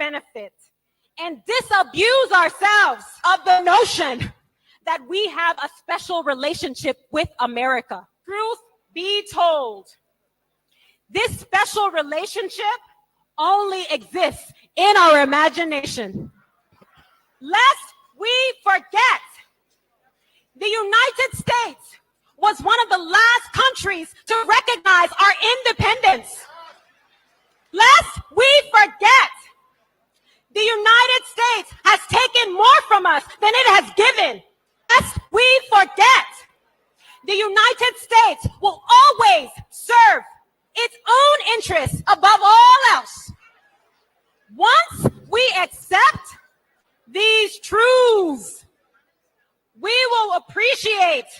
benefit and disabuse ourselves of the notion that we have a special relationship with America. Truth be told, this special relationship only exists in our imagination. Lest we forget, the United States was one of the last countries to recognize our independence. Lest we forget, the United States has taken more from us than it has given. Lest we forget, the United States will always serve its own interests above all else. Once we accept these truths, we will appreciate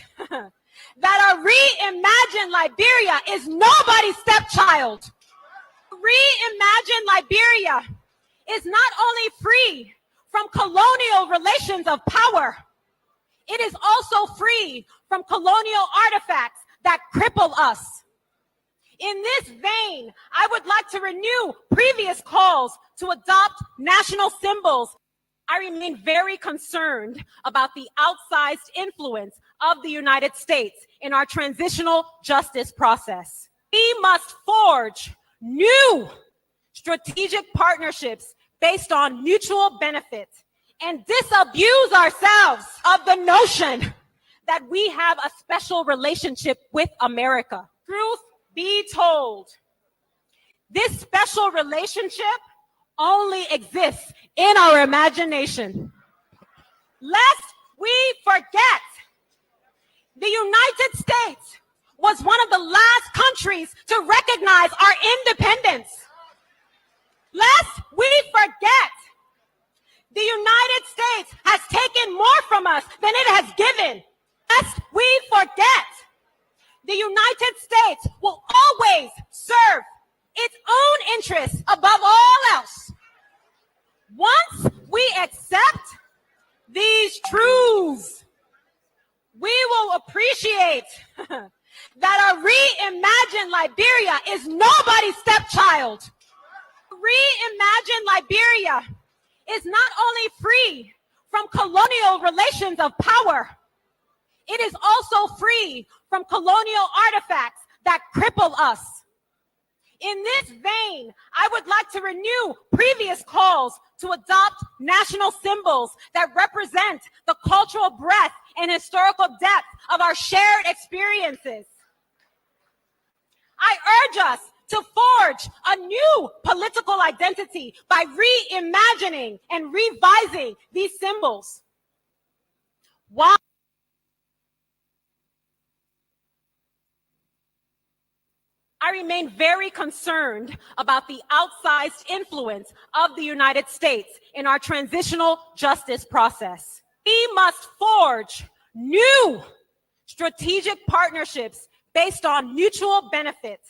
that a reimagined Liberia is nobody's stepchild. Reimagined Liberia is not only free from colonial relations of power, it is also free from colonial artifacts that cripple us. In this vein, I would like to renew previous calls to adopt national symbols. I remain very concerned about the outsized influence of the United States in our transitional justice process. We must forge new strategic partnerships based on mutual benefit and disabuse ourselves of the notion that we have a special relationship with America. Truth be told, this special relationship only exists in our imagination. Lest we forget, the United States was one of the last countries to recognize our independence. Lest we forget, the United States has taken more from us than it has given. Lest we forget, the United States will always serve its own interests above all else. Once we accept these truths, we will appreciate that a reimagined Liberia is nobody's stepchild. Reimagined Liberia is not only free from colonial relations of power, it is also free from colonial artifacts that cripple us. In this vein, I would like to renew previous calls to adopt national symbols that represent the cultural breadth and historical depth of our shared experiences. I urge us to forge a new political identity by reimagining and revising these symbols. While I remain very concerned about the outsized influence of the United States in our transitional justice process. We must forge new strategic partnerships based on mutual benefit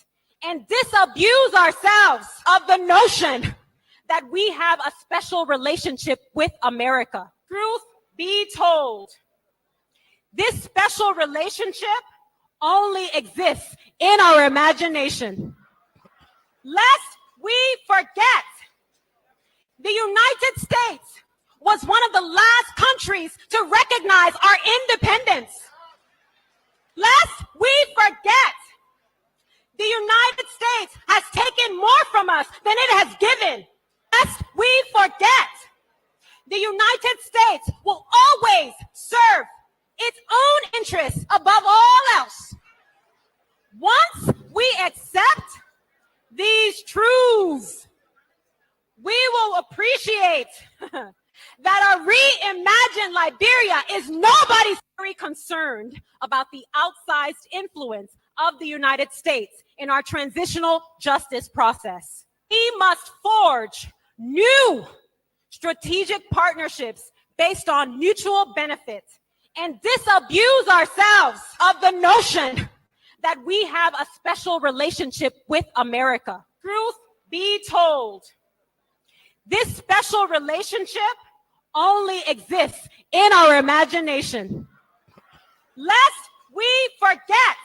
and disabuse ourselves of the notion that we have a special relationship with America. Truth be told, this special relationship only exists in our imagination. Lest we forget, the United States was one of the last countries to recognize our independence. Lest we forget, the United States has taken more from us than it has given. Lest we forget, the United States will always serve its own interests above all else. Once we accept these truths, we will appreciate that a reimagined Liberia is nobody's very concerned about the outsized influence of the United States in our transitional justice process. We must forge new strategic partnerships based on mutual benefit and disabuse ourselves of the notion that we have a special relationship with America. Truth be told, this special relationship only exists in our imagination. Lest we forget,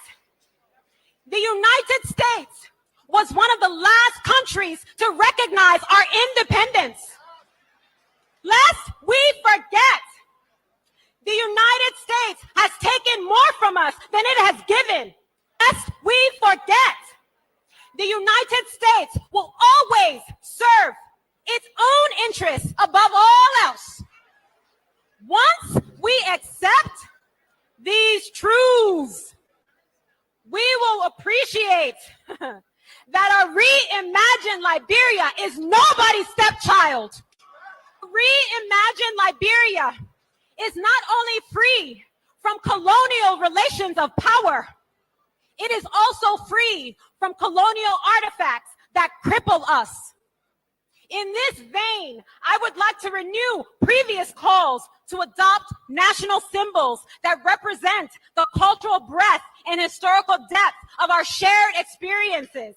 the United States was one of the last countries to recognize our independence. States has taken more from us than it has given. Lest we forget, the United States will always serve its own interests above all else. Once we accept these truths, we will appreciate that a reimagined Liberia is nobody's stepchild. Reimagined Liberia is not only free from colonial relations of power, it is also free from colonial artifacts that cripple us. In this vein, I would like to renew previous calls to adopt national symbols that represent the cultural breadth and historical depth of our shared experiences.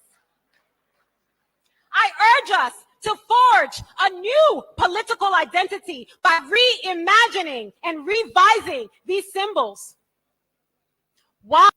I urge us to forge a new political identity by reimagining and revising these symbols. Why?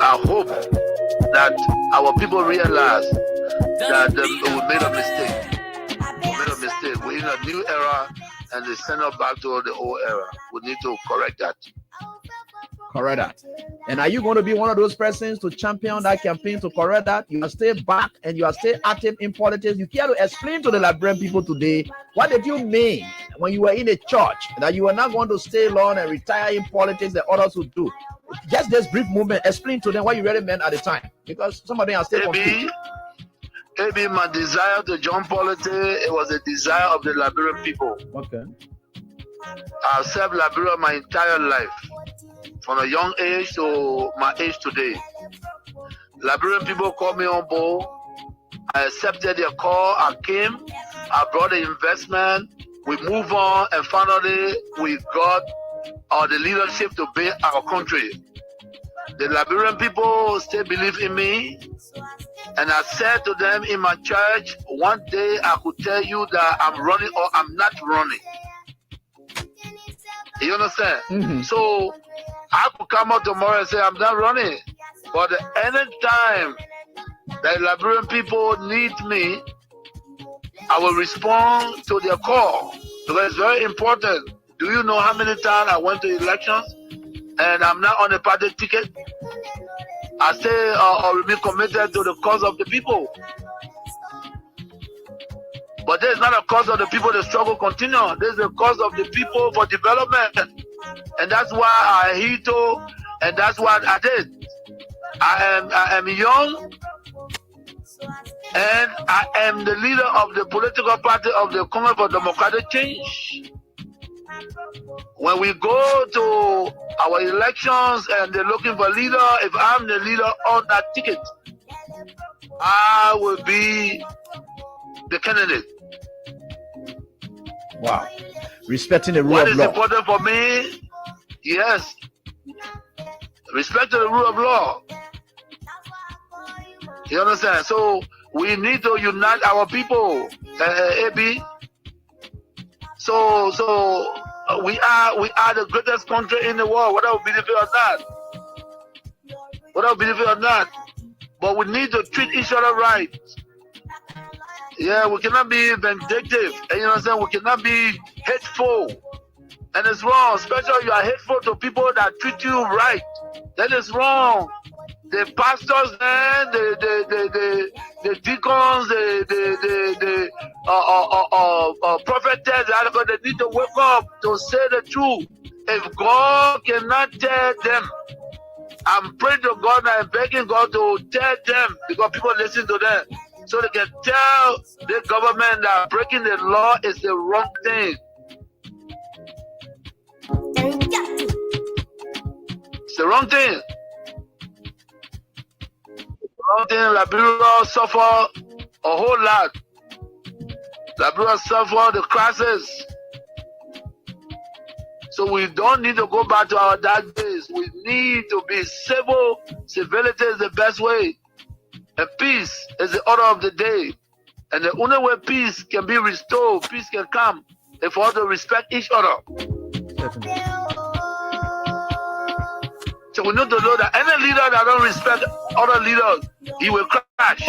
I hope that our people realize that we made a mistake. We made a mistake. We're in a new era and they send us back to the old era. We need to correct that. Correct that. And are you going to be one of those persons to champion that campaign to correct that? You are still back and you are still active in politics. You care to explain to the Liberian people today, what did you mean when you were in a church that you were not going to stay long and retire in politics that others would do? Just this brief movement, explain to them what you really meant at the time, because some of them are still confused. Maybe my desire to join politics, it was a desire of the Liberian people. Okay. I've served Liberia my entire life, from a young age to my age today. Liberian people called me on board. I accepted their call. I came. I brought the investment. We moved on, and finally we got the leadership to build our country. The Liberian people still believe in me, and I said to them in my church, one day I could tell you that I'm running or I'm not running. You understand? Mm-hmm. So I could come out tomorrow and say I'm not running, but any time that Liberian people need me, I will respond to their call, because it's very important. Do you know how many times I went to elections and I'm not on a party ticket? I say or remain committed to the cause of the people. But there's not a cause of the people, the struggle continues. There's a cause of the people for development. And that's why I hit to, and that's what I did. I am young, and I am the leader of the political party of the Congress for Democratic Change. When we go to our elections and they're looking for a leader, if I'm the leader on that ticket, I will be the candidate. Wow. Respecting the rule What of is law. important for me? Yes. Respect to the rule of law. You understand? So we need to unite our people, AB. So we are the greatest country in the world, whether we believe it or not. Whether we believe it or not. But we need to treat each other right. Yeah, we cannot be vindictive. And you understand? We cannot be hateful. And it's wrong, especially you are hateful to people that treat you right. That is wrong. The pastors and the deacons, the prophetess, they need to wake up to say the truth. If God cannot tell them, I'm praying to God and I'm begging God to tell them, because people listen to them, so they can tell the government that breaking the law is the wrong thing. It's the wrong thing. One thing, Liberia suffer a whole lot. Liberia suffer the crisis. So we don't need to go back to our dark days. We need to be civil. Civility is the best way. And peace is the order of the day. And the only way peace can be restored, peace can come, if we all to respect each other. So we need to know that any leader that don't respect other leaders, he will crash.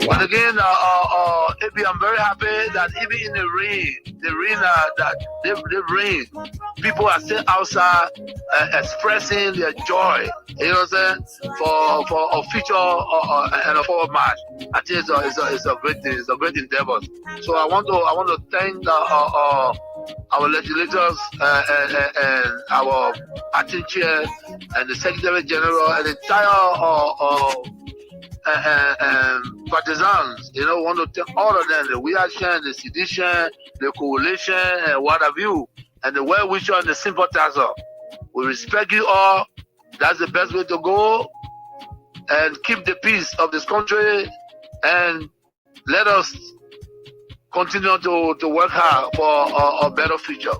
But again, Abi, I'm very happy that even in the rain, that the rain, people are still outside expressing their joy. You know what I'm saying? For a future and a forward march. I think it's a great thing. It's a great endeavor. So I want to thank our legislators and our acting chair and the Secretary General and the entire partisans, you know, want to take all of them, the reaction, the sedition, the coalition, and what have you, and the well-wisher and the sympathizer. We respect you all. That's the best way to go. And keep the peace of this country, and let us continue to work hard for a better future.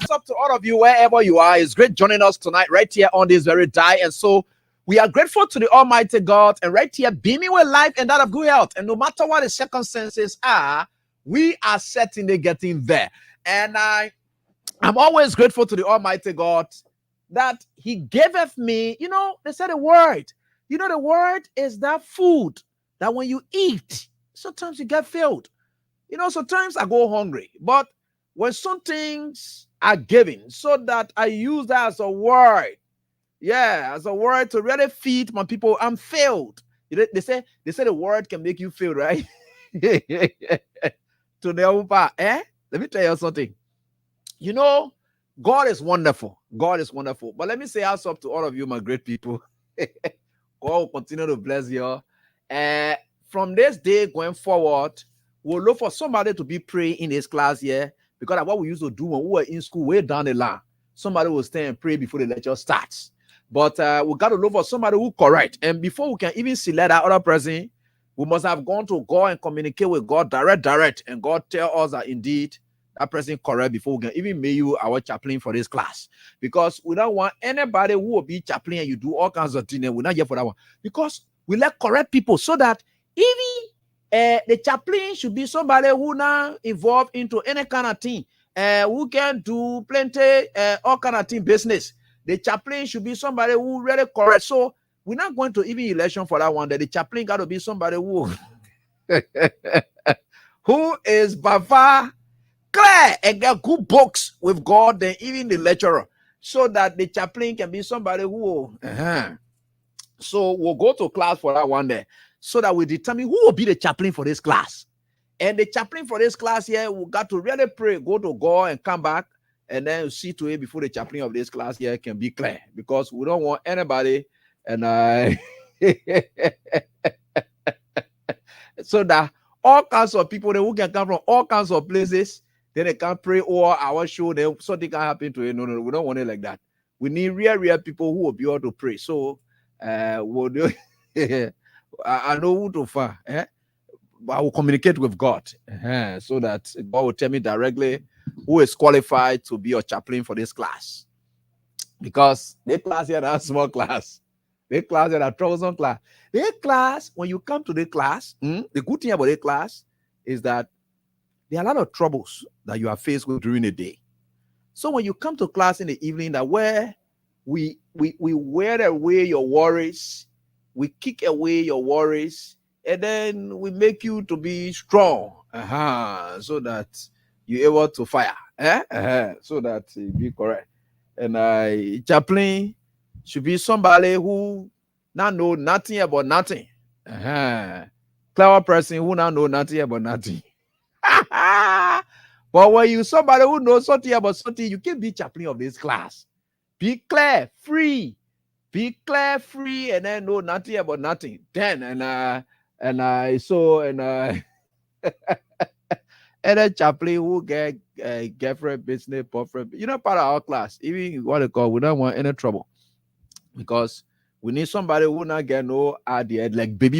Up to all of you wherever you are. It's great joining us tonight right here on this very day. And so we are grateful to the Almighty God, and right here beaming with life and that of good health. And no matter what the circumstances are, we are certainly getting there. And I'm always grateful to the Almighty God that He giveth me, you know, they said a word. You know, the word is that food that when you eat, sometimes you get filled. You know, sometimes I go hungry, but when some things are given, so that I use that as a word, as a word to really feed my people, I'm filled. They say the word can make you feel, right? To the let me tell you something. You know, God is wonderful. God is wonderful. But let me say also up to all of you, my great people. God will continue to bless you. From this day going forward, we'll look for somebody to be praying in this class here, because of what we used to do when we were in school way down the line. Somebody will stay and pray before the lecture starts. But we got to look for somebody who correct. And before we can even select that other person, we must have gone to God and communicate with God direct. And God tell us that indeed that person correct before we can even make you our chaplain for this class. Because we don't want anybody who will be chaplain and you do all kinds of things, and we're not here for that one. Because we let correct people so that even the chaplain should be somebody who now involved into any kind of thing, who can do plenty, all kind of thing business. The chaplain should be somebody who really correct. So we're not going to even election for that one. That the chaplain got to be somebody who who is by far clear and get good books with God than even the lecturer, so that the chaplain can be somebody who. So we'll go to class for that one day, so that we determine who will be the chaplain for this class. And the chaplain for this class here, we got to really pray, go to God and come back, and then see to it before the chaplain of this class here can be clear, because we don't want anybody and so that all kinds of people who can come from all kinds of places, then they can pray over our show, then something can happen to it. No, we don't want it like that. We need real people who will be able to pray. So we'll do I know who to find, but I will communicate with God, so that God will tell me directly who is qualified to be a chaplain for this class. Because the class here is a small class. The class here is a troublesome class. The class, when you come to the class, the good thing about the class is that there are a lot of troubles that you are faced with during the day. So when you come to class in the evening, that where we wear away your worries, we kick away your worries, and then we make you to be strong, so that you're able to fire, so that you be correct. And chaplain should be somebody who not know nothing about nothing. Clever person who not know nothing about nothing. But when you somebody who knows something about something, you can be chaplain of this class. Be clear, free, and then know nothing about nothing. Then and and a chaplain who get girlfriend, business, boyfriend, part of our class. Even what they call, we don't want any trouble because we need somebody who not get no idea like baby.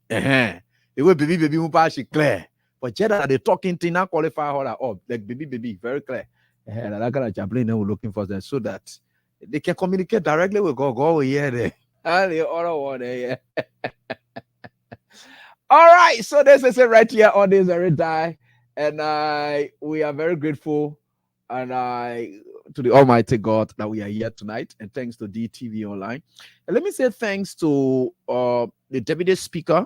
The way baby who pass it clear. But Jeda, the talking thing, not qualify her up. Like baby, very clear. That kind of chaplain we're looking for that so that they can communicate directly with God. Go here there. And the other one there. All right. So this is it right here on this very die. And we are very grateful and to the Almighty God that we are here tonight. And thanks to DTV Online. And let me say thanks to the deputy speaker.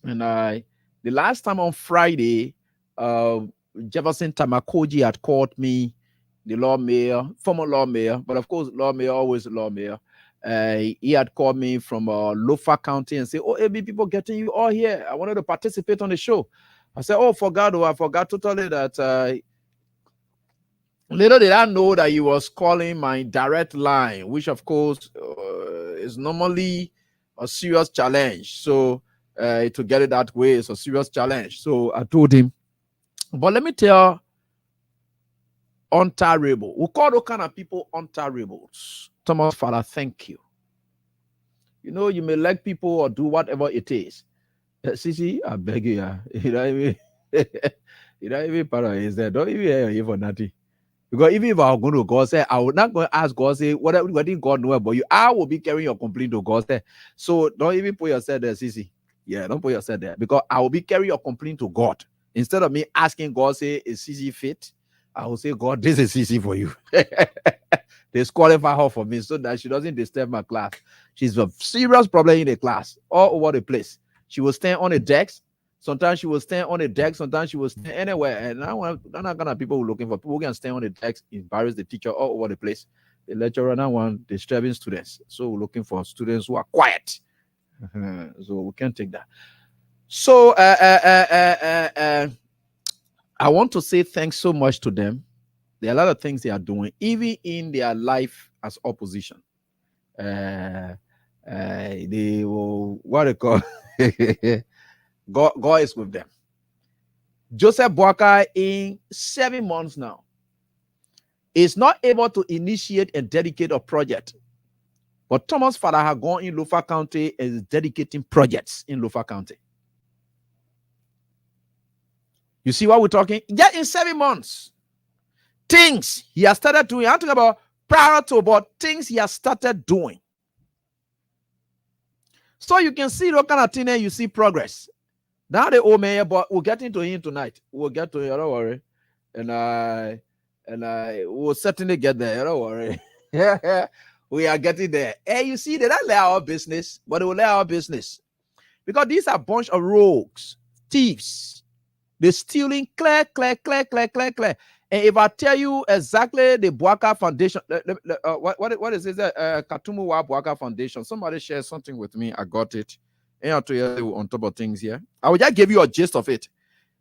And the last time on Friday, Jefferson Tamakoji had called me, the law mayor, former law mayor, but of course, law mayor, always law mayor. He had called me from Lofa County and said, "Oh, AB, people getting you all here. I wanted to participate on the show." I said, "Oh, I forgot totally that." Little did I know that he was calling my direct line, which of course is normally a serious challenge. So to get it that way is a serious challenge. So I told him, but let me tell untarable. We call those kind of people untarables. Thomas, Father, thank you. You may like people or do whatever it is. Sisi, I beg you, you know what I mean? You know, even para is there. Don't even hear for nothing. Because even if I was going to God say, I would not go ask God say, what did God know about you? I will be carrying your complaint to God say. So don't even put yourself there, Sisi. Yeah, don't put yourself there. Because I will be carrying your complaint to God. Instead of me asking God, say, is Sisi fit? I will say, God, this is Sisi for you. Disqualify her for me so that she doesn't disturb my class. She's a serious problem in the class, all over the place. She will stand on the decks. Sometimes she will stand on the deck. Sometimes she will stand anywhere. And I'm not gonna people who looking for people who can stand on the decks, embarrass the teacher all over the place. The lecturer now want disturbing students. So we're looking for students who are quiet. So we can't take that. So I want to say thanks so much to them. There are a lot of things they are doing, even in their life as opposition. They will what they call God is with them. Joseph Boakai, in 7 months now, is not able to initiate and dedicate a project. But Thomas' father has gone in Lofa County and is dedicating projects in Lofa County. You see what we're talking? Yeah, in 7 months. Things he has started doing. I'm talking about prior to, but things he has started doing. So you can see that kind of thing and you see progress. Now the old mayor, but we'll get into him tonight. We'll get to him, don't worry. And I will certainly get there, don't worry. We are getting there. Hey, you see, they don't let our business, but they will let our business. Because these are a bunch of rogues, thieves. They're stealing clear. And if I tell you exactly the Boaka Foundation, what is it? Katumuwa Boaka Foundation. Somebody shared something with me. I got it. And I'll tell you on top of things here. I will just give you a gist of it.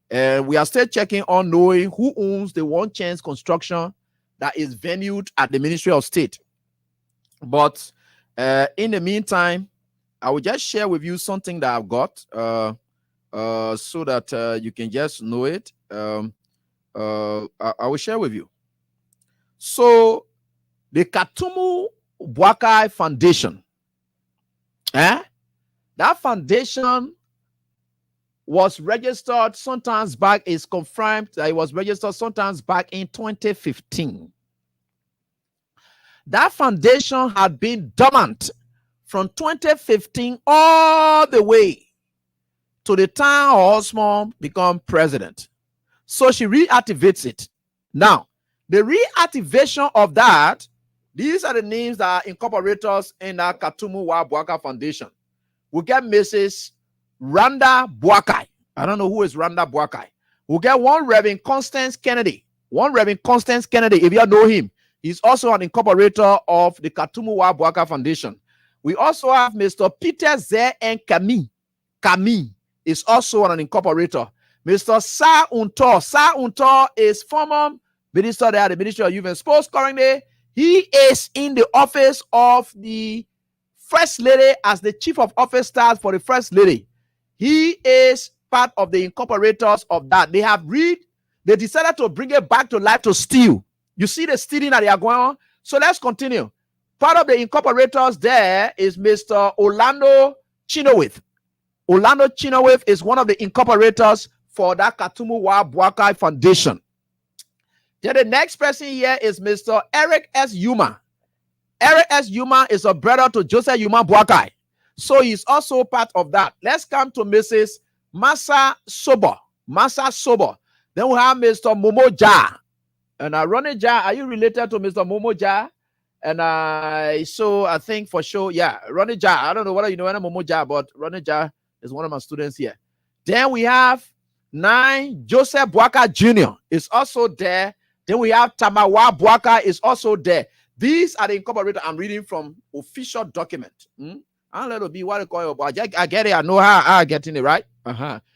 We are still checking on knowing who owns the One Chance Construction that is venued at the Ministry of State. But in the meantime, I will just share with you something that I've got so that you can just know it. I will share with you. So the Katumu Boakai Foundation, that foundation was registered sometimes back, is confirmed that it was registered sometimes back in 2015. That foundation had been dormant from 2015 all the way to the time Osmond became president. So she reactivates it. Now, the reactivation of that, these are the names that are incorporators in our Katumu Wa Bwaka Foundation. We get Mrs. Randa Bwakai. I don't know who is Randa Bwakai. We'll get one Reverend Constance Kennedy. One Reverend Constance Kennedy, if you know him, he's also an incorporator of the Katumu Wa Bwaka Foundation. We also have Mr. Peter Ze and Kami. Kami is also an incorporator. Mr. Sa Untor. Sa Untor is former minister there at the Ministry of Youth and Sports currently. He is in the office of the First Lady as the chief of office staff for the First Lady. He is part of the incorporators of that. They decided to bring it back to life to steal. You see the stealing that they are going on? So let's continue. Part of the incorporators there is Mr. Orlando Chinowith. Orlando Chinowith is one of the incorporators for that Katumu Wa Bwaka Foundation. Then the next person here is Mr. Eric S. Yuma. Eric S. Yuma is a brother to Joseph Yuma Bwakai. So he's also part of that. Let's come to Mrs. Masa Sobo. Masa Sobo. Then we have Mr. Momo Ja. And Ronnie Ja, are you related to Mr. Momo Ja? And I think for sure, yeah, Ronnie Ja. I don't know whether you know any Momo Ja, but Ronnie Ja is one of my students here. Then we have 9, Joseph Bwaka Jr. is also there. Then we have Tamawa Bwaka is also there. These are the incorporators. I'm reading from official document. I'll let it be what I call it, but I get it. I know how I'm getting it right.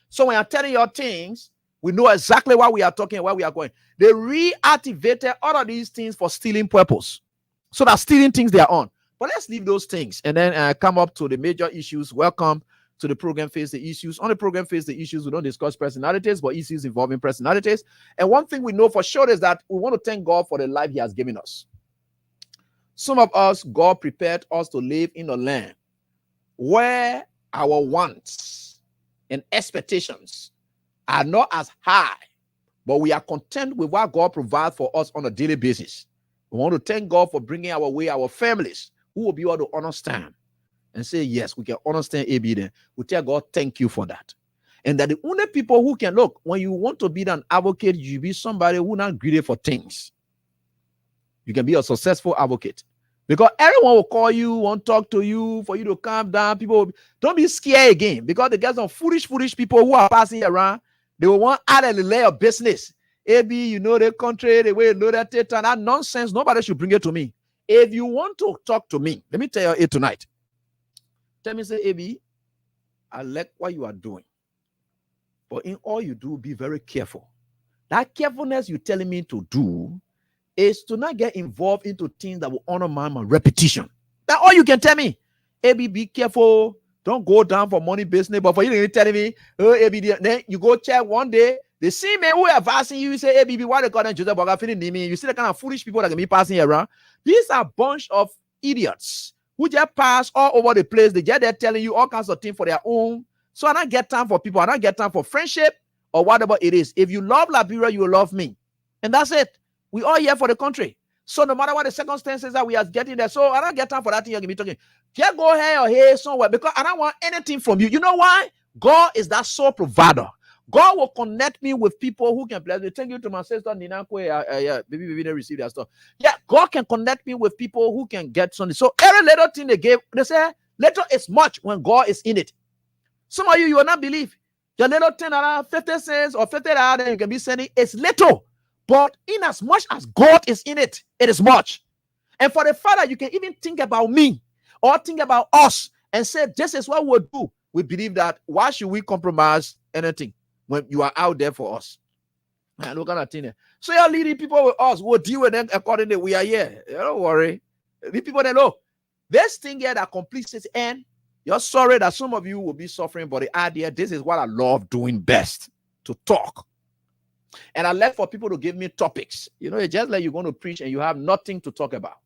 So when I'm telling you things, we know exactly what we are talking, where we are going. They reactivated all of these things for stealing purpose. So that stealing things they are on. But let's leave those things and then come up to the major issues. Welcome to the program Face the Issues. On the program Face the Issues, we don't discuss personalities, but issues involving personalities. And one thing we know for sure is that we want to thank God for the life he has given us. Some of us, God prepared us to live in a land where our wants and expectations are not as high, but we are content with what God provides for us on a daily basis. We want to thank God for bringing our way our families who will be able to understand and say, yes, we can understand AB then. We tell God, thank you for that. And that the only people who can look, when you want to be an advocate, you be somebody who not greedy for things. You can be a successful advocate. Because everyone will call you, want to talk to you, for you to calm down. People don't be scared again. Because they get some foolish people who are passing around. They will want out of the layer of business. AB, you know the country, the way you know that and that nonsense. Nobody should bring it to me. If you want to talk to me, let me tell you it tonight. Tell me, say, AB, I like what you are doing. But in all you do, be very careful. That carefulness you're telling me to do is to not get involved into things that will undermine my reputation. That's all you can tell me. AB, be careful. Don't go down for money business. But for you to tell me, oh, AB, then you go check one day. The same man who advising you, say, AB, why they call them Joseph Boga feeling me? You see the kind of foolish people that can be passing around. These are a bunch of idiots who just pass all over the place. They just they're telling you all kinds of things for their own. So I don't get time for people. I don't get time for friendship or whatever it is. If you love Liberia, you will love me. And that's it. We all here for the country. So no matter what the circumstances are, we are getting there. So I don't get time for that thing you're going to be talking. Just go here or here somewhere because I don't want anything from you. You know why? God is that sole provider. God will connect me with people who can bless me. Thank you to my sister Nina Kwe. Baby didn't receive that stuff. Yeah, God can connect me with people who can get something. So every little thing they gave, they say little is much when God is in it. Some of you will not believe. Your little thing around 50 cents or 50 that you can be sending is little. But in as much as God is in it, it is much. And for the Father, you can even think about me or think about us and say, this is what we'll do. We believe that. Why should we compromise anything when you are out there for us? And look at that thing. So you're leading people with us. We'll deal with them accordingly. We are here. Don't worry. The people that know this thing here that completes its end. You're sorry that some of you will be suffering, but the idea, this is what I love doing best, to talk. And I left for people to give me topics. You know, it's just like you're going to preach and you have nothing to talk about.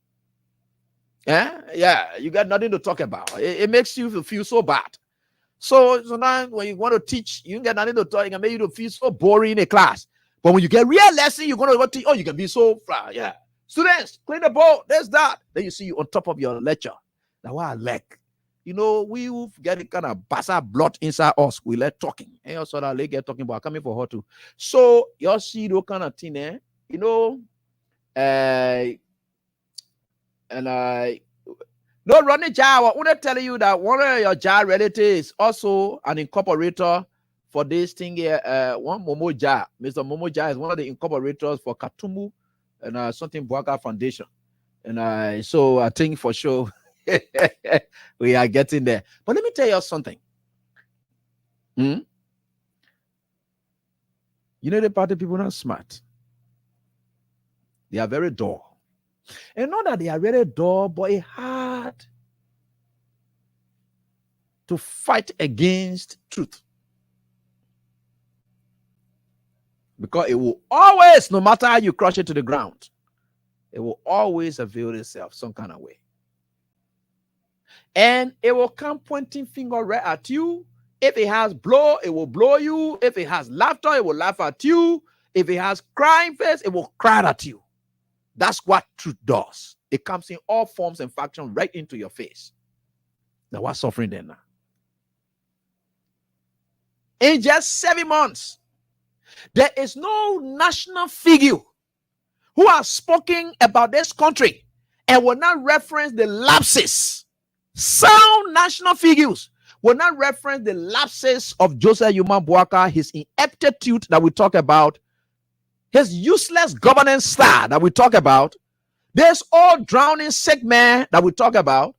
Yeah, you got nothing to talk about. It makes you feel so bad. So now when you want to teach, you get nothing to talk. It can make you feel so boring in a class. But when you get real lesson, you're going to go teach. Oh, you can be so fly. Yeah. Students, clean the board. There's that. Then you see you on top of your lecture. That's what I like. You know, we will get a kind of bassa blood inside us. We let talking. And also that they get talking about coming for her too. So you see those kind of thing, you know, and no Ronnie Jar, I want to tell you that one of your Jar relatives also an incorporator for this thing here. One Momo Jar, Mr. Momo Jar is one of the incorporators for Katumu and something Bwaka Foundation. And so I think for sure we are getting there. But let me tell you something. You know, the party people are not smart. They are very dull. And not that they are very dull, but it's hard to fight against truth. Because it will always, no matter how you crush it to the ground, it will always avail itself some kind of way. And it will come pointing finger right at you. If it has blow, it will blow you. If it has laughter, it will laugh at you. If it has crying face, it will cry at you. That's what truth does. It comes in all forms and factions right into your face. Now, what's suffering then now? In just 7 months, there is no national figure who has spoken about this country and will not reference the lapses. Sound national figures will not reference the lapses of Joseph Yuma Bwaka, his ineptitude that we talk about, his useless governance style that we talk about, this all drowning sick man that we talk about.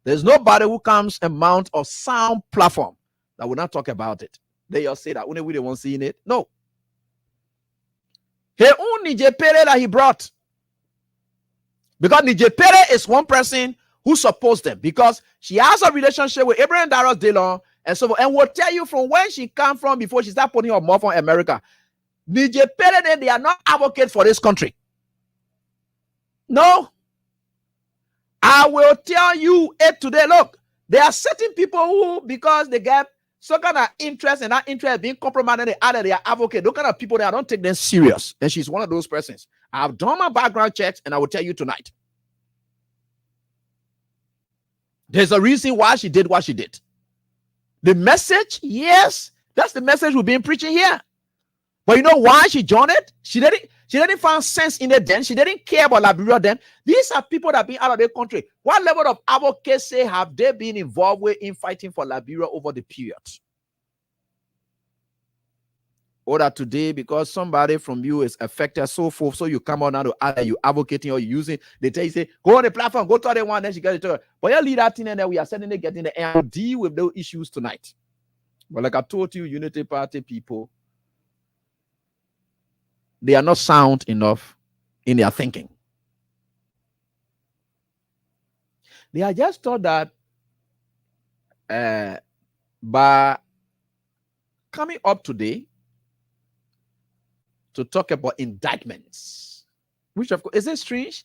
There's nobody who comes and mounts a sound platform that will not talk about it. They all say that only we don't want seeing it. No. He only Nije Pere that he brought. Because Nije Pere is one person who supports them, because she has a relationship with Abraham Darros Delon and so and will tell you from where she come from before she start putting her mouth on America. Nije Pere, they are not advocates for this country. No. I will tell you it today. Look, there are certain people who, because they get some kind of interest and that interest being compromised, and they are advocate. Those kind of people, I don't take them serious. And she's one of those persons. I've done my background checks, and I will tell you tonight. There's a reason why she did what she did. The message, yes, that's the message we've been preaching here. But you know why she joined it? She didn't find sense in it then. She didn't care about Liberia then. These are people that have been out of their country. What level of advocacy have they been involved with in fighting for Liberia over the period? Or that today, because somebody from you is affected, so forth, so you come on now to either you advocating or you using, they tell you, say, go on the platform, go to the one, then she get it to her. But you lead that thing, and then we are suddenly getting the air to deal with those issues tonight. But like I told you, Unity Party people, they are not sound enough in their thinking. They are just taught that by coming up today to talk about indictments, which of course is it strange?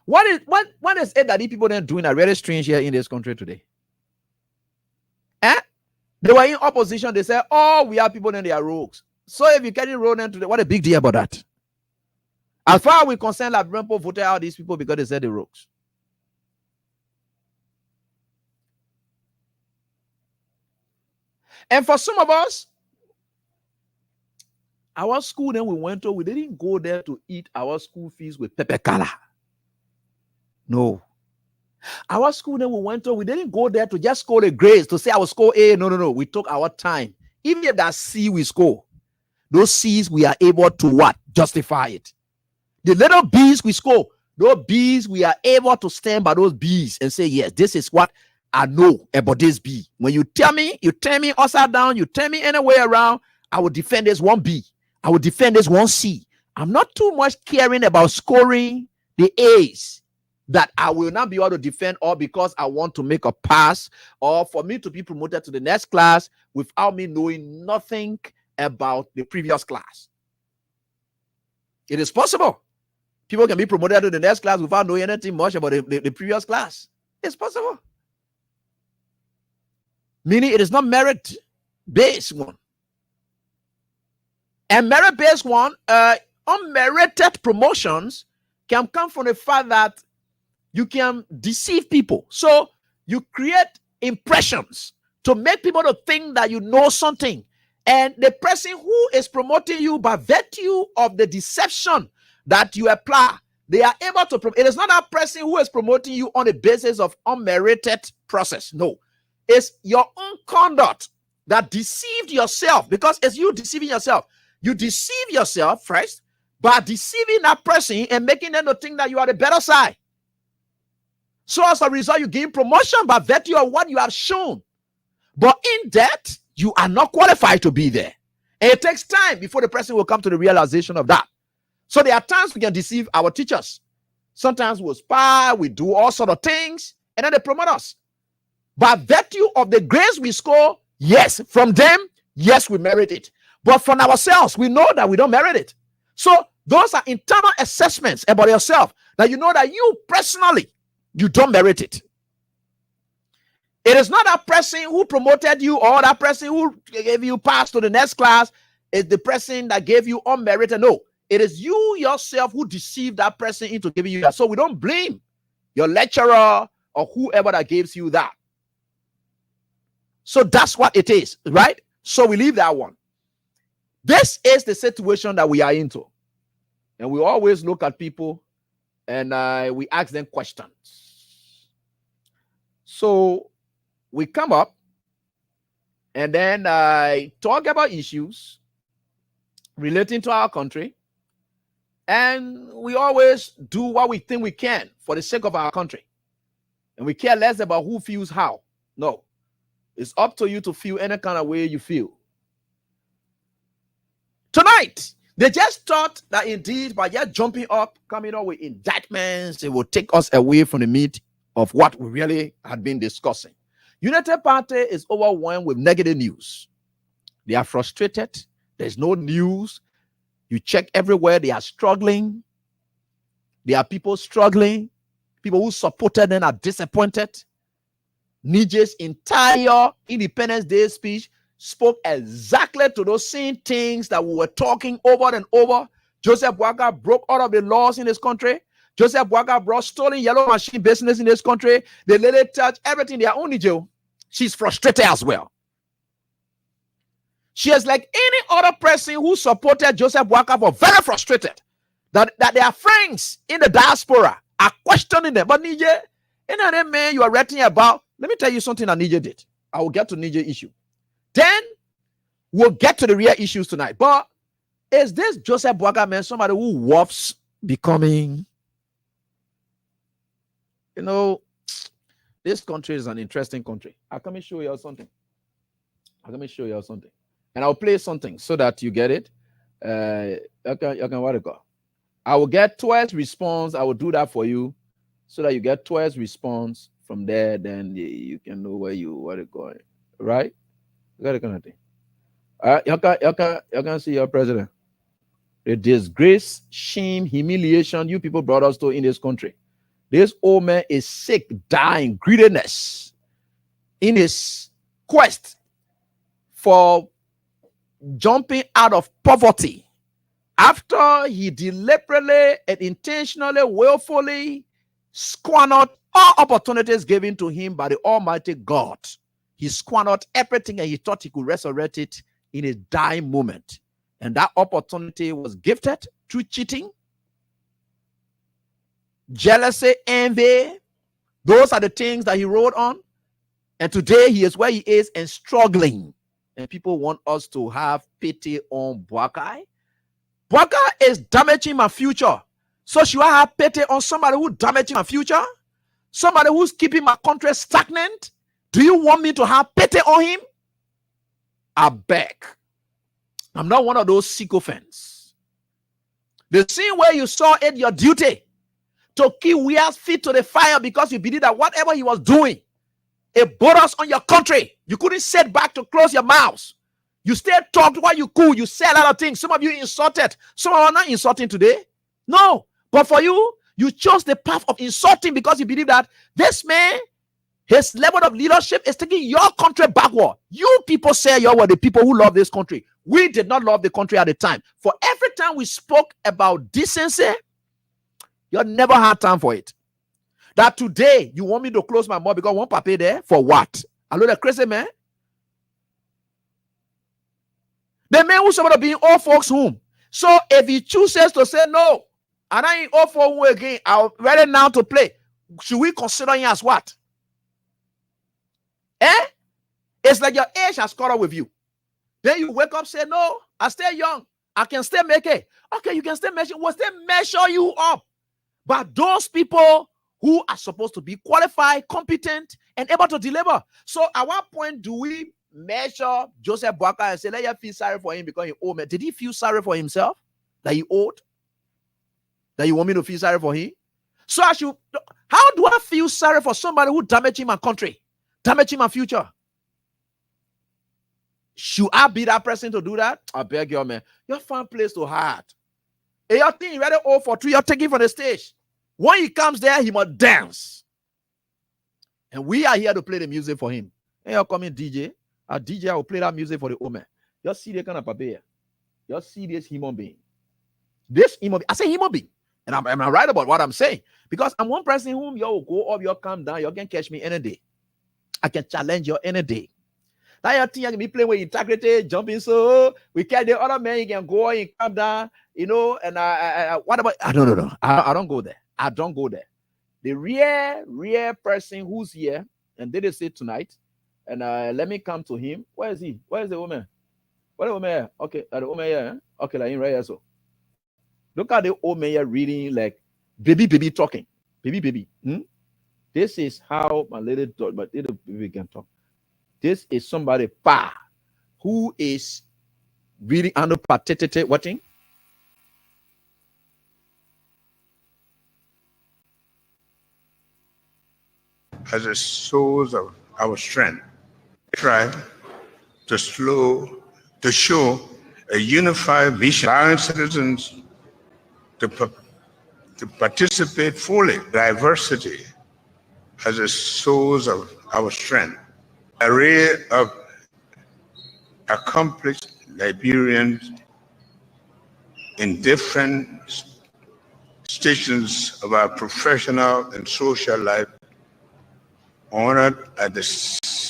What is it that these people are doing are really strange here in this country today? They were in opposition. They said, "Oh, we have people in their rogues." So if you can't roll them today, what a big deal about that? As far as we're concerned, like Brempo voted out these people because they said the rogues. And for some of us, our school then we went to, we didn't go there to eat our school fees with pepper color. No. Our school then we went to, we didn't go there to just score a grade, to say I will score A. No. We took our time. Even if that C we score, those C's we are able to what? Justify it. The little B's we score, those B's we are able to stand by those B's and say, yes, this is what I know about this B. When you tell me upside down, you tell me any way around, I will defend this one B. I will defend this one C. I'm not too much caring about scoring the A's that I will not be able to defend, or because I want to make a pass, or for me to be promoted to the next class without me knowing nothing about the previous class. It is possible. People can be promoted to the next class without knowing anything much about the previous class. It's possible. Meaning it is not merit-based one. And merit-based one, unmerited promotions can come from the fact that you can deceive people. So you create impressions, to make people to think that you know something. And the person who is promoting you by virtue of the deception that you apply, they are able to. It is not that person who is promoting you on the basis of unmerited process. No, it's your own conduct that deceived yourself, because it's you deceiving yourself. You deceive yourself first by deceiving that person and making them to think that you are the better side. So as a result, you gain promotion by virtue of what you have shown. But in that, you are not qualified to be there. And it takes time before the person will come to the realization of that. So there are times we can deceive our teachers. Sometimes we'll spy, we do all sort of things, and then they promote us. By virtue of the grace we score, yes, from them, yes, we merit it. But from ourselves, we know that we don't merit it. So those are internal assessments about yourself that you know that you personally, you don't merit it. It is not that person who promoted you or that person who gave you pass to the next class is the person that gave you unmerited. No, it is you yourself who deceived that person into giving you that. So we don't blame your lecturer or whoever that gives you that. So that's what it is, right? So we leave that one. This is the situation that we are into. And we always look at people and we ask them questions. So we come up and then talk about issues relating to our country. And we always do what we think we can for the sake of our country. And we care less about who feels how. No. It's up to you to feel any kind of way you feel. Tonight, they just thought that indeed by just jumping up, coming up with indictments, it will take us away from the meat of what we really had been discussing. United Party is overwhelmed with negative news. They are frustrated. There's no news. You check everywhere, they are struggling. There are people struggling. People who supported them are disappointed. Niger's entire Independence Day speech spoke exactly to those same things that we were talking over and over. Joseph Boakai broke all of the laws in this country. Joseph Boakai brought stolen yellow machine business in this country. The lady touched everything. They are only Joe. She's frustrated as well. She is like any other person who supported Joseph Boakai, but very frustrated that their friends in the diaspora are questioning them. But Niger, another man you are writing about, let me tell you something that Niger did. I will get to Niger issue. Then we'll get to the real issues tonight. But is this Joseph Boakai man somebody who wafts becoming, this country is an interesting country. I'll come and show you something. And I'll play something so that you get it. You can what it go. I will get twice response. I will do that for you so that you get twice response. From there, then you can know where it going. Right? You got a kind of thing. You can see your president. The disgrace, shame, humiliation you people brought us to in this country. This old man is sick, dying, greediness in his quest for jumping out of poverty after he deliberately and intentionally, willfully squandered all opportunities given to him by the Almighty God. He squandered everything and he thought he could resurrect it in a dying moment. And that opportunity was gifted through cheating, jealousy, envy. Those are the things that he wrote on. And today he is where he is and struggling. And people want us to have pity on Boakai. Boakai is damaging my future. So should I have pity on somebody who damaging my future? Somebody who's keeping my country stagnant? Do you want me to have pity on him? I beg. I'm not one of those sycophants. The same way you saw it your duty to keep Weah's feet to the fire because you believe that whatever he was doing, it brought us on your country. You couldn't sit back to close your mouths. You still talked what you could. You said a lot of things. Some of you insulted. Some are not insulting today. No. But for you, you chose the path of insulting because you believe that this man, his level of leadership is taking your country backward. You people say you were the people who love this country. We did not love the country at the time. For every time we spoke about decency, you never had time for it. That today, you want me to close my mouth because one paper there? For what? I know the crazy man. The man who's supposed to be in all folks' home. So if he chooses to say no, and I ain't all for home again, I'm ready now to play. Should we consider him as what? It's like your age has caught up with you. Then you wake up, say, no, I stay young. I can still make it. Okay, you can still measure. Will they measure you up? But those people who are supposed to be qualified, competent, and able to deliver. So at what point do we measure Joseph Boaka and say, let you feel sorry for him because he old man? Did he feel sorry for himself? That he owed? That you want me to feel sorry for him? So how do I feel sorry for somebody who damaged my country, damaged my future? Should I be that person to do that? I beg you, man. Your fun place to hide. And your thing ready all for 3, you're taking from the stage. When he comes there, he must dance. And we are here to play the music for him. And you're coming DJ. A DJ will play that music for the woman. You see the kind of paper. You see this human being. This human being. I say human being. And I'm right about what I'm saying. Because I'm one person whom you will go up, you come down, you can catch me any day. I can challenge you any day. Now your team can be playing with integrity, jumping so we can the other man, you can go and come down, you know, and what about I don't know. I don't go there. I don't go there. The real person who's here, and did they say tonight, and let me come to him. Where is he? Where is the woman? Where the woman here? Okay, the woman here. Okay, like in right here. So look at the old man here reading like baby talking. Baby. This is how my little baby can talk. This is somebody who is really under patete watching. As a source of our strength, try to show a unified vision, allowing citizens to participate fully. Diversity as a source of our strength. Array of accomplished Liberians in different stations of our professional and social life honored at the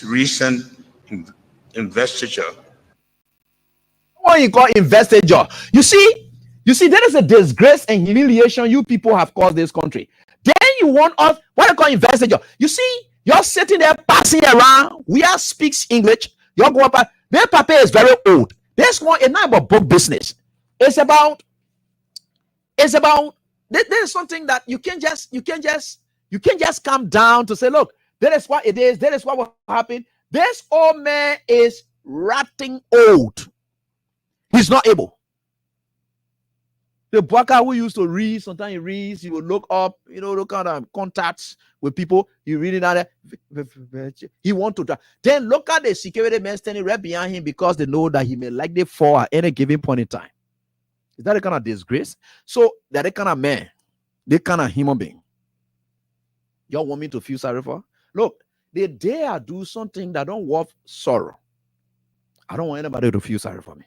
recent investiture. What you call investiture? You see, there is a disgrace and humiliation you people have caused this country. Then you want us, what you call investiture? You see, you're sitting there passing around. We are speaks English. You're going up. Their paper is very old. This one is not about book business. It's about. There is something that you can't just come down to say, look, that is what it is. That is what will happen. This old man is rotting old. He's not able. The Boaka who used to read, sometimes he reads, he will look up, look at contacts with people. You read it out there. He want to try. Then look at the security men standing right behind him because they know that he may likely fall at any given point in time. Is that a kind of disgrace? So that the kind of man, the kind of human being. Y'all want me to feel sorry for? Look, the day I do something that don't worth sorrow, I don't want anybody to feel sorry for me.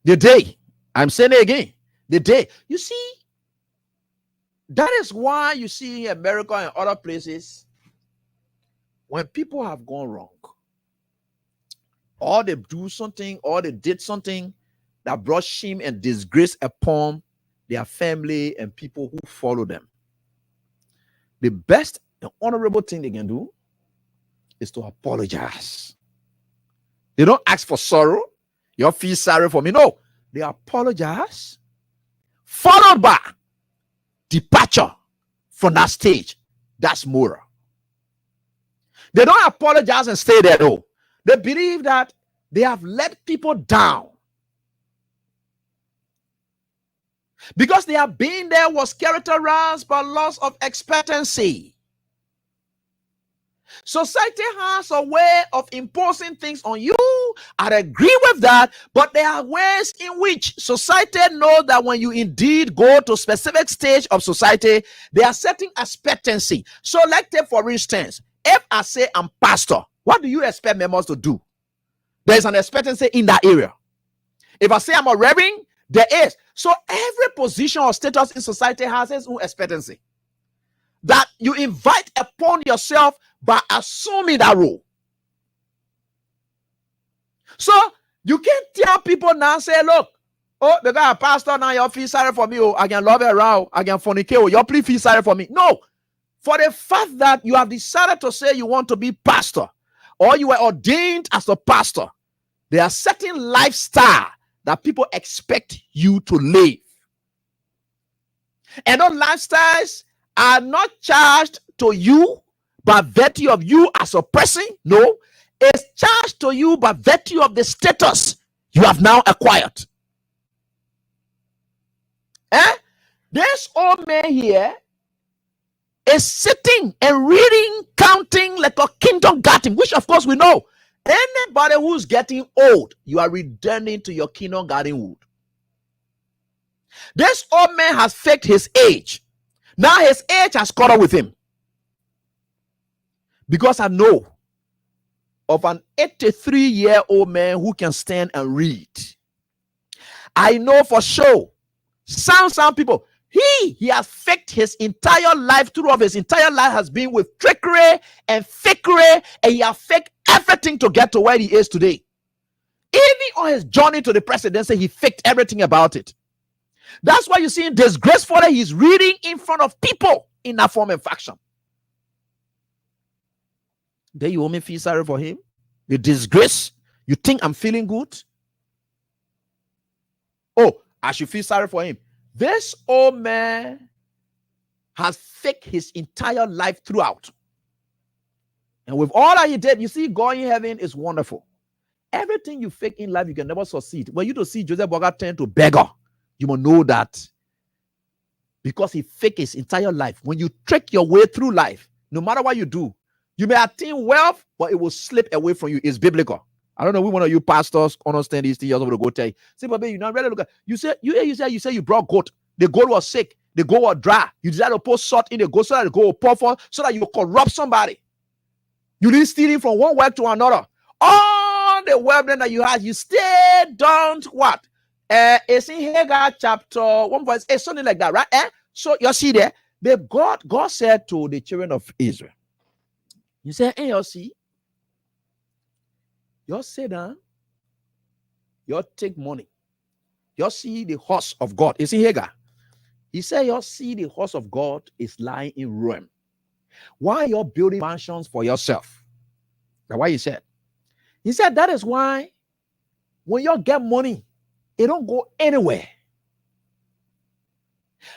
The day, I'm saying it again, the day, you see, that is why you see in America and other places, when people have gone wrong, or they do something, or they did something that brought shame and disgrace upon their family and people who follow them, the best and honorable thing they can do is to apologize. They don't ask for sorrow. You feel sorry for me. No, they apologize, followed by departure from that stage. That's moral. They don't apologize and stay there, though. They believe that they have let people down. Because they have been there was characterized by loss of expectancy. Society has a way of imposing things on you. I agree with that, but there are ways in which society knows that when you indeed go to a specific stage of society, they are setting expectancy. So let's take, for instance, if I say I'm pastor, what do you expect members to do? There's an expectancy in that area. If I say I'm a reverend, there is. So every position or status in society has its own expectancy that you invite upon yourself by assuming that role. So you can't tell people now, say, look, oh, the guy a pastor now, you feel sorry for me. Oh, I can love it around. I can fornicate. Oh, you please feel sorry for me. No. For the fact that you have decided to say you want to be pastor, or you were ordained as a pastor, there are certain lifestyle that people expect you to live. And those lifestyles are not charged to you by virtue of you as a person. No, it's charged to you by virtue of the status you have now acquired. This old man here is sitting and reading, counting like a kindergarten, which of course we know. Anybody who's getting old, you are returning to your kindergarten wood. This old man has faked his age. Now his age has caught up with him. Because I know of an 83-year-old man who can stand and read. I know for sure some people, he has faked his entire life. Throughout his entire life has been with trickery and fakery, and he has faked everything to get to where he is today. Even on his journey to the presidency, he faked everything about it. That's why you see him disgracefully, he's reading in front of people in that form and faction. Then you want me feel sorry for him? The disgrace? You think I'm feeling good? Oh, I should feel sorry for him. This old man has faked his entire life throughout. And with all that he did, you see, God in heaven is wonderful. Everything you fake in life, you can never succeed. When you don't see Joseph Boga turn to beggar, you must know that. Because he faked his entire life. When you trick your way through life, no matter what you do, you may attain wealth, but it will slip away from you. It's biblical. I don't know. We one of you pastors understand these things. You're going to go tell you. See, but you not really look at. You say you brought goat. The goat was sick. The goat was dry. You decided to put salt in the goat so that the goat will pour for, so that you corrupt somebody. You didn't steal it from one work to another. All the wealth that you had, you still don't what? It's in Haggai chapter 1 verse 8, something like that, right? So you see there, God said to the children of Israel, you say, hey, you see, you sit down, you take money, you see the horse of God. It's in Haggai. He said, you see the horse of God is lying in ruin. Why you're building mansions for yourself? That's why he said. He said that is why when you get money, it don't go anywhere.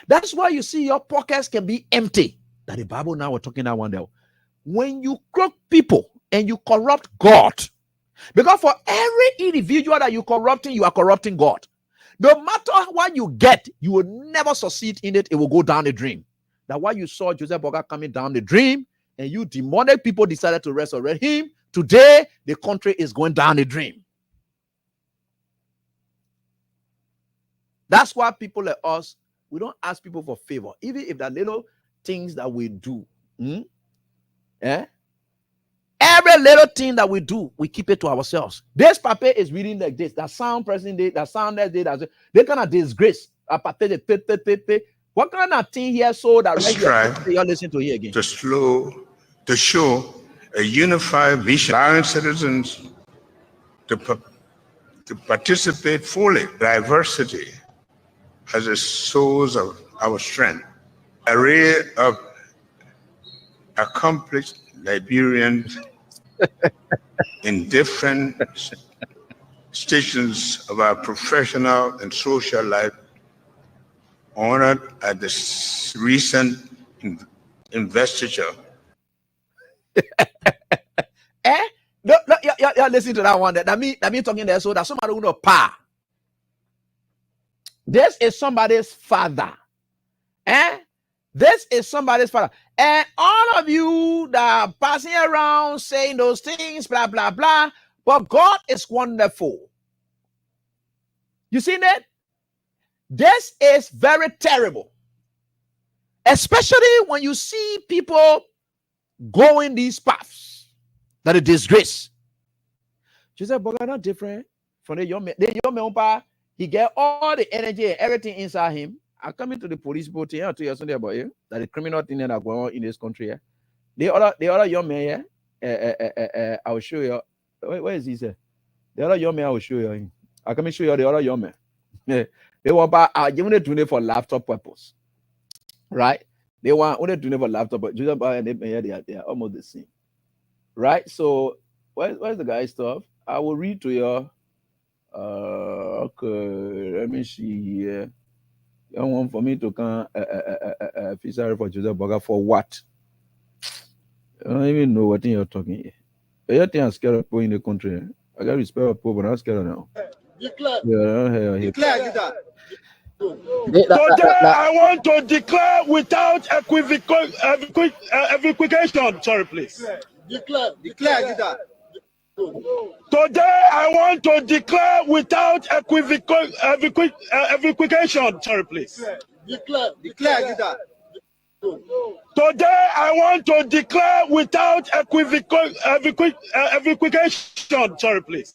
That's why you see your pockets can be empty. That the Bible now we're talking that one there. When you crook people and you corrupt God, because for every individual that you corrupting, you are corrupting God. No matter what you get, you will never succeed in it. It will go down the drain. That's why you saw Joseph Boga coming down the drain, and you demonic people decided to resurrect him. Today, the country is going down the drain. That's why people like us, we don't ask people for favor, even if the little things that we do. Every little thing that we do, we keep it to ourselves. This papa is reading like this. That sound person did, that sound that did, they kind of disgrace. What kind of thing here so that right here, listen to here again? To show a unified vision, allowing citizens to participate fully. Diversity as a source of our strength. Array of accomplished Liberians in different stations of our professional and social life, honored at this recent investiture. Listen to that one. That mean talking there. So that somebody who know power. This is somebody's father. This is somebody's father. And all of you that are passing around saying those things, blah, blah, blah. But God is wonderful. You see that? This is very terrible. Especially when you see people going these paths that are disgrace. Joseph Boga not different from the young man. The young man, he get all the energy and everything inside him. I come into the police boat here to hear something about you, that the criminal thing that are going on in this country here. The other young man, yeah. I will show you. Where is he, sir? The other young man, I will show you. I can show you the other young man. They were about giving it to for laptop purpose, right? They want only doing it for laptop, but just about they are almost the same, right? So where's the guy's stuff? I will read to you. Okay, let me see here. You want for me to come official for Joseph Burger for what? I don't even know what thing you're talking here. You think I'm scared of people in the country? I got respect of people, but I'm not scared of now. Declare. Yeah, Declare that. Today, I want to declare without equivocation. Sorry, please. Declare that. Today, I want to declare without equivocation. Sorry, please. Declare that. Today, I want to declare without equivocation. Sorry, please.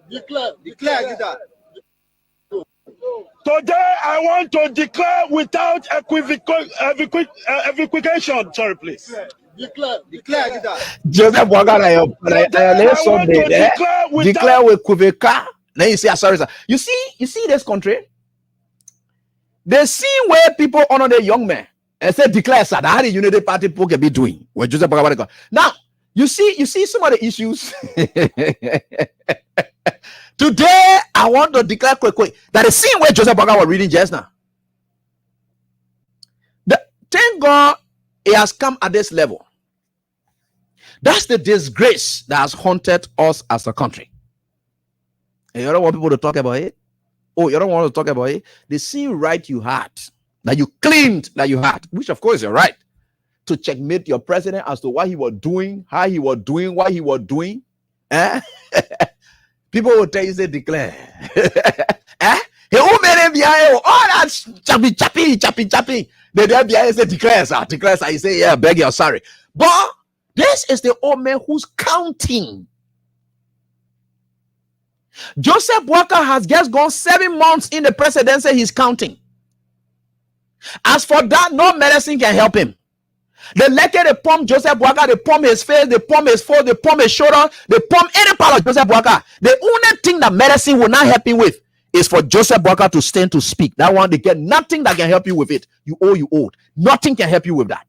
Declare that. Today, I want to declare without equivocation. Sorry, please. Declare that. Joseph Burger, I Sunday there. Declare with Kuveka. Then you say, sorry, sir. You see this country? They see where people honor the young men and say, declare, sir. How the Unity Party people can be doing when Joseph Burger. Now, you see some of the issues. Today, I want to declare quick that the scene where Joseph Burger was reading just now. Thank God it has come at this level. That's the disgrace that has haunted us as a country. And you don't want people to talk about it? Oh, you don't want to talk about it? The same right you had, that you claimed that you had, which of course you're right, to checkmate your president as to what he was doing, how he was doing, what he was doing. People will tell you, say, declare. He all made him behind, all that chappy. They behind say, declare, sir. You say, yeah, beg your sorry. But this is the old man who's counting. Joseph Walker has just gone 7 months in the presidency. He's counting. As for that, no medicine can help him. They they pump Joseph Walker, they pump his face, they pump his foot, they pump his shoulder, they pump any part of Joseph Walker. The only thing that medicine will not help him with is for Joseph Walker to stand to speak. That one, they get nothing that can help you with it. You old. Nothing can help you with that.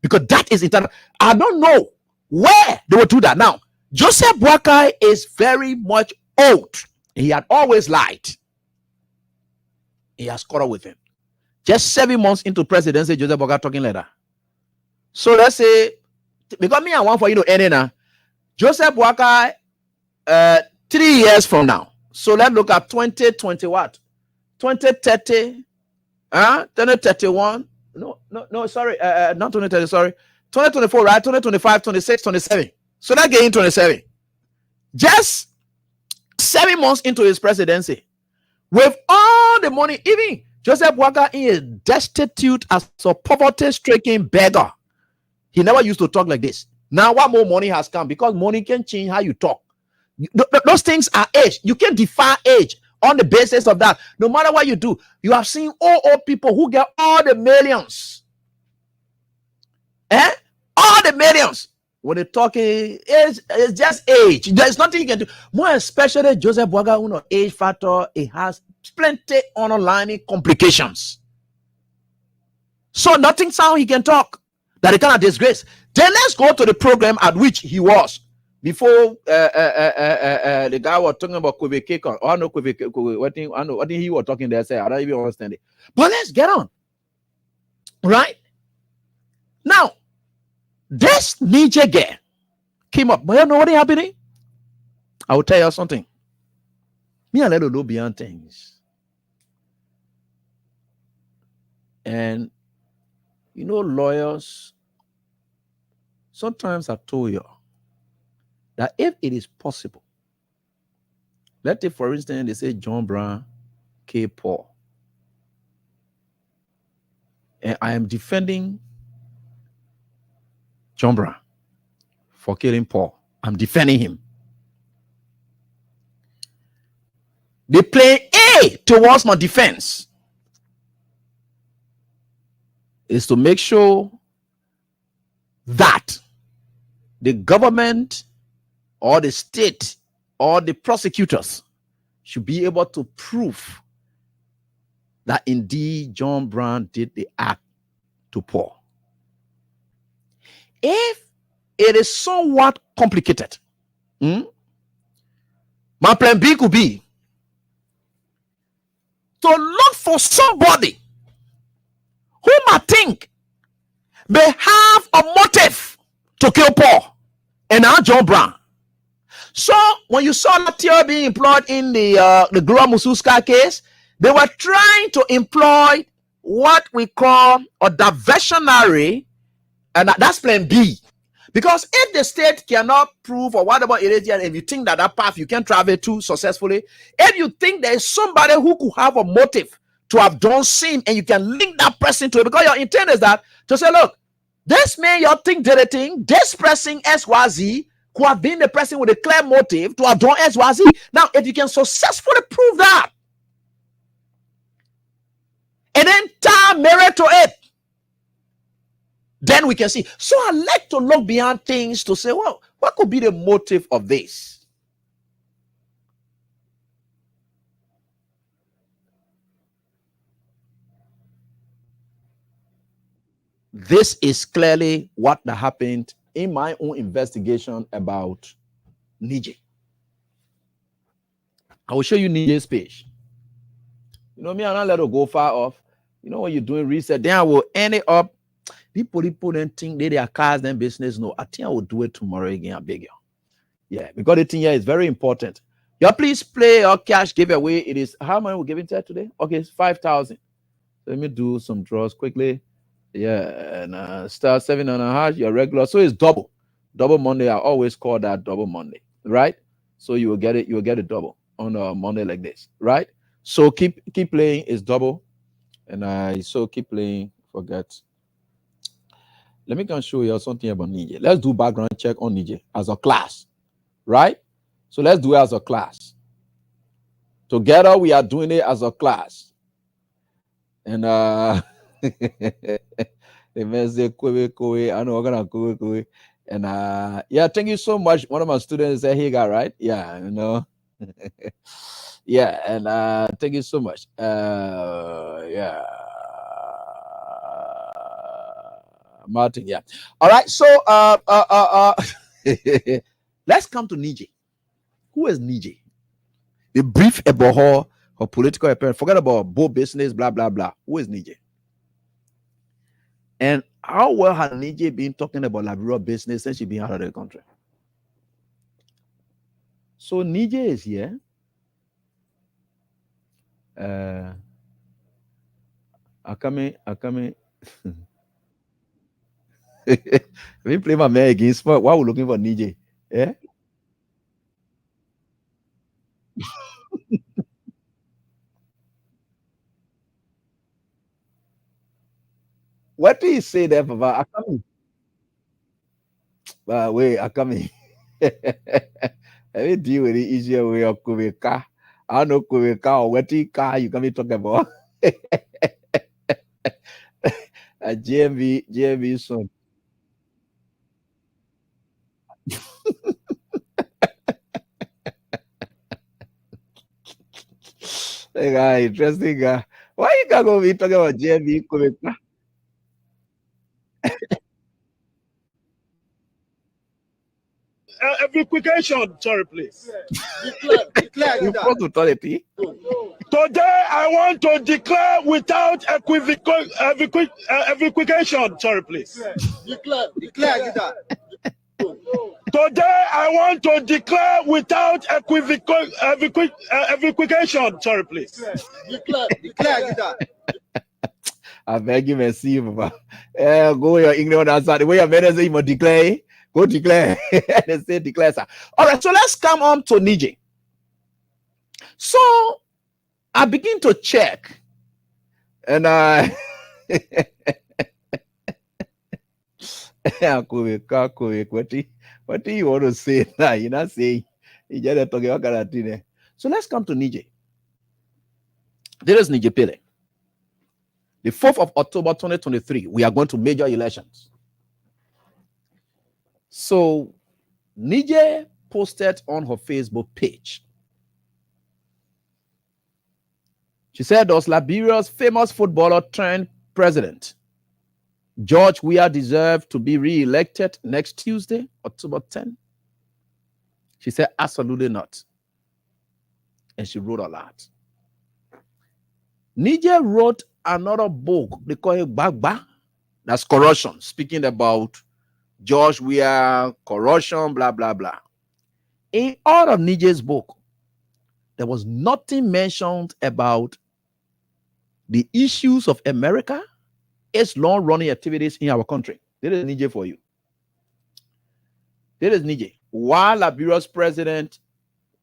Because that is eternal. I don't know where they will do that. Now, Joseph Walker is very much old. He had always lied. He has caught up with him. Just 7 months into presidency, Joseph Walker talking like that. So let's say, because me, I want for you to end it now. Joseph Walker, 3 years from now. So let's look at 2020 what? 2030, 2031. No, sorry, not 2030, sorry. 2024, right? 2025, 26, 27. So that getting 27. Just 7 months into his presidency, with all the money, even Joseph Walker is destitute as a poverty-stricken beggar. He never used to talk like this. Now, what more money has come? Because money can change how you talk. Those things are age. You can't define age on the basis of that. No matter what you do, you have seen old people who get all the millions. All the millions. When they're talking, it's just age. There's nothing you can do. More especially Joseph Boaga, age factor, it has plenty underlying complications. So nothing sound he can talk that he cannot disgrace. Then let's go to the program at which he was before the guy was talking about Quebec. Or no Quebec, what thing he was talking there? Say I don't even understand it. But let's get on. Right now, this Niger girl came up. But you know what is happening? I will tell you something. Me and Ledo know beyond things. And you know, lawyers, sometimes I told you that if it is possible, let's take, for instance, they say John Brown, K. Paul. And I am defending John Brown for killing Paul. I'm defending him. They play A towards my defense is to make sure that the government or the state or the prosecutors should be able to prove that indeed John Brown did the act to Paul. If it is somewhat complicated, my plan B could be to look for somebody whom I think may have a motive to kill Paul and now John Brown. So when you saw that theory being employed in the Gloria Mususka case, they were trying to employ what we call a diversionary, and that's plan B. Because if the state cannot prove or whatever it is, and if you think that that path you can travel to successfully, if you think there is somebody who could have a motive to have done sin and you can link that person to it, because your intent is that to say, look, this man you think did a thing, this person XYZ could have been the person with a clear motive to have done XYZ. Now, if you can successfully prove that, and then tie merit to it, then we can see. So I like to look beyond things to say, well, what could be the motive of this? This is clearly what happened in my own investigation about Nije. I will show you Nije's page. You know me, I'm not let it go far off. You know, when you're doing research, then I will end it up. People don't think they are cars, then business. No, I think I will do it tomorrow again. I beg you. Yeah, because the thing here is very important. Yeah, please play your cash giveaway. It is how many we're giving today? Okay, it's 5,000. So let me do some draws quickly. Yeah, and star 7.5, your regular. So it's double. Double Monday. I always call that double Monday, right? So you will get it. You will get it double on a Monday like this, right? So keep playing. It's double, and so keep playing. Forget. Let me go show you something about Nije. Let's do background check on Nije as a class, right? So let's do it as a class. Together we are doing it as a class, and the man say I know we're gonna and yeah, thank you so much. One of my students said he got right. Yeah, you know. Yeah, and thank you so much. Yeah. Martin, yeah. All right, so let's come to Nije. Who is Nije? The brief about her political appearance. Forget about both business, blah blah blah. Who is Nije? And how well has Nije been talking about Liberia business since she been out of the country? So Nije is here. Akame. Let me play my man against sport. Why are we looking for Nije? Yeah. What do you say there, Papa? Akame. Wait, Akame. Let me deal with the easier way of Kubeka. I know Kubeka or what you can be talking about. A GMV son. Hey guy, interesting guy. Why you can't go be talking about GMV Kubeka? Evacuation, sorry, please. Declare You that. to authority. Today, I want to declare without evacuation, sorry, please. Declare that. Today, I want to declare without evacuation, sorry, please. Declare that. I beg you, merci, Papa. Go your ignorant answer. The way your men say you declare. Go declare. They say declare, sir. All right, so let's come on to Nije. So I begin to check, and what do you want to say now? You're not saying you just talking about Karatine. So let's come to Nije. There is Nije Pele. The 4th of October 2023, we are going to major elections. So Nije posted on her Facebook page. She said, does Liberia's famous footballer turned president George Weah deserve to be re-elected next Tuesday, October 10? She said, absolutely not. And she wrote a lot. Nije wrote another book, they call it Bagba. That's corruption, speaking about George Weah, corruption, blah, blah, blah. In all of Nije's book, there was nothing mentioned about the issues of America, its long-running activities in our country. This is Nije for you. This is Nije. Why Liberia's president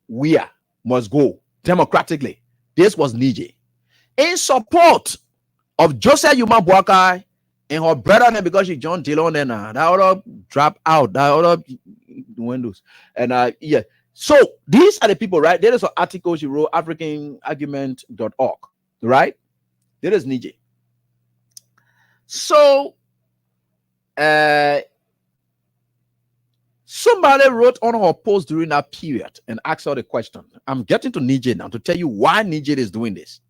Weah must go democratically. This was Nije. In support of Joseph Yuma Boakai and her brother, because she joined Dillon and that ought to drop out, that ought to windows. And yeah. So these are the people, right? There is an article she wrote, africanargument.org, right? There is Nije. So somebody wrote on her post during that period and asked her the question. I'm getting to Nije now to tell you why Nije is doing this.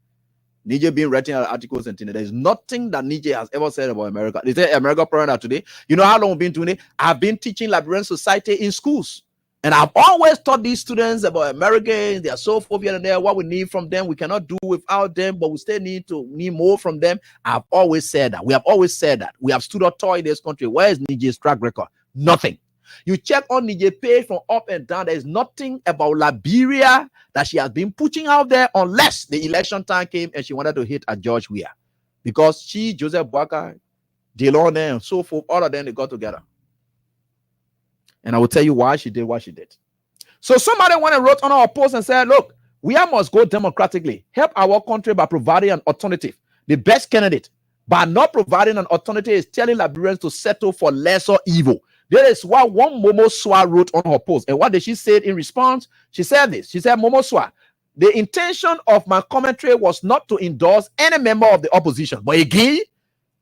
Nije being writing articles and things. There's nothing that Nije has ever said about America. They say America parent today. You know how long we've been doing it? I've been teaching Liberian society in schools. And I've always taught these students about Americans. They are so forth here and there. What we need from them, we cannot do without them, but we still need more from them. I've always said that. We have always said that. We have stood up tall in this country. Where is Nije's track record? Nothing. You check on Nije page from up and down. There is nothing about Liberia that she has been pushing out there unless the election time came and she wanted to hit at George Weah. Because she, Joseph Boakai, Delone, and so forth, all of them, they got together. And I will tell you why she did what she did. So somebody went and wrote on our post and said, look, we must go democratically. Help our country by providing an alternative. The best candidate by not providing an alternative is telling Liberians to settle for lesser evil. There is what one Momo Swa wrote on her post. And what did she say in response? She said this. She said, Momo Swa, the intention of my commentary was not to endorse any member of the opposition. But again,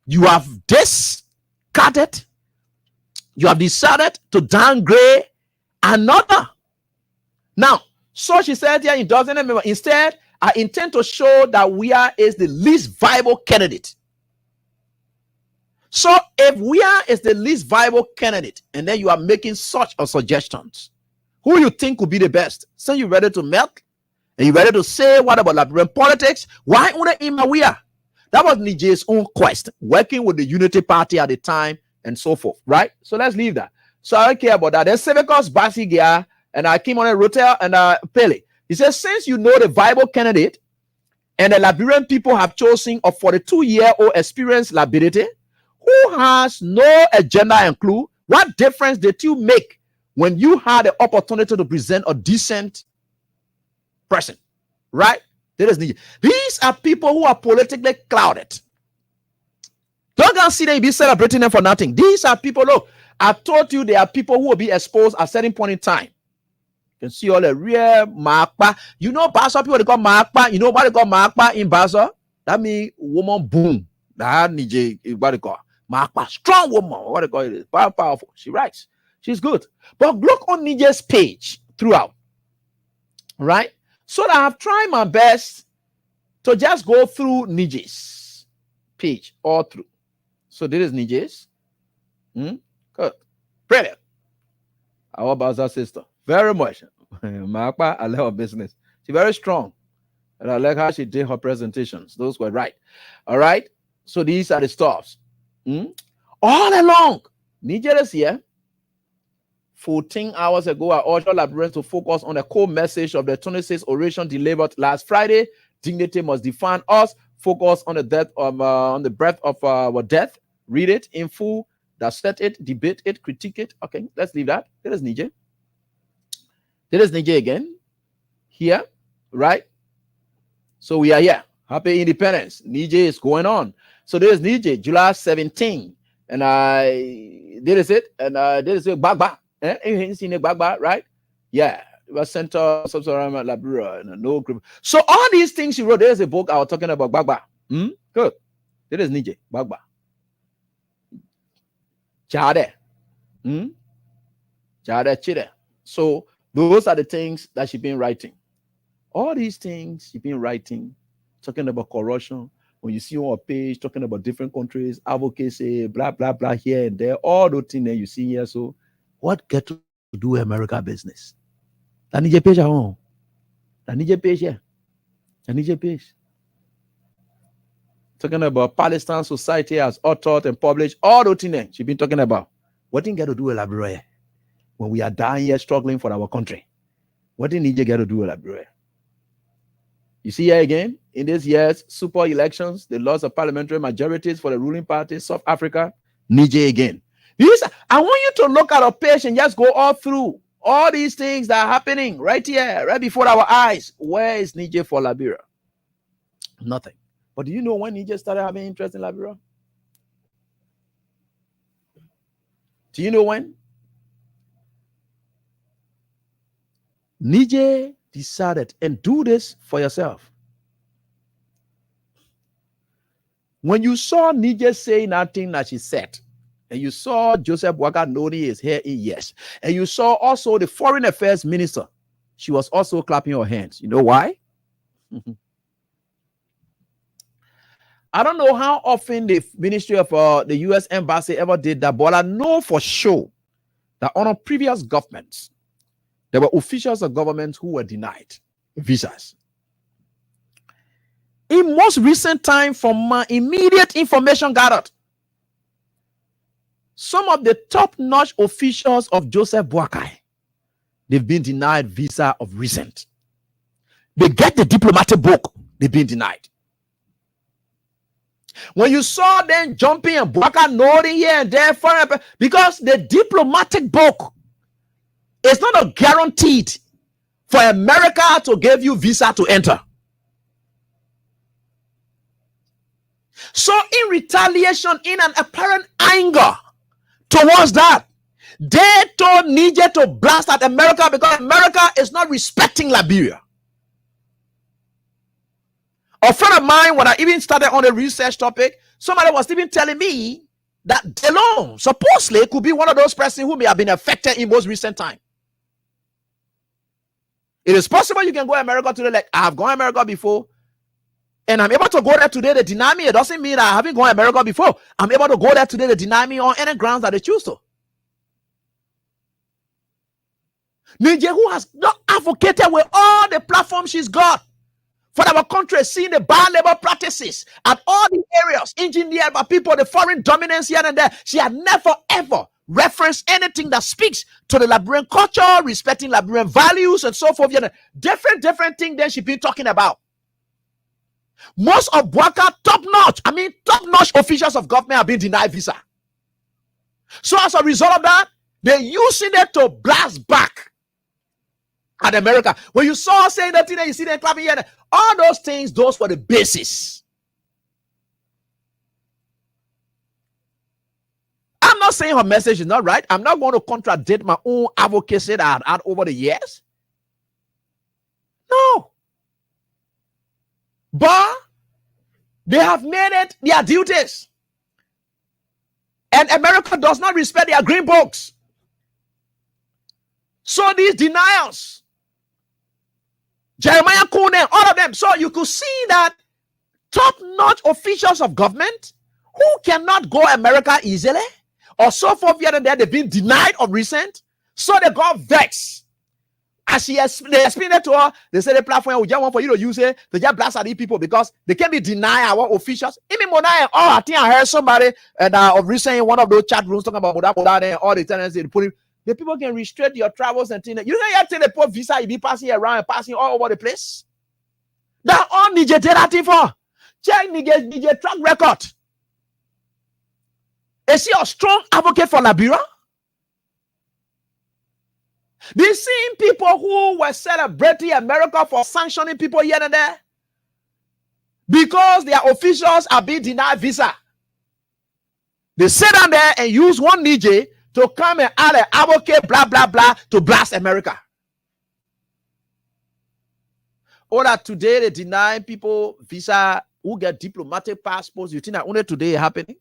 you have discarded. You have decided to downgrade another. Now, so she said here, it doesn't remember. Instead, I intend to show that Weah is the least viable candidate. So if Weah is the least viable candidate, and then you are making such a suggestions, who you think would be the best? So you ready to melt? And you ready to say what about Liberian politics? Why only in Weah? That was Nije's own quest, working with the Unity Party at the time, and so forth, right? So let's leave that. So I don't care about that. Then Sevekos Basigia and I came on a Rotel and Pele. He says, since you know the viable candidate and the Liberian people have chosen a 42-year-old experienced liability who has no agenda and clue, what difference did you make when you had the opportunity to present a decent person, right? These are people who are politically clouded. Don't go see them be celebrating them for nothing. These are people, look, I told you there are people who will be exposed at a certain point in time. You can see all the real Makpa. You know, Basa people, they call Makpa. You know what they call Makpa in Basa? That means woman boom. That Nije, what they call Makpa. Strong woman. What they call it? Powerful. She writes. She's good. But look on Nije's page throughout. Right? So that I've tried my best to just go through Nije's page all through. So this is Nije's. Good. Brilliant. Our Baza sister. Very much. Makpa, I love her business. She's very strong. And I like how she did her presentations. Those were right. All right. So these are the stuffs. All along. Nije is here. 14 hours ago, I urged all Liberians to focus on the core message of the 26th oration delivered last Friday. Dignity must define us. Focus on the death of on the breadth of our death. Read it in full, dissect it, debate it, critique it. Okay, let's leave that. There is Nije. There is Nije again. Here, right? So we are here. Happy Independence. Nije is going on. So there is Nije, July 17. And there is it. And there is it. Bagba. Bagba, right? Yeah. It was Center, Sub-Saharan Liberia. No group. So all these things you wrote, there's a book I was talking about Bagba. Good. There is Nije, Bagba. Chade. So those are the things that she's been writing. All these things she's been writing, talking about corruption. When you see on a page talking about different countries, advocacy, blah, blah, blah, here and there, all those things that you see here. So what get to do with America business? That need your page at home. That need your page here. That need your page. Talking about Palestine society as authored and published, all those things she's been talking about. What thing get to do with Liberia? When we are dying here struggling for our country, what thing need you get to do with Liberia? You see here again, in this year's super elections, the loss of parliamentary majorities for the ruling party, South Africa, Niger again. I want you to look at a page and just go all through all these things that are happening right here, right before our eyes. Where is Niger for Liberia? Nothing. But do you know when Niger started having interest in Liberia? Do you know when? Niger decided, and do this for yourself. When you saw Niger saying nothing that she said, and you saw Joseph Boakai nodding his head in yes, and you saw also the foreign affairs minister, she was also clapping her hands. You know why? I don't know how often the ministry of the U.S. embassy ever did that, but I know for sure that under previous governments, there were officials of government who were denied visas. In most recent time, from my immediate information gathered, some of the top-notch officials of Joseph Boakai, they've been denied visa of recent. They get the diplomatic book, they've been denied. When you saw them jumping and Boakai nodding here and there, because the diplomatic book is not a guaranteed for America to give you visa to enter. So in retaliation, in an apparent anger towards that, they told Niger to blast at America because America is not respecting Liberia. A friend of mine, when I even started on the research topic, somebody was even telling me that Delon supposedly could be one of those persons who may have been affected in most recent time. It is possible you can go to America today, like I have gone to America before, and I'm able to go there today. They deny me. It doesn't mean I haven't gone to America before. I'm able to go there today. They deny me on any grounds that they choose to. Niger, who has not advocated with all the platforms she's got for our country, seeing the bad labor practices at all the areas engineered by people, the foreign dominance here and there, she had never ever referenced anything that speaks to the Liberian culture, respecting Liberian values and so forth. Different things that she's been talking about. Most of Boakai top-notch officials of government have been denied visa. So as a result of that, they're using it to blast back at America. When you saw saying that thing, you see them clapping here, all those things, those were the basis. I'm not saying her message is not right. I'm not going to contradict my own advocacy that I've had over the years. No. But they have made it their duties. And America does not respect their green books. So these denials, Jeremiah Kuhn, all of them. So you could see that top-notch officials of government who cannot go America easily, or so forth here and there, they've been denied of recent. So they got vexed. As they explained it to her, they said the platform we just want for you to use it to just blast at these people because they can't be denied our officials. Even Mona, I think I heard somebody and of recent in one of those chat rooms talking about Moda and all the tenants they put in. The people can restrict your travels and things. You know, you have to put visa, you be passing around and passing all over the place. That all Niger did that thing for. Check Niger track record. Is he a strong advocate for Liberia? These same people who were celebrating America for sanctioning people here and there because their officials are being denied visa. They sit down there and use one Niger to come and add an advocate, blah, blah, blah, to blast America. Or that today they deny people visa who get diplomatic passports. You think that only today is happening?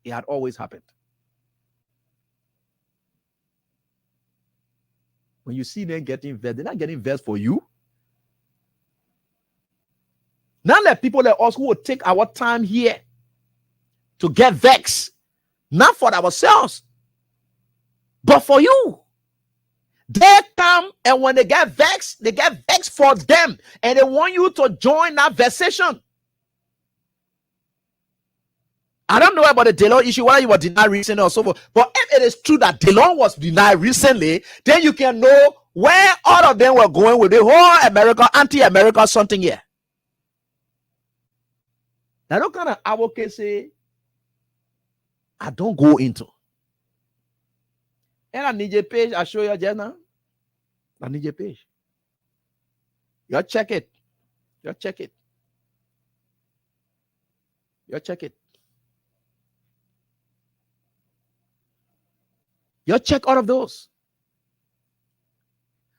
It had always happened. When you see them getting vexed, they're not getting vexed for you. Not like people like us who will take our time here to get vexed, not for ourselves, but for you. They come, and when they get vexed for them, and they want you to join that vexation. I don't know about the Delon issue, whether you were denied recently or so forth. But if it is true that Delon was denied recently, then you can know where all of them were going with the whole America, anti-America something here. Now, that kind of advocacy I don't go into. And I need your page. I show you just now. I need your page. You check it. You check it. You check it. You check all of those.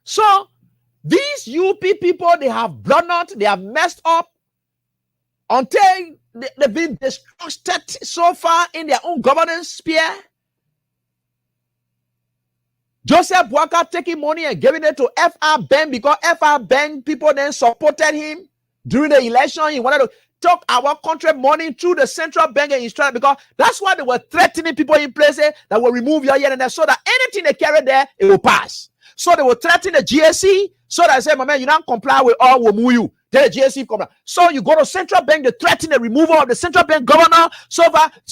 So these UP people, they have blown out, they have messed up until they've been distrusted so far in their own governance sphere. Joseph Boakai taking money and giving it to FR Bank because FR Bank people then supported him during the election. He wanted to took our country money through the central bank and instrument because that's why they were threatening people in places that will remove your year and there so that anything they carry there, it will pass. So they were threatening the GSC so that I said, my man, you don't comply with all, we'll move you. Then the GSC come down. So you go to central bank, they threaten the removal of the central bank governor. So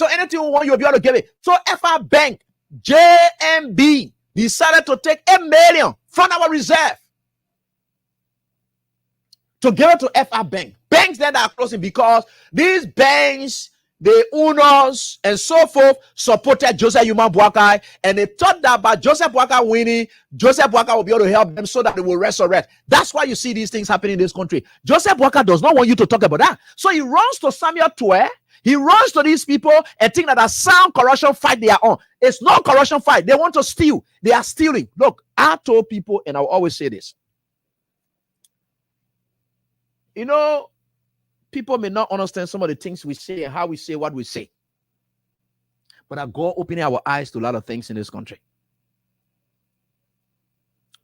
anything we want, you'll be able to give it. So FR Bank, JMB, decided to take $1 million from our reserve to give it to FR Bank. Banks that are closing because these banks, the owners and so forth, supported Joseph Boakai, and they thought that by Joseph Boakai winning, Joseph Boakai will be able to help them so that they will resurrect. That's why you see these things happening in this country. Joseph Boakai does not want you to talk about that. So he runs to Samuel Tue, he runs to these people and think that a sound corruption fight they are on. It's not corruption fight. They want to steal. They are stealing. Look, I told people, and I'll always say this. You know, people may not understand some of the things we say and how we say what we say. But God opening our eyes to a lot of things in this country.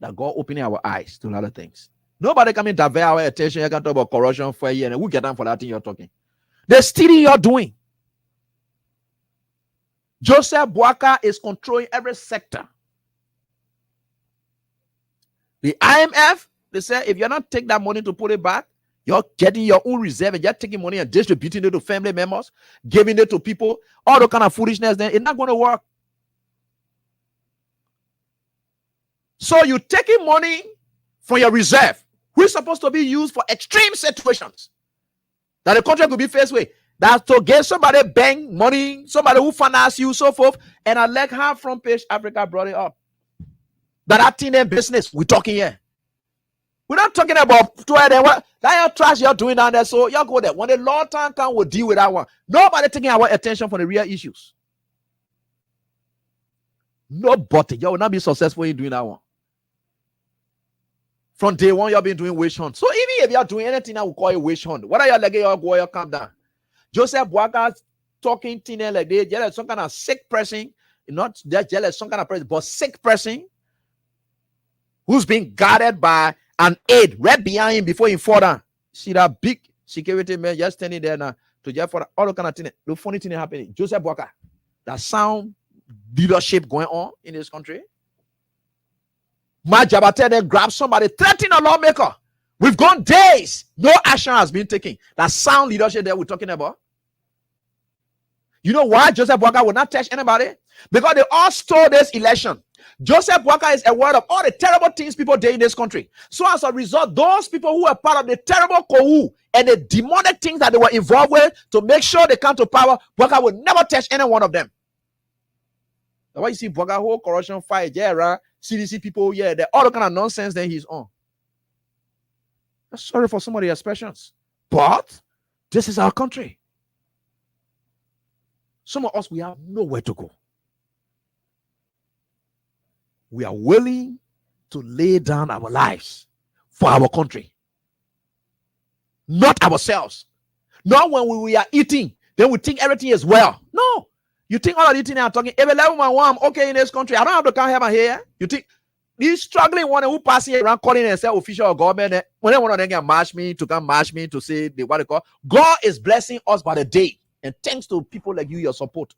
That God opening our eyes to a lot of things. Nobody can divert our attention. You can talk about corruption for a year and we get down for that thing you're talking. The stealing you're doing. Joseph Boakai is controlling every sector. The IMF, they say, if you're not taking that money to put it back, you're getting your own reserve and you're taking money and distributing it to family members, giving it to people, all the kind of foolishness, then it's not going to work. So you're taking money from your reserve, which is supposed to be used for extreme situations that the country could be faced with. That's to get somebody bank money, somebody who finance you, so forth. And I like how Front Page Africa brought it up. That thing in business, we're talking here. We're not talking about what that trash you're doing down there. So y'all go there. When the law time comes, we'll deal with that one. Nobody taking our attention for the real issues. Nobody. Y'all will not be successful in doing that one. From day one, y'all been doing witch hunt. So even if you're doing anything that we call a witch hunt, what are you like? Y'all go, y'all calm down. Joseph Boakai talking thing like they jealous, some kind of sick person, not just jealous, some kind of person, but sick person who's being guarded by an aide right behind him before he fall down. See that big security man just standing there now to just for all the kind of thing. The funny thing happening. Joseph Boakai, that sound leadership going on in this country. My Jabate then grab somebody, threatening a lawmaker. We've gone days. No action has been taken. That sound leadership that we're talking about. You know why Joseph Boakai will not touch anybody? Because they all stole this election. Joseph Boakai is aware of all the terrible things people did in this country. So as a result, those people who were part of the terrible coup and the demonic things that they were involved with to make sure they come to power, Boakai will never touch any one of them. That's why you see Boakai whole corruption fight, yeah, CDC people, yeah, they're all the kind of nonsense that he's on. I'm sorry for some of the expressions, but this is our country. Some of us, we have nowhere to go. We are willing to lay down our lives for our country. Not ourselves. Not when we are eating, then we think everything is well. No. You think all of the thing I'm talking, every level I'm okay in this country. I don't have to come here and here. You think these struggling one who passing around calling themselves official government, when one of them can march me to come march me to say the what they call God is blessing us by the day, and thanks to people like you, your support,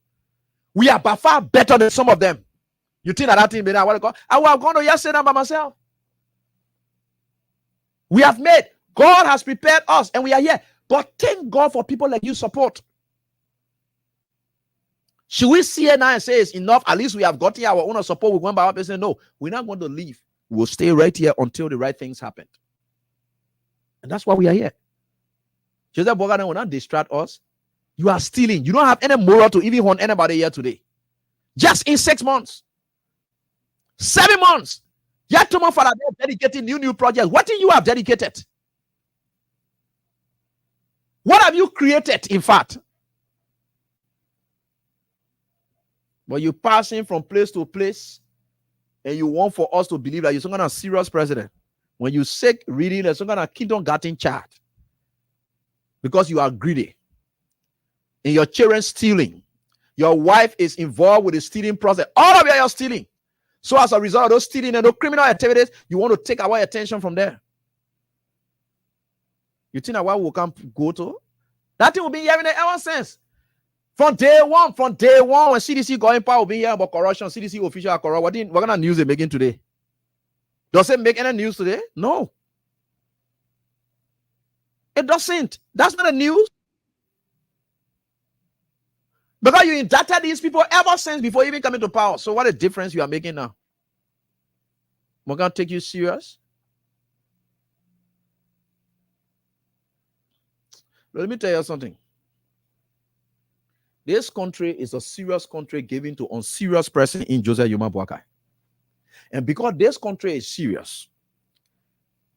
we are by far better than some of them. You think that thing be that what they call? I would have gone to yesterday by myself. We have made, God has prepared us, and we are here. But thank God for people like you support. Should we see it now and say it's enough? At least we have gotten our own support. We went by our person. No, we're not going to leave. We'll stay right here until the right things happen. And that's why we are here. Joseph Bogaden will not distract us. You are stealing. You don't have any moral to even hunt anybody here today. Just in 6 months. 7 months. Yet tomorrow, Father, they're dedicating new projects. What do you have dedicated? What have you created, in fact? But you're passing from place to place, and you want for us to believe that you're some kind of serious president. When you sick reading, there's some kind of kindergarten child. Because you are greedy. And your children stealing. Your wife is involved with the stealing process. All of you are stealing. So as a result of those stealing and those criminal activities, you want to take away attention from there. You think that what we can go to? That thing will be here in the ever since. From day one, when CDC got in power, will be here about corruption, CDC official are corrupt. What kind of news they making today? Does it make any news today? No. It doesn't. That's not a news. Because you indicted these people ever since before even coming to power. So what a difference you are making now. We're going to take you serious. Let me tell you something. This country is a serious country given to unserious person in Joseph Yuma Boakai. And because this country is serious,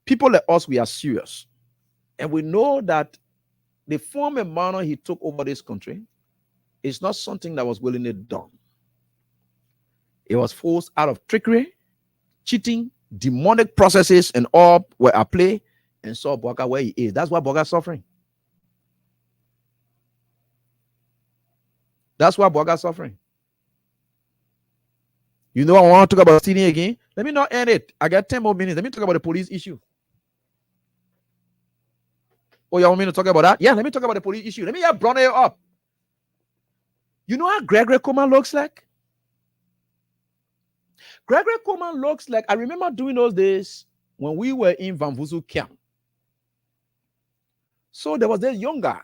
people like us, we are serious. And we know that the form and manner he took over this country is not something that was willingly done. It was forced out of trickery, cheating, demonic processes, and all were at play, and saw Boakai where he is. That's why Boakai is suffering. That's why Boakai is suffering. You know, I want to talk about stealing again. Let me not end it. I got 10 more minutes. Let me talk about the police issue. Oh, you want me to talk about that? Yeah, let me talk about the police issue. Let me bring it up. You know how Gregory Coleman looks like? Gregory Coleman looks like, I remember doing those days when we were in Van Vuzu camp. So there was this young guy.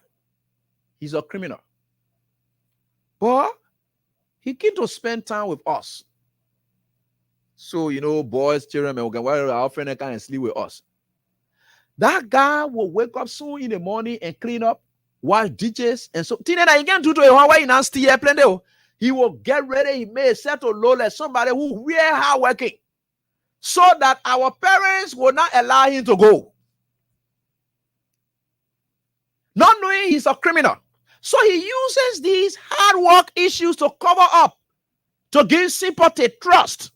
He's a criminal. But he came to spend time with us. So, you know, boys, children, our friend can sleep with us. That guy will wake up soon in the morning and clean up, watch DJs, and so he can do to a Hawaii now still plenty. He will get ready. He may set to low like somebody who really hard working, so that our parents will not allow him to go. Not knowing he's a criminal. So he uses these hard work issues to cover up, to gain sympathy, trust.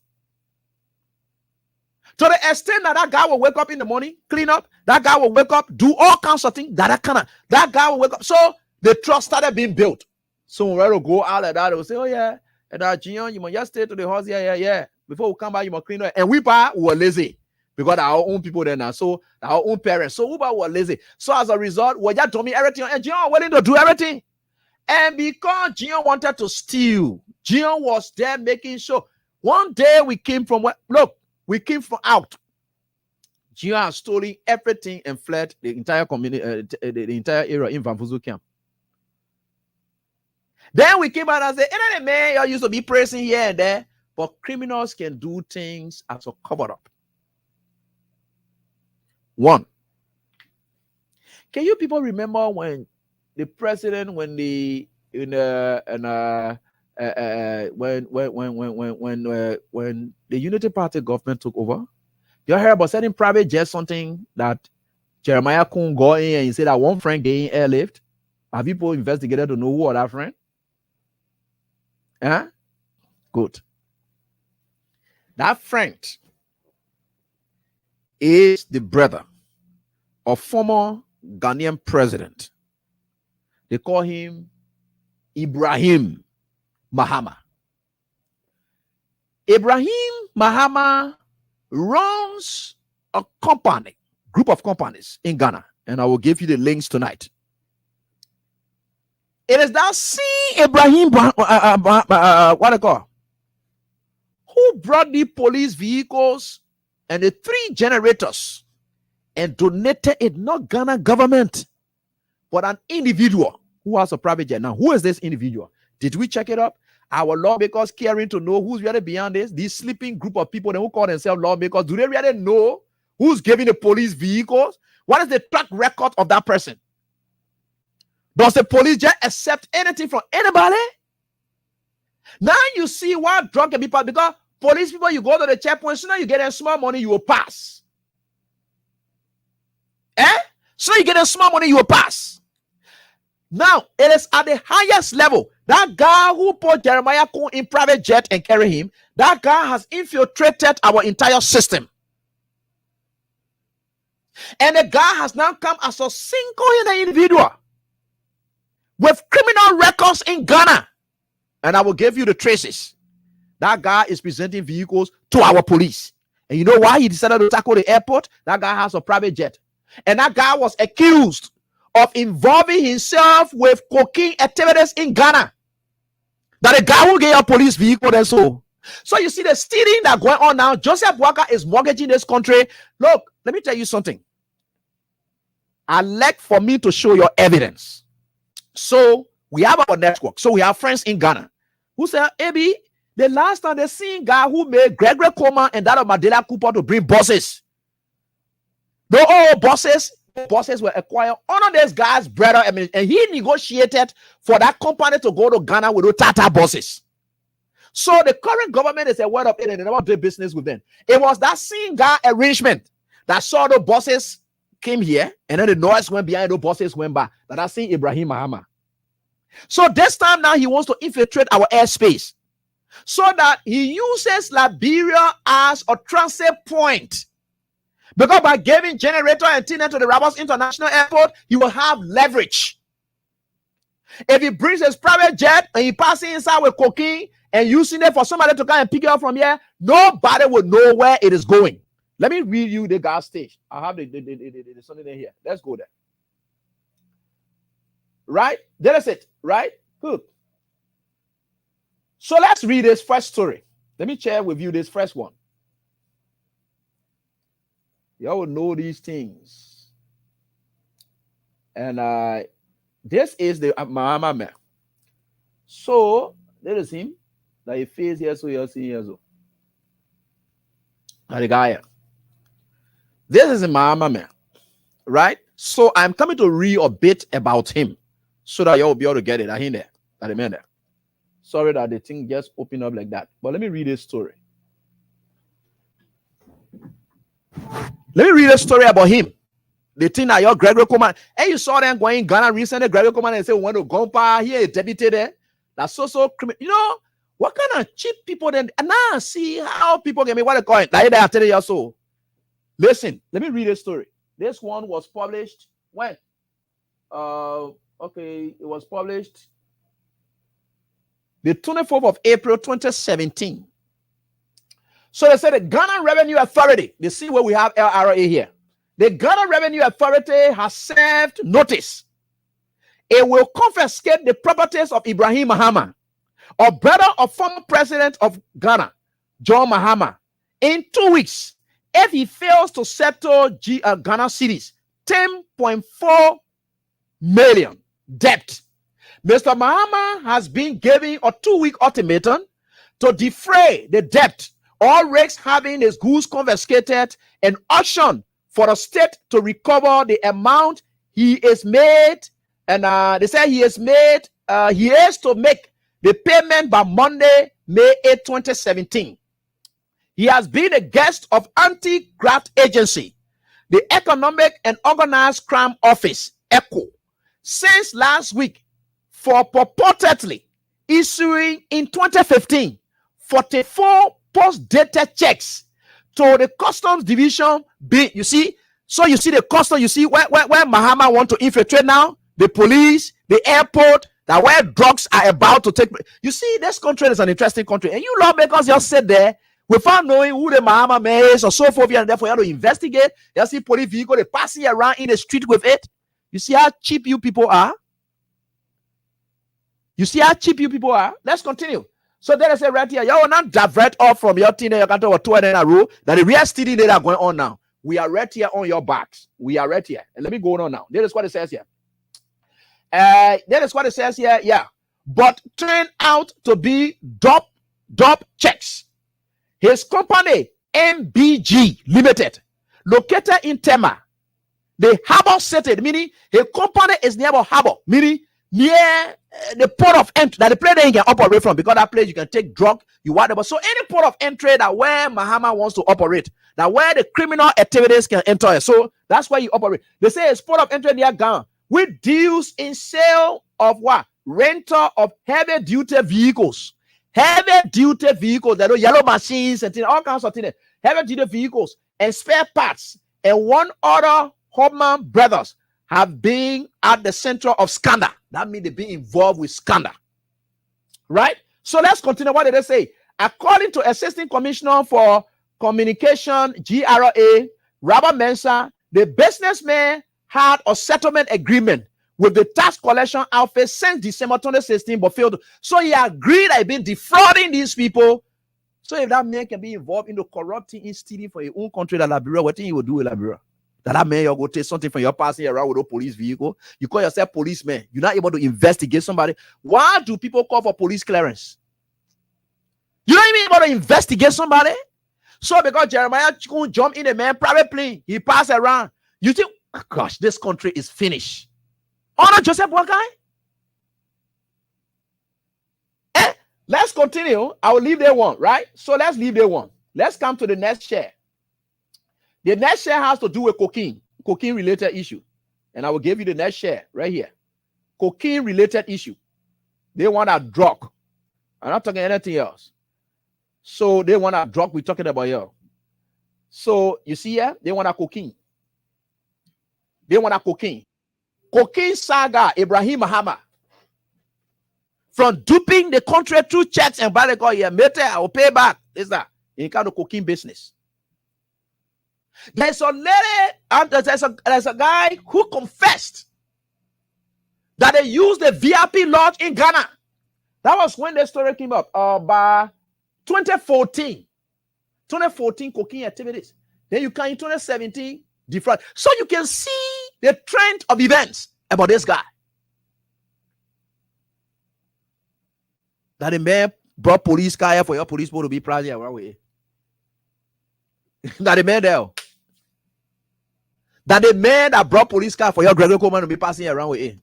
To the extent that that guy will wake up in the morning, clean up, that guy will wake up, do all kinds of things, that guy will wake up. So the trust started being built. So when we go out like that, they will say, oh yeah, and that Gion, you must just stay to the house, yeah. Before we come back, you must clean up. And we were lazy because our own people there now. So our own parents. So we were lazy. So as a result, we just told me everything. And Gion willing to do everything. And because Gion wanted to steal, Gion was there making sure. One day we came from we came from out. Gion has stolen everything and fled the entire community, the entire area in Van Vuzu camp. Then we came out and said, hey, man, y'all used to be praising here and there, but criminals can do things as a cover up. One, can you people remember when the president, when the Unity Party government took over, you heard about certain private jet, something that Jeremiah couldn't go in and he said that one friend getting airlift? Have people investigated to know who was that friend? Huh? Good. That friend is the brother of former Ghanaian president. They call him Ibrahim Mahama. Ibrahim Mahama runs a group of companies in Ghana, and I will give you the links tonight. It is that C. Ibrahim, what I call, who brought the police vehicles and the 3 generators and donated it, not Ghana government, but an individual who has a private jet. Now, who is this individual? Did we check it up? Our lawmakers caring to know who's really beyond this? These sleeping group of people who call themselves lawmakers, do they really know who's giving the police vehicles? What is the track record of that person? Does the police just accept anything from anybody? Now you see what drunken people, because police people, you go to the checkpoint, so now you get a small money, you will pass. So you get a small money, you will pass. Now it is at the highest level. That guy who put Jeremiah Kun in private jet and carry him, that guy has infiltrated our entire system. And the guy has now come as a single individual with criminal records in Ghana. And I will give you the traces. That guy is presenting vehicles to our police. And you know why he decided to tackle the airport? That guy has a private jet. And that guy was accused of involving himself with cocaine activities in Ghana. That the guy will get a police vehicle and so. So you see the stealing that going on now. Joseph Walker is mortgaging this country. Look, let me tell you something. I like for me to show your evidence. So we have our network. So we have friends in Ghana who say, Abi, the last time they seen guy who made Gregory Coleman and that of Mandela Cooper to bring buses. The old bosses were acquired under this guy's brother, and he negotiated for that company to go to Ghana with the Tata buses. So the current government is a word of it, and they never do business with them. It was that same guy arrangement that saw the buses came here, and then the noise went behind, the buses went back. That I seen Ibrahim Mahama. So this time now he wants to infiltrate our airspace, so that he uses Liberia as a transit point. Because by giving generator and antenna to the Rabas International Airport, he will have leverage. If he brings his private jet and he passes inside with cocaine and using it for somebody to come and pick it up from here, nobody will know where it is going. Let me read you the gas station. I have the something in here. Let's go there. Right? There is it. Right? Good. So let's read this first story. Let me share with you this first one. Y'all will know these things. And this is the Mahama man. So there is him. That he face here, so you'll see here. So the guy here. This is the Mahama man. Right? So I'm coming to read a bit about him so that y'all will be able to get it. I hear there. I remember. Sorry that the thing just opened up like that. But let me read this story. Let me read a story about him. The thing that your Gregory Coleman, and you saw them going in Ghana recently, Gregory Coleman, and say, we want to go by here, deputy there. That's so criminal. You know, what kind of cheap people then? And now see how people can make what they call it. Like they are telling you so. Listen, let me read a story. This one was published when? Okay, it was published the 24th of April, 2017. So they said the Ghana Revenue Authority, they see where we have LRA here. The Ghana Revenue Authority has served notice. It will confiscate the properties of Ibrahim Mahama, or brother of former president of Ghana, John Mahama, in 2 weeks if he fails to settle Ghana cedis 10.4 million debt. Mr. Mahama has been given a 2-week ultimatum to defray the debt, all risks having his goods confiscated and auction for the state to recover the amount he is made. And they say he is to make the payment by Monday, May 8, 2017. He has been a guest of Anti-Graft Agency, the Economic and Organized Crime Office, ECO, since last week for purportedly issuing in 2015 44 post-dated checks to the Customs Division. You see, so you see the custom, you see where Mahama want to infiltrate now, the police, the airport, that where drugs are about to take place. You see, this country is an interesting country, and you lawmakers just sit there without knowing who the Mahama man is or so forth, and therefore you have to investigate. You see police vehicle, they passing around in the street with it. You see how cheap you people are? You see how cheap you people are? Let's continue. So there is a right here. You will not divert off from your team. You can talk about 2 in a row. That the real stealing that are going on now. We are right here on your backs. We are right here. And let me go on now. That is what it says here. That is what it says here. Yeah. But turned out to be dop checks. His company, MBG Limited, located in Tema, the harbor city, meaning his company is near the harbor, meaning near the port of entry that the place that you can operate from, because that place you can take drug, you whatever. So any port of entry that where Mahama wants to operate, that where the criminal activities can enter. So that's where you operate. They say it's port of entry near Ghana, with deals in sale of what? Rental of heavy duty vehicles. Heavy duty vehicles, that are yellow machines and things, all kinds of things. Heavy duty vehicles and spare parts. And one other Hobman brothers have been at the center of scandal. That means they've been involved with scandal. Right? So let's continue. What did they say? According to Assistant Commissioner for Communication, GRA, Robert Mensah, the businessman had a settlement agreement with the tax collection outfit since December 2016, but failed. So he agreed that he'd been defrauding these people. So if that man can be involved in the corrupting and stealing for his own country, that Liberia, what thing he will do with Liberia? That man, you go take something from your passing around with a police vehicle. You call yourself policeman. You're not able to investigate somebody. Why do people call for police clearance? You're not even able to investigate somebody. So because Jeremiah jump in a man private plane, he passed around. You think, oh gosh, this country is finished. Honor Joseph Boakai. Let's continue. I will leave there one, right? So let's leave there one. Let's come to the next share. The next share has to do with cocaine related issue. And I will give you the next share right here. Cocaine related issue. They want a drug. I'm not talking anything else. So they want a drug. We're talking about here. So you see here, they want a cocaine. They want a cocaine. Cocaine saga, Ibrahim Mahama. From duping the country through checks and ballot, yeah, mate, I will pay back. Is that in kind of cocaine business? There's a lady, and there's a guy who confessed that they used the VIP lodge in Ghana. That was when the story came up. By 2014 cocaine activities. Then you can in 2017 defraud. So you can see the trend of events about this guy. That the man brought police car here for your police boat to be proud around with. That the man there. That the man that brought police car for your Gregory Coleman to be passing around with him.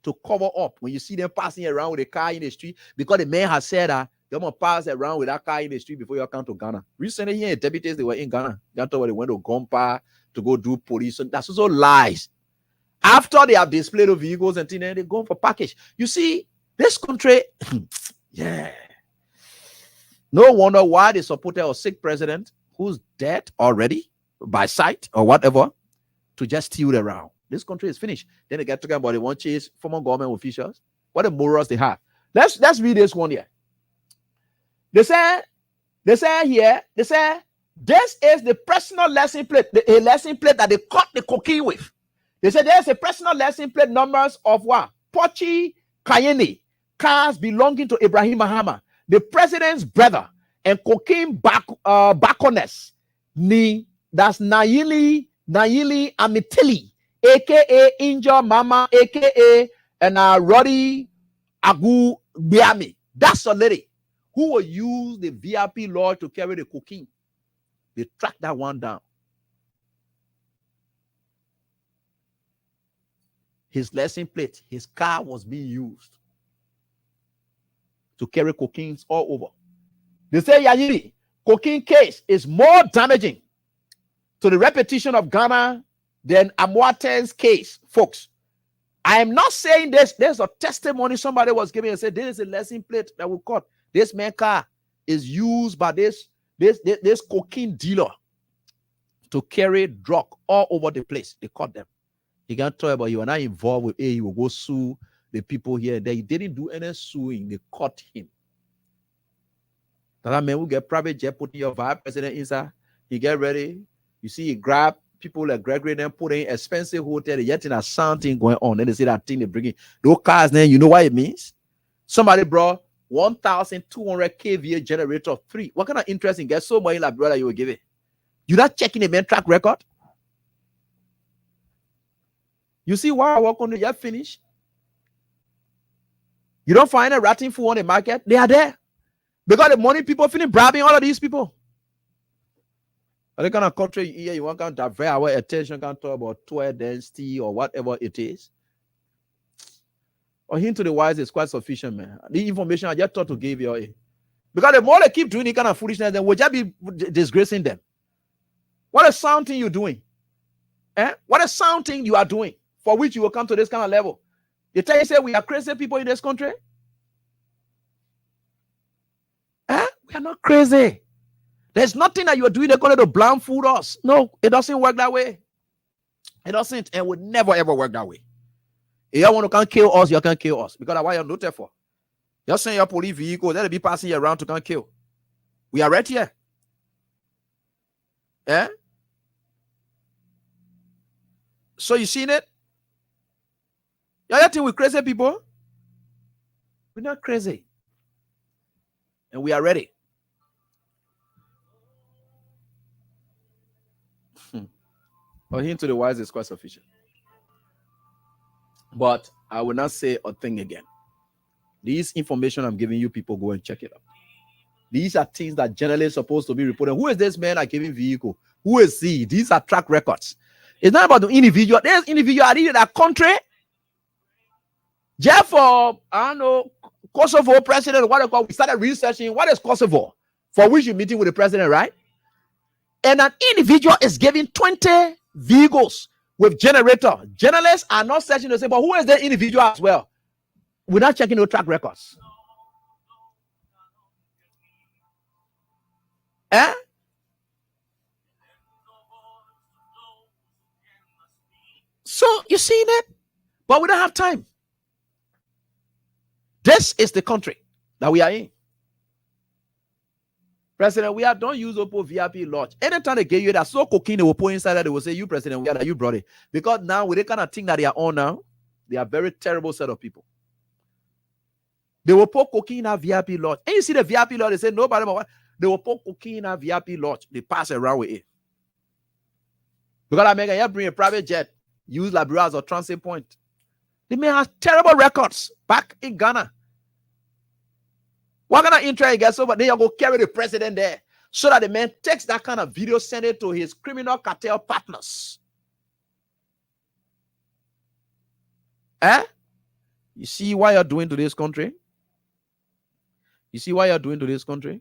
To cover up when you see them passing around with a car in the street, because the man has said that they're going to pass around with that car in the street before you come to Ghana. Recently here, deputies, they were in Ghana. That's where they went to Gompa to go do police. And that's also lies. After they have displayed the vehicles and things, they go for package. You see, this country, yeah. No wonder why they supported a sick president who's dead already by sight or whatever to just steal around. This country is finished. Then they get talking about they want to chase former government officials. What the morals they have. Let's read this one here. They say here, this is the personal lesson plate, a lesson plate that they cut the cocaine with. They said there's a personal lesson plate numbers of what? Pochi Cayenne, cars belonging to Ibrahim Mahama, the president's brother, and cocaine baconess. That's Nayili Amitili, aka Inja Mama, aka and Roddy Agu Biami. That's a lady who will use the VIP law to carry the cocaine. They track that one down. His lesson plate, his car was being used to carry cocaine all over. They say Yayiri, cocaine case is more damaging to the reputation of Ghana than Amwaten's case, folks. I am not saying this. There's a testimony somebody was giving and said this is a lesson plate that will cut. This man car is used by this cocaine dealer to carry drug all over the place. They caught them. He can't talk about you are not involved with he will go sue the people here. They didn't do any suing. They caught him. That man will get private jet, put your vice president inside. He get ready. You see, he grab people like Gregory, then put in expensive hotel. Yet in a sound thing going on. Then they see that thing they bring in. Those cars, then you know what it means? Somebody brought 1,200 kVA generator 3. What kind of interest in get so much in Liberia you will give it? You're not checking the main track record. You see why I work on the yet finished? You don't find a ratting fool on the market. They are there. Because the money people finish bribing all of these people. Are they kind of country here you want to divert our attention, can talk about tour density or whatever it is? Or hint to the wise is quite sufficient, man. The information I just thought to give you. Because the more they keep doing this kind of foolishness, then we'll just be disgracing them. What a sound thing you're doing. What a sound thing you are doing for which you will come to this kind of level. They tell you, say, we are crazy people in this country. We are not crazy. There's nothing that you are doing that's going to blindfold us. No, it doesn't work that way. It doesn't and would never ever work that way. If you want to come kill us, you can kill us. Because that's why you're noted for. You're saying your police vehicle, they'll be passing you around to come kill. We are right here. So you seen it? You're think we're crazy people? We're not crazy. And we are ready. But hint to the wise is quite sufficient. But I will not say a thing again. These information I'm giving you, people go and check it out. These are things that journalists are supposed to be reporting. Who is this man I giving vehicle? Who is he? These are track records. It's not about the individual. There's individuality in that country. Therefore, I don't know, Kosovo president, what they call, we started researching what is Kosovo, for which you're meeting with the president, right? And an individual is giving 20 vehicles with generator. Journalists are not searching to say, but who is the individual as well? We're not checking no track records. So you see that? But we don't have time. This is the country that we are in. President, we are don't use Oppo VIP lodge. Anytime they get you that so cocaine they will put inside that, they will say, you president, we are that you brought it. Because now with the kind of thing that they are on now, they are very terrible set of people. They will put cocaine in a VIP lodge. And you see the VIP lodge, they say nobody more. They will put cocaine in a VIP lodge. They pass around with it. Because America, you bring a private jet, use Liberia as a transit point. They may have terrible records back in Ghana. What kind of interest you get so, but then you go carry the president there so that the man takes that kind of video, send it to his criminal cartel partners. You see what you're doing to this country? You see what you're doing to this country?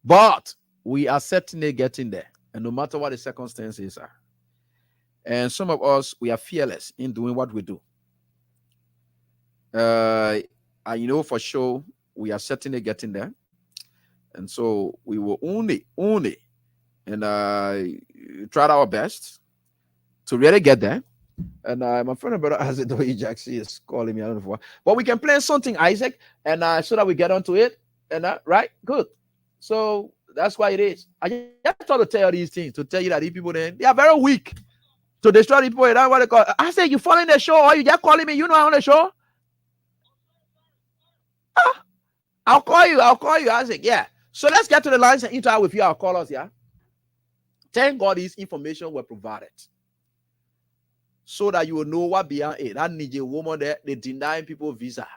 But we are certainly getting there. And no matter what the circumstances are. And some of us, we are fearless in doing what we do. I know for sure we are certainly getting there. And so we will only, and tried our best to really get there. And my friend and brother Isaac Jackson is calling me. I don't know what. But we can play something, Isaac, and so that we get onto it. And right? Good. So that's why it is. I just thought to tell you these things, to tell you that these people, they are very weak to destroy the people. That's what they call. I said, you following the show, or you just calling me? You know I'm on the show? I'll call you. Isaac. Yeah. So let's get to the lines and interact with you. I'll call us. Yeah. Thank God this information were provided so that you will know what beyond it. That Niger woman there, they denying people visa.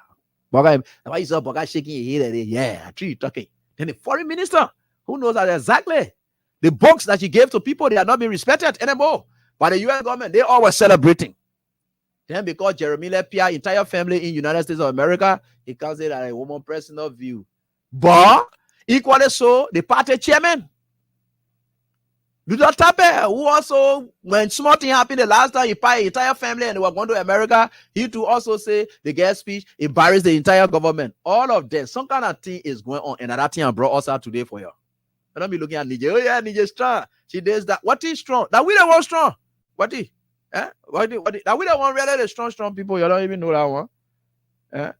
Why you saw Boga shaking your head? Yeah, I treat you talking. Then the foreign minister, who knows that exactly the books that you gave to people, they are not being respected anymore. By the US government, they all were celebrating. Then because Jeremy Lepia, entire family in United States of America, he calls it a woman personal view. But equally so, the party chairman, Dr. Tape, who also, when small thing happened the last time, he paid entire family and they were going to America, he too also say the guest speech embarrassed the entire government. All of them, some kind of thing is going on, and that thing I brought us out today for you. I don't be looking at Niger. Oh yeah, Niger strong. She does that. What is strong? That we don't want strong. What is? That we don't want really the strong people. You don't even know that one.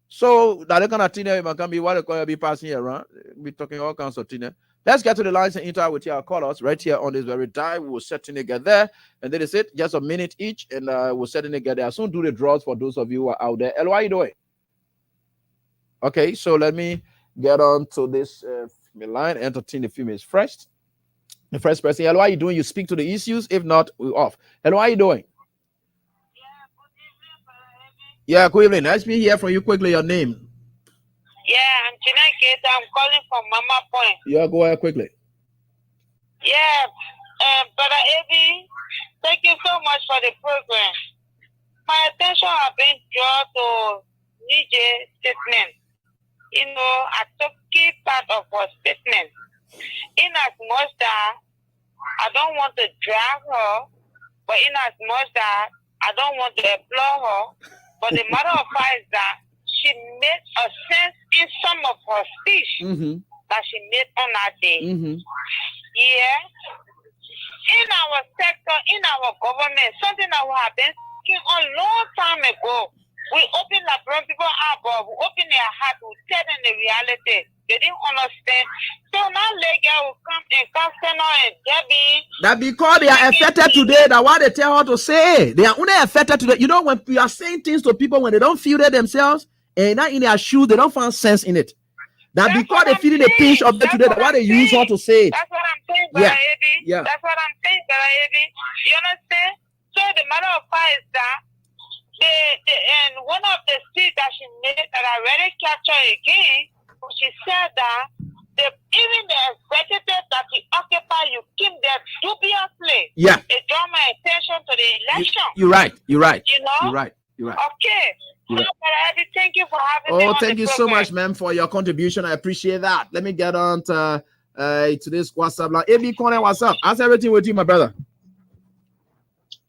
So that they kind of thing can be what they call be passing around. Be talking all kinds of things. Let's get to the lines and interact with your callers right here on this very time. We'll certainly get there. And then it's it, just a minute each, and we'll certainly get there. Soon do the draws for those of you who are out there. El, what are you doing? Okay, so let me get on to this line, entertain the females first. The first person, hello, how are you doing? You speak to the issues. If not, we're off. Hello, how are you doing? Yeah, good evening. Nice to hear from you quickly. Your name? Yeah, I'm Tina Keita. I'm calling from Mama Point. Yeah, go ahead quickly. Yeah, Brother Eddie, thank you so much for the program. My attention has been drawn to Niger's statement. You know, I took key part of her statement. In as much that I don't want to drag her, but in as much that I don't want to applaud her, but the matter of fact is that she made a sense in some of her speech that she made on that day. Yeah. In our sector, in our government, something that we have been speaking a long time ago. We open the brown people up, we open their heart, we tell them the reality. They didn't understand. So now Lega will come and Castano and Debbie. That because they are affected today, that what they tell her to say. They are only affected today. You know, when you are saying things to people when they don't feel it themselves and not in their shoes, they don't find sense in it. That because they feeling the pinch of it today, that what they use her to say. That's what I'm saying, Brother Eddie. Yeah. That's what I'm saying, Brother Eddie. You understand? So the matter of fact is that and one of the speech that she made that I already captured again, she said that even the executive that you occupy, you keep them dubiously. Yeah. It draw my attention to the election. You're right. You know? You're right. Okay. Yeah. So, thank you for having me on thank the you so program. much, ma'am, for your contribution. I appreciate that. Let me get on to this WhatsApp line. AB Corner, what's up? How's everything with you, my brother?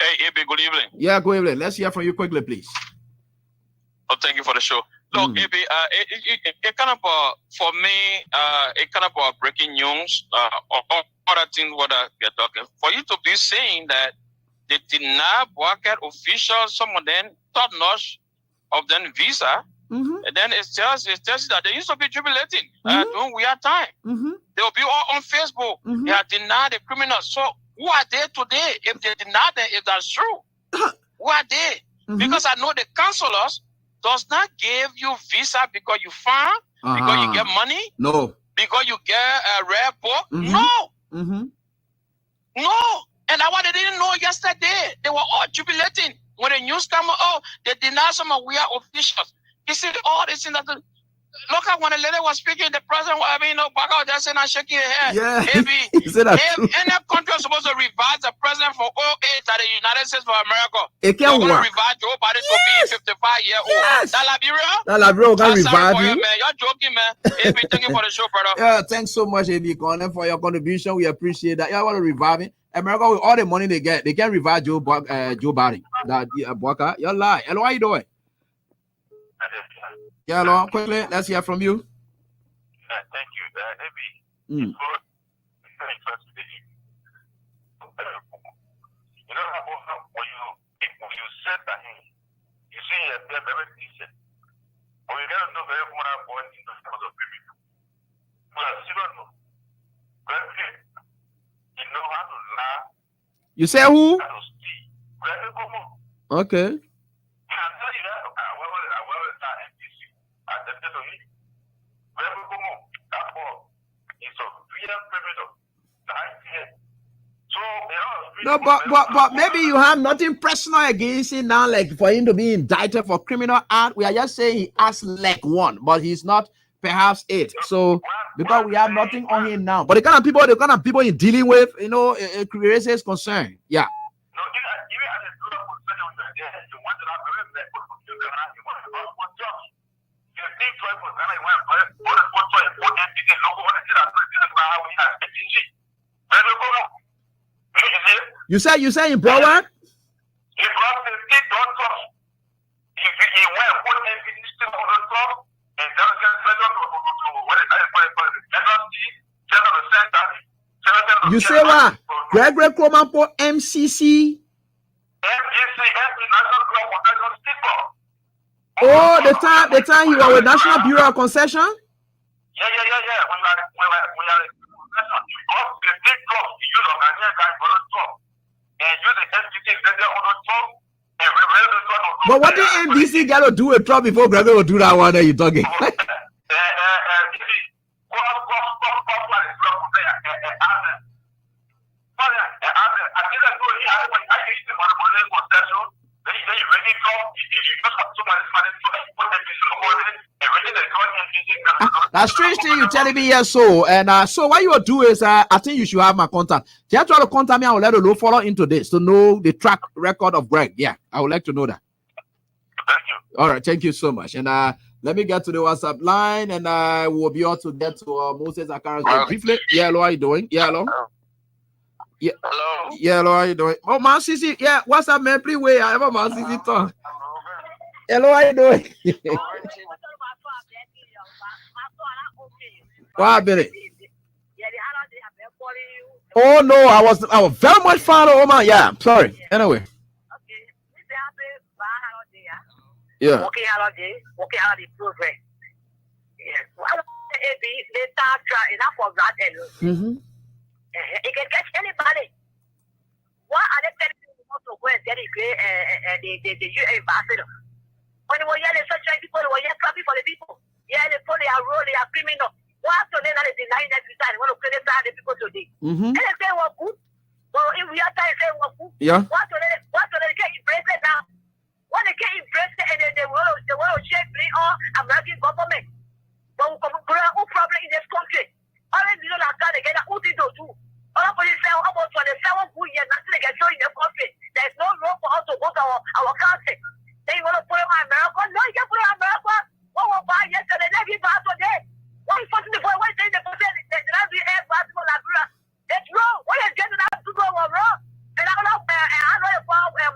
Hey, AB, good evening. Yeah, good evening. Let's hear from you quickly, please. Oh, thank you for the show. Look, AB, it kind of, for me, it kind of breaking news, or other things what they're talking. For you to be saying that they deny bracket officials, some of them top notch of them visa, and then it tells you that they used to be jubilating during we have time. They will be all on Facebook. They are denied the criminals. So who are they today? If they deny them, if that's true, who are they? Because I know the counselors does not give you visa because you found, because you get money, no, because you get a rare book, no. And that's what they didn't know yesterday. They were all jubilating when the news came. Oh, they deny some of we are officials. You see all this in that. Look at when the lady was speaking, the president, back out there saying, I'm shaking your head. Yeah. If any country is supposed to revise the president for 08 at the United States of America, it can't work. Revise Joe Biden to be 55-year-old. Yes. That Liberia? That Liberia can revive you. Man. You're joking, man. AB, thank you for the show, brother. Yeah, thanks so much, AB Corner, for your contribution. We appreciate that. You want to revive it. America, with all the money they get, they can revive Joe Biden. That Boca, you're lying. Hello, how you doing? Yeah, hello, quickly, let's hear from you. Thank you. You know when you said that you see they're very decent. But you gotta know very much about in the terms of people. Well, you don't know. You know how to laugh. You say who? How to speak. Okay. No, but maybe you have nothing personal against him now, like for him to be indicted for criminal act. We are just saying he acts like one, but he's not perhaps it. So because we have nothing on him now. But the kind of people he's dealing with, it creates his concern. Yeah. You say in Broward? You say what? Gregory Komapo MCC? Oh, the time you were with National Bureau of Concession? Yeah. When you are because the big club, you use of Ghanaian guys for the club. And use the SPT on the top. But what did NBC got to do with Trump before Gregory will do that one that you're talking? That's strange thing you telling me here, so and so what you will do is I think you should have my contact. Just try to contact me. I will let you follow into this to know the track record of Greg. Yeah, I would like to know that. Thank you. All right, thank you so much. And let me get to the WhatsApp line, and I will be able to get to Moses Akara's briefly. Yeah, hello, how you doing? Yeah, hello. Yeah, Hello. Yeah, hello, how you doing? Oh, man, Sisi, yeah, what's up, man? Please wait. I have a man, Sisi talk. Hello, how you doing? Wow, Billy. Oh no, I was very much far. Oh man, yeah. Sorry. Anyway. Yeah. Working out the program. Yes. Well, they start trying enough of that. It can catch anybody. Why are they telling you not to go and get the UN ambassador? When you were yelling such people, were yelling for the people. Yeah, they put their role, they are criminal. Why so they not denying every time? Want to criticize the people today? And they say what good. So if we are trying to say what good, yeah. What so they get embraced now? When they get embraced and then they want to shake all American government. But we have no problem in this country. Already you know that they get a who did do. All of us say almost for the 7 good years, nothing they can show in the country. There is no room for us to go to our country. They want to put it on America. No, you can't put it on America. What was buy yesterday? They give us today. What is fucking the point? What is saying the percent? That's the air possible Liberia. It's wrong. What is getting out to go wrong? And I don't know. I know the problem.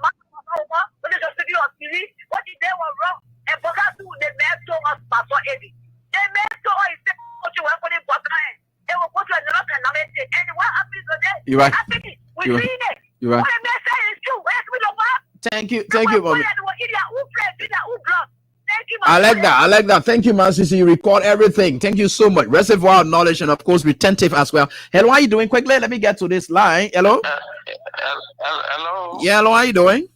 What is the city of TV? What is they were wrong? And because they made so us Pastor Eddie. They made so us what you want for the bottom. They will go to another calamity. And what happens today? You're right. We see it. You're right. What they say is true. Where's we don't want? Thank you, Bobby. Thank you, I like that. Thank you, man. Sisi. You record everything. Thank you so much. Reservoir of knowledge and of course retentive as well. Hello, how are you doing? Quickly, let me get to this line. Hello. Hello. Yeah, hello, how are you doing?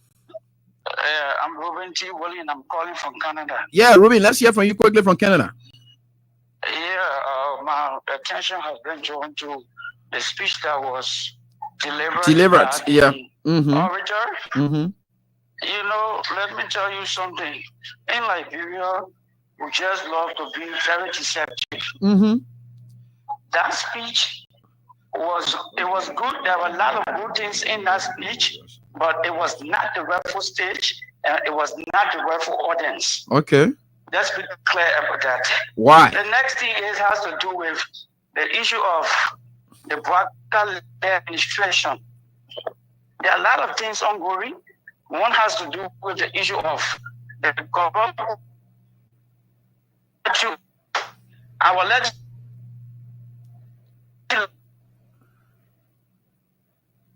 I'm Ruben T. William. I'm calling from Canada. Yeah, Ruben, let's hear from you quickly from Canada. Yeah, my attention has been drawn to the speech that was delivered. Yeah. Orator. You know, let me tell you something. In Liberia, we just love to be very deceptive. That speech was good. There were a lot of good things in that speech, but it was not the rightful stage, and it was not the rightful audience. Okay. Let's be clear about that. Why? The next thing has to do with the issue of the broadcast administration. There are a lot of things ongoing. One has to do with the issue of the government. I will let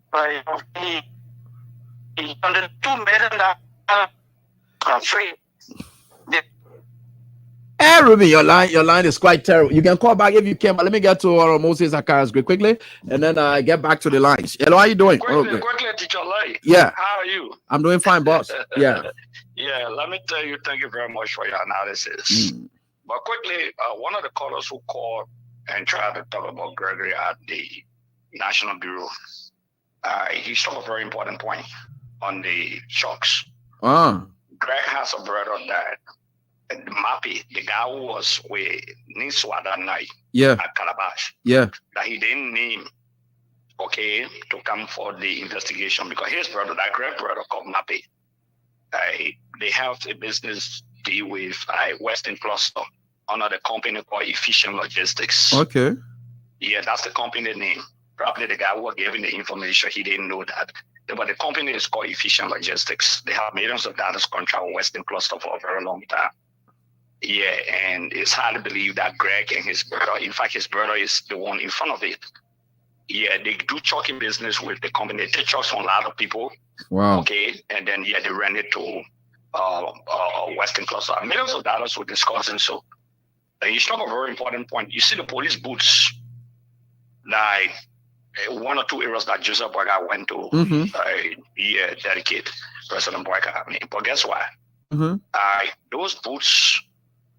by under $2 million free. Hey, Ruby, your line is quite terrible. You can call back if you can, but let me get to Moses Akara's quickly, and then get back to the lines. Hello, how are you doing? Quickly, Teacher Lai. Yeah. How are you? I'm doing fine, boss. Yeah. Yeah, let me tell you, thank you very much for your analysis. But quickly, one of the callers who called and tried to talk about Gregory at the National Bureau, he struck a very important point on the shocks. Greg has a brother that Mappy, the guy who was with Niswa that night at Calabash, that he didn't name, to come for the investigation because his brother, that great brother called Mappy, they have a business deal with Western Cluster under the company called Efficient Logistics. Okay. Yeah, that's the company name. Probably the guy who was giving the information, he didn't know that. But the company is called Efficient Logistics. They have millions of dollars contract with Western Cluster for a very long time. Yeah, and it's hard to believe that Greg and his brother, in fact, his brother is the one in front of it. Yeah, they do trucking business with the company. They take trucks from a lot of people. Wow. Okay, and then they rent it to Western cluster. Millions of dollars were discussing. So you struck a very important point. You see the police boots, like one or two areas that Joseph Boyka went to, dedicate President Boyka. But guess what? Those boots,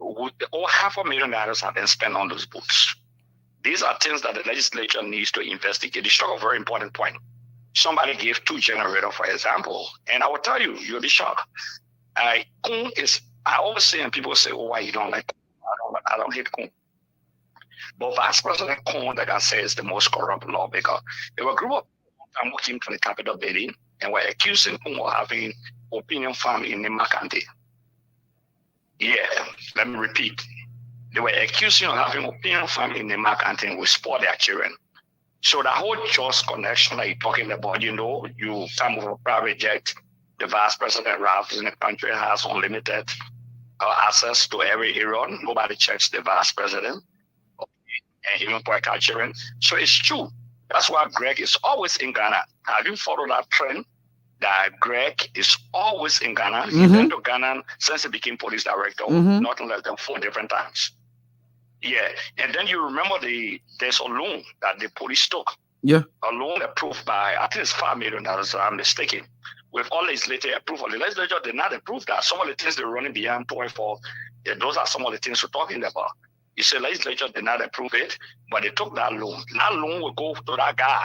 over $500,000 have been spent on those boots. These are things that the legislature needs to investigate. You struck a very important point. Somebody gave 2 generators, for example, and I will tell you, you'll be shocked. I always say, and people say, "Oh, why you don't like Kun?" I don't hate Kun. But Vice President Kun, like I say, is the most corrupt lawmaker. There were a group of people who came to the Capitol building and were accusing Kun of having opinion farm in Nema County. Yeah, let me repeat. They were accusing of having opinion farm in Nema County and will spoil their children. So the whole just connection that you're talking about, you come with a private jet, the vice president Ralph in the country has unlimited access to every area. Nobody checks the vice president, and even for children. So it's true. That's why Greg is always in Ghana. Have you followed that trend? That Greg is always in Ghana. He went to Ghana since he became police director, not less than 4 different times. Yeah, and then you remember there's a loan that the police took. Yeah. A loan approved by, I think it's $5 million, if I'm mistaken. With all legislative approval. The legislature did not approve that. Some of the things they're running beyond 24, those are some of the things we're talking about. You say legislature did not approve it, but they took that loan. That loan will go to that guy.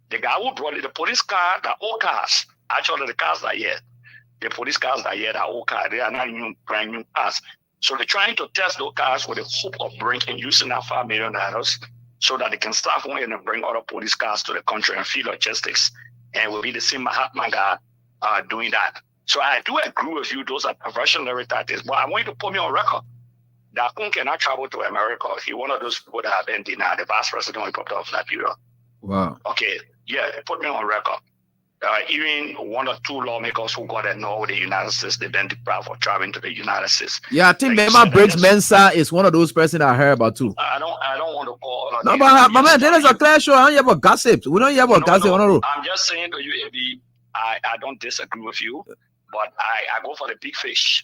The guy who brought it, the police car, the old cars. Actually, the cars are here. The police cars are here, the old cars. They are not brand new cars. So they're trying to test those cars with the hope of using that $5 million so that they can start going and bring other police cars to the country and feel logistics. And will be the same Mahatma guy doing that. So I do agree with you, those are diversionary tactics. But I want you to put me on record that Kun cannot travel to America. He's one of those people that have been denied, the vice president of Liberia. Wow. Okay, yeah, put me on record. Even 1 or 2 lawmakers who got to know the United States, they've been deprived of traveling to the United States. Yeah, I think Mema Briggs Mensa is one of those persons I heard about too. I don't want to call. No, but my man, there is a clear show. I don't hear about gossip. We don't hear about gossip. No. I'm just saying to you, AB, I don't disagree with you, but I go for the big fish.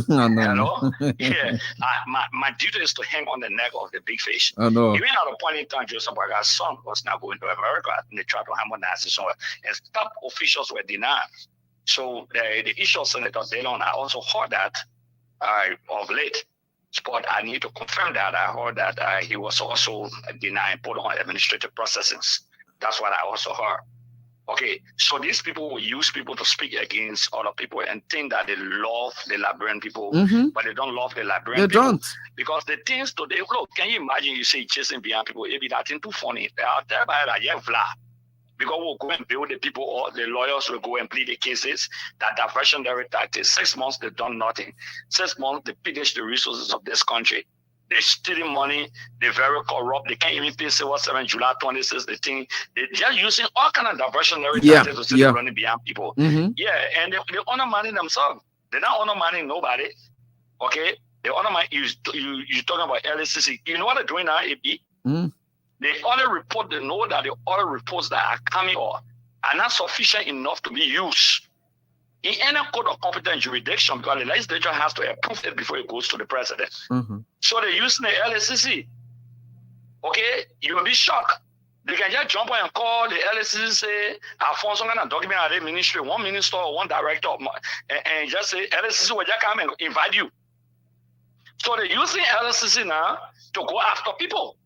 No. You know? Yeah. My duty is to hang on the neck of the big fish. I know. Even at a point in time, Joseph Boyka's son was now going to America, and they tried to harmonize it somewhere, and top officials were denied. So the issue of Senator Dillon, I also heard that of late. But I need to confirm that. I heard that he was also denied, put on administrative processes. That's what I also heard. Okay, so these people will use people to speak against other people and think that they love the Liberian people, but they don't love the Liberian people. They don't. Because the things today, look, can you imagine you say chasing behind people? It'd be that thing too funny. I'll tell you that, yeah, because we'll go and build the people, or the lawyers will go and plead the cases, that diversionary tactics. 6 months, they've done nothing. 6 months, they pillage the resources of this country. They're stealing money. They're very corrupt. They can't even pay Civil 7 July 26. The thing they're using all kind of diversionary tactics to still running behind people. Yeah, and they undermining themselves. They're not undermining nobody. Okay, they undermine you. You're talking about LSCC. You know what they're doing now, AP? The other report, they know that the other reports that are coming are not sufficient enough to be used in any court of competent jurisdiction, because the legislature has to approve it before it goes to the president. So they're using the LSCC. Okay, you will be shocked. They can just jump on and call the LSCC, say, Alfonso gonna document at the ministry, 1 minister or 1 director, and just say, LSCC will just come and invite you. So they're using LSCC now to go after people.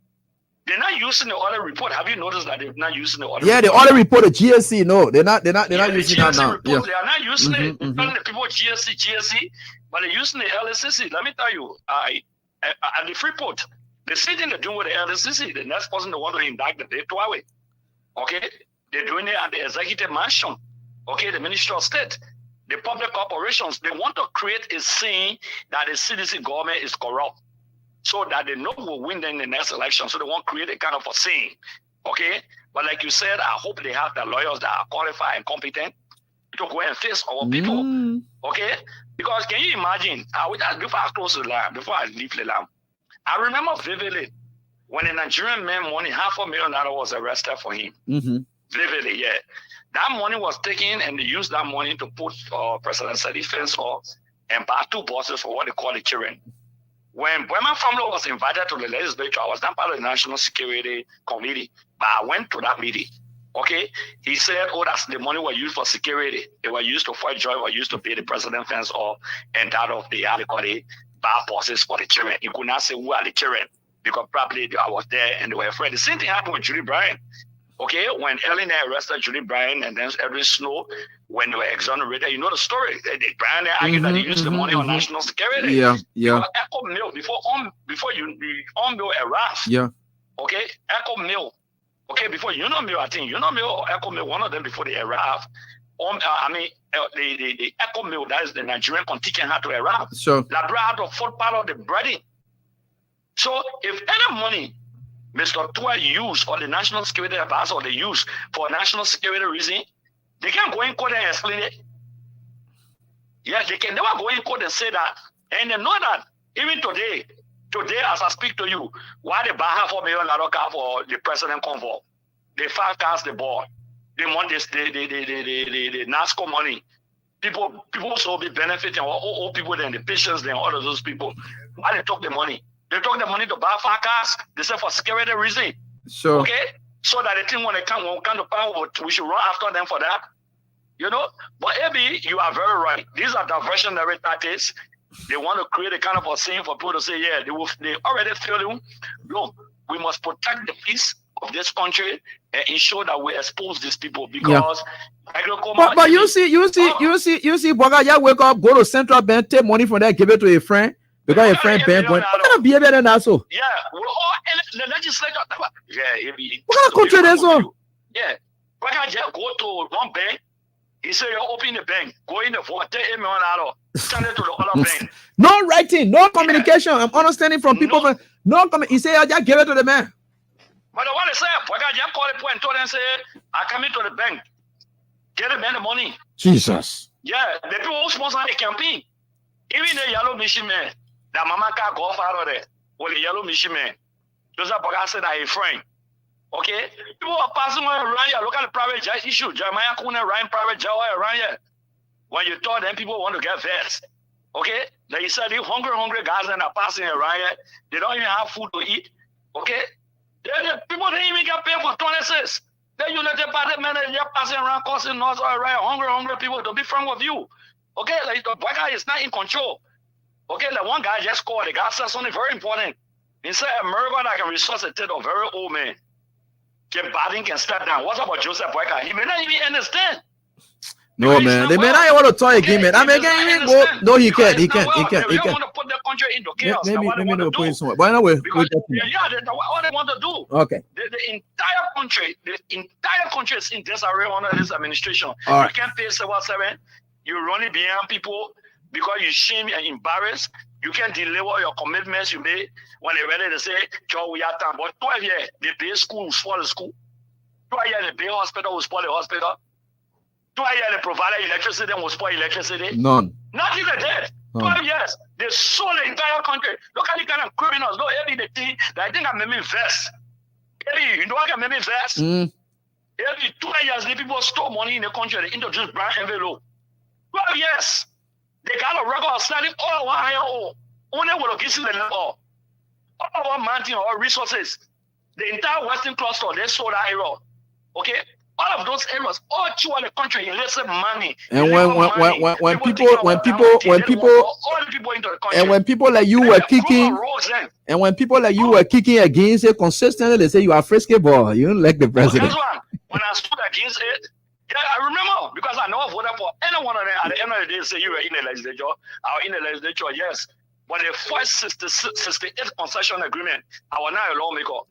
They're not using the audit report. Have you noticed that they're not using the audit report? The audit report, the GSC, no, they're not using that now. Report, they are not using it. They're telling the people GSC, but they're using the LSCC. Let me tell you, at the Freeport, the same thing they're doing with the LSCC, the next person they want to indict the day to away. Okay? They're doing it at the executive mansion. Okay, the Ministry of State. The public corporations, they want to create a scene that the CDC government is corrupt, so that they know we'll win in the next election. So they won't create a kind of a scene. Okay? But like you said, I hope they have the lawyers that are qualified and competent to go and face our people. Okay? Because can you imagine, before I close the line, before I leave the line, I remember vividly when a Nigerian man money, $500,000 was arrested for him. Vividly, yeah. That money was taken and they used that money to put President Sadiq fence off and buy 2 buses for what they call the children. When my family was invited to the legislature, I was not part of the National Security Committee, but I went to that meeting. Okay, he said, "Oh, that's the money was used for security. It was used to fight joy, was used to pay the president fence or and that of the buy buses for the children." He could not say who are the children because probably I was there and they were afraid. The same thing happened with Julie Bryan. Okay, when Ellen arrested Julie Bryan and then Edwin Snow, when they were exonerated, you know the story. Bryan argued that they used the money on national security. Yeah. Echo Mill before you Mill arrived. Yeah. Okay, Echo Mill. Okay, before Mill, I think Mill or Echo Mill, one of them before they arrived. The Echo Mill, that is the Nigerian contingent, had to arrive. So Liberia had to foot part of the breading. So if any money Mr. Tua used or the National Security Advisor they use for national security reason, they can't go in court and explain it. Yeah, they can never go in court and say that. And they know that even today as I speak to you, why they buy $500 million car for the president convoy? They 5 cars they bought. They want this the NASCO money. People also be benefiting all people then the patients then all of those people. Why they took the money? They took the money to buy 5 cars. They said for security reason. So okay, so that they think when they come to power, we should run after them for that. You know, but Abby, you are very right. These are diversionary tactics. They want to create a kind of a scene for people to say, yeah, they already feel you. Look, we must protect the peace of this country and ensure that we expose these people because but you see, Boga, you wake up, go to Central Bank, take money from there, give it to a friend. Because a friend bank going, what kind of behavior than that so? Yeah, we're all the legislature. Yeah, what kind of country that's so? Yeah, but I just go to one bank. He said, "You open the bank, go in the vote, take $1 million, send it to the other bank." No writing, no communication. I'm understanding from people. He said, "I just give it to the man." But what they say, I just call the point, told them, say, "I come into the bank, get the man the money." Jesus. Yeah, the people who sponsor the campaign, even the yellow machine man. That mama can go out of there with the yellow machine man. Those are I said that a friend. Okay? People are passing around here. Look at the private jet issue. Jeremiah Kuna riding private jet around here. When you thought them people want to get vexed. Okay? They said these hungry guys that are passing around here, they don't even have food to eat. Okay? People didn't even get paid for 26. Then you let the party man they're passing around causing noise around hungry people to be friends with you. Okay? Like the black guy is not in control. Okay, like one guy just called. The guy said something very important. He said, America that can resuscitate a very old man. Biden can step down. What about Joseph Boyka? He may not even understand. No, man. They may not want to talk again, man. I mean, go. No, he can't. He can't. They don't want to put the country into chaos. Let me put it somewhere. But anyway, what they want to do. Okay. The entire country is in disarray under this administration. All right. You can't pay 7. You're running behind people. Because you shame and embarrassed, you can't deliver your commitments you made when they're ready to say, Joe, we are time. But 12 years, they pay school, spoil the school. 12 years, they pay hospital, will spoil the hospital. 12 years, they provide electricity, will spoil electricity. None. Not even that. 12 years, they sold the entire country. Look at the kind of criminals. Look at the thing that I think I made me vest. You know what I made me vest? Every 12 years, the people stole money in the country. They introduced brown envelope. 12 years. They got a record of selling all our only will give you the level. All our mountain or resources. The entire Western cluster, they sold that area. Okay? All of those areas, all throughout the country, illicit money. And when people like you were kicking, and when people like you were kicking against it consistently, they say you are frisky ball. You don't like the president. When I stood against it, yeah, I remember because I know I voted for any one of them. At the end of the day, say you were in the legislature. I was in the legislature, yes. But the first 68th concession agreement, I was not a lawmaker.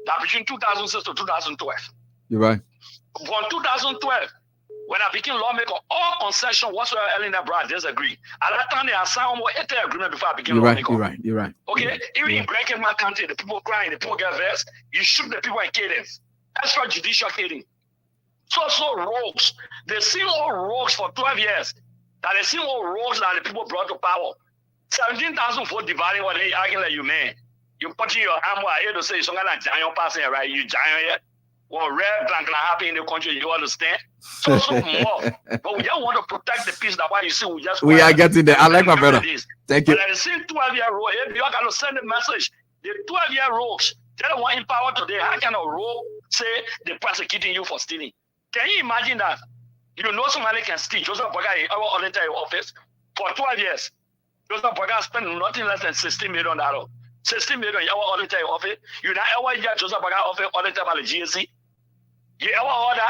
That between 2006 to 2012. You're right. From 2012, when I became lawmaker, all concession whatsoever Elena Brad disagree. At that time, they assigned almost 80 agreement before I became lawmaker. You're right. Okay? Even in Breaking my country, the people crying, the people get vexed. You shoot the people and kill them. Extrajudicial killing. So rogues. They seen all rogues for 12 years. That they seen all rogues that the people brought to power. 17,000 votes dividing what they arguing like you man. You put in your arm where I hear to say something like giant passing right. You giant yet. or rare blank can happen in the country, you understand? So more. But we just want to protect the peace. That's why you see we are getting there. I like my brother. Thank you. But at the same 12-year-old, if you are going to send a message, the 12-year-olds, they don't want in power today. How can a role say they're persecuting you for stealing? Can you imagine that? You know somebody can steal. Joseph Boga in our entire office for 12 years. Joseph Boga spent nothing less than $60 million. 60 million in our entire office. You know our year Joseph Boga office audited by the GSC. You ever order?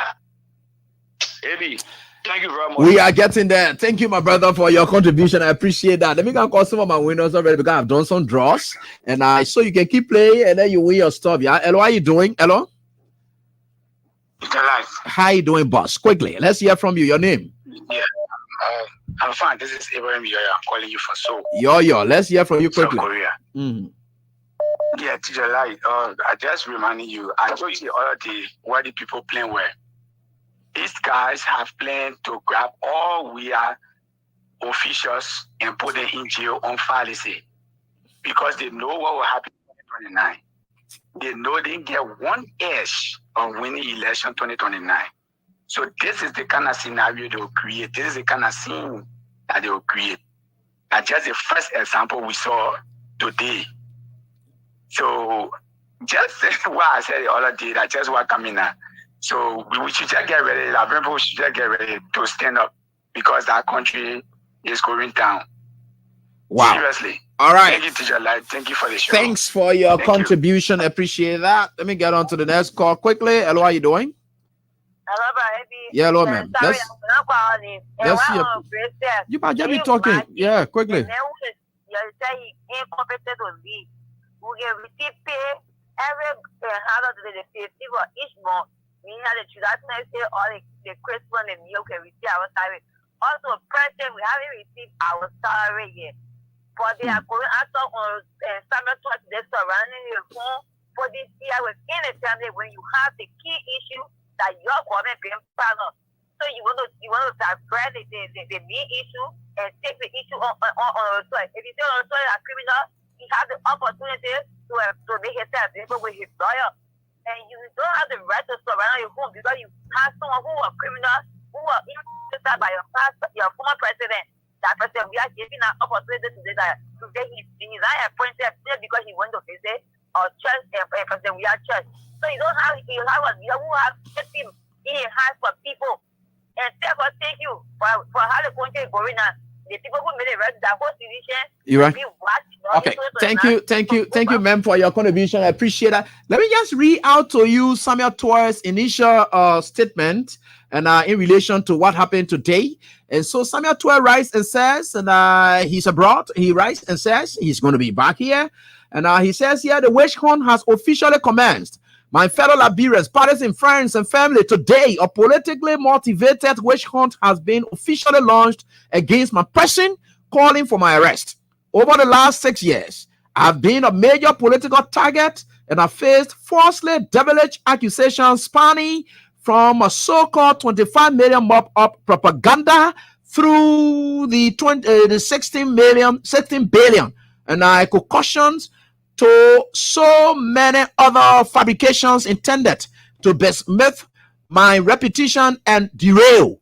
Maybe. Thank you very much. We are getting there. Thank you, my brother, for your contribution. I appreciate that. Let me go and call some of my winners already because I've done some draws. And so you can keep playing and then you win your stuff. Yeah. Hello, how are you doing? Hello? How you doing, boss? Quickly, let's hear from you. Your name? Yeah, I'm fine. This is Abraham. I'm calling you for so. Yo, let's hear from you quickly. South Korea. Yeah, teacher, I just reminding you. I told you the other day why the people playing well. These guys have planned to grab all we are officials and put them in jail on fallacy because they know what will happen in 2029. They know they get one edge on winning election 2029. So this is the kind of scenario they will create. This is the kind of scene that they will create. That's just the first example we saw today. So just what I said the other day, that's just what coming now. So we should just get ready. People should just get ready to stand up because that country is going down. Wow. Seriously. All right. Thank you, teacher. Thank you for the show. Thanks for your contribution. Appreciate that. Let me get on to the next call quickly. Hello, how are you doing? Hello, baby. Yeah, hello, ma'am. Sorry, Let's see. You might just be talking. Yeah, quickly. You say incompetent to lead. We get receive pay every $100 to the 50 for each month. We have the traditional say all the Christmas and milk and receive our salary. Also, present, we haven't received our salary yet. But they are going after on summer talk, they're surrounding your home for this year within the family when you have the key issue that your government being part of. So you want to divert the main issue and take the issue on the soil. If you say on the soil are criminal, he has the opportunity to make himself available with his lawyer. And you don't have the right to surround your home because you have someone who are criminal, who are influenced by your former president. That person, we are giving an opportunity to get his not appointed because he went to visit our church and person we are church. So you don't have a leader who has him in hands for people. And therefore, thank you for how the country is going on. The people who made it right, that whole decision. You're right. Okay. Thank you, ma'am, for your contribution. I appreciate that. Let me just read out to you Samuel Tour's initial statement and in relation to what happened today. And so Samuel Tour writes and says, and he's abroad. He writes and says he's going to be back here. And he says here, the witch hunt has officially commenced. My fellow Liberians, partisan friends and family, today a politically motivated witch hunt has been officially launched against my person, calling for my arrest. Over the last 6 years, I've been a major political target and I faced falsely devilish accusations spanning from a so-called 25 million mop-up propaganda through the 16 billion and concussions to so many other fabrications intended to besmirch my reputation and derail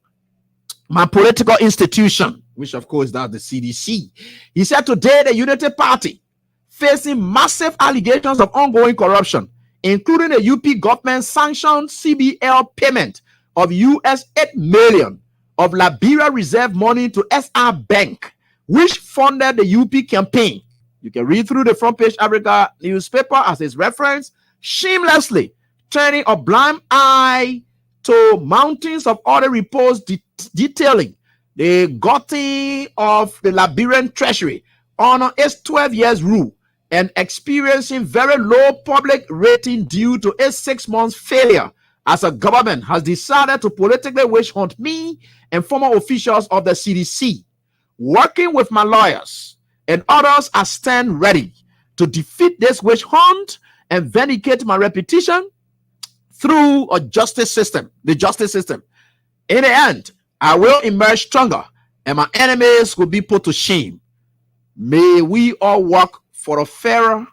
my political institution, which of course that's the CDC. He said today the Unity Party facing massive allegations of ongoing corruption, including a UP government-sanctioned CBL payment of US 8 million of Liberia reserve money to SR Bank, which funded the UP campaign. You can read through the front page Africa newspaper as its reference, shamelessly turning a blind eye to mountains of other reports detailing the gutting of the Liberian treasury on its 12 years rule and experiencing very low public rating due to its 6 months failure as a government has decided to politically witch hunt me and former officials of the CDC. Working with my lawyers and others, I stand ready to defeat this witch hunt and vindicate my reputation through a justice system, the justice system. In the end, I will emerge stronger and my enemies will be put to shame. May we all work for a fairer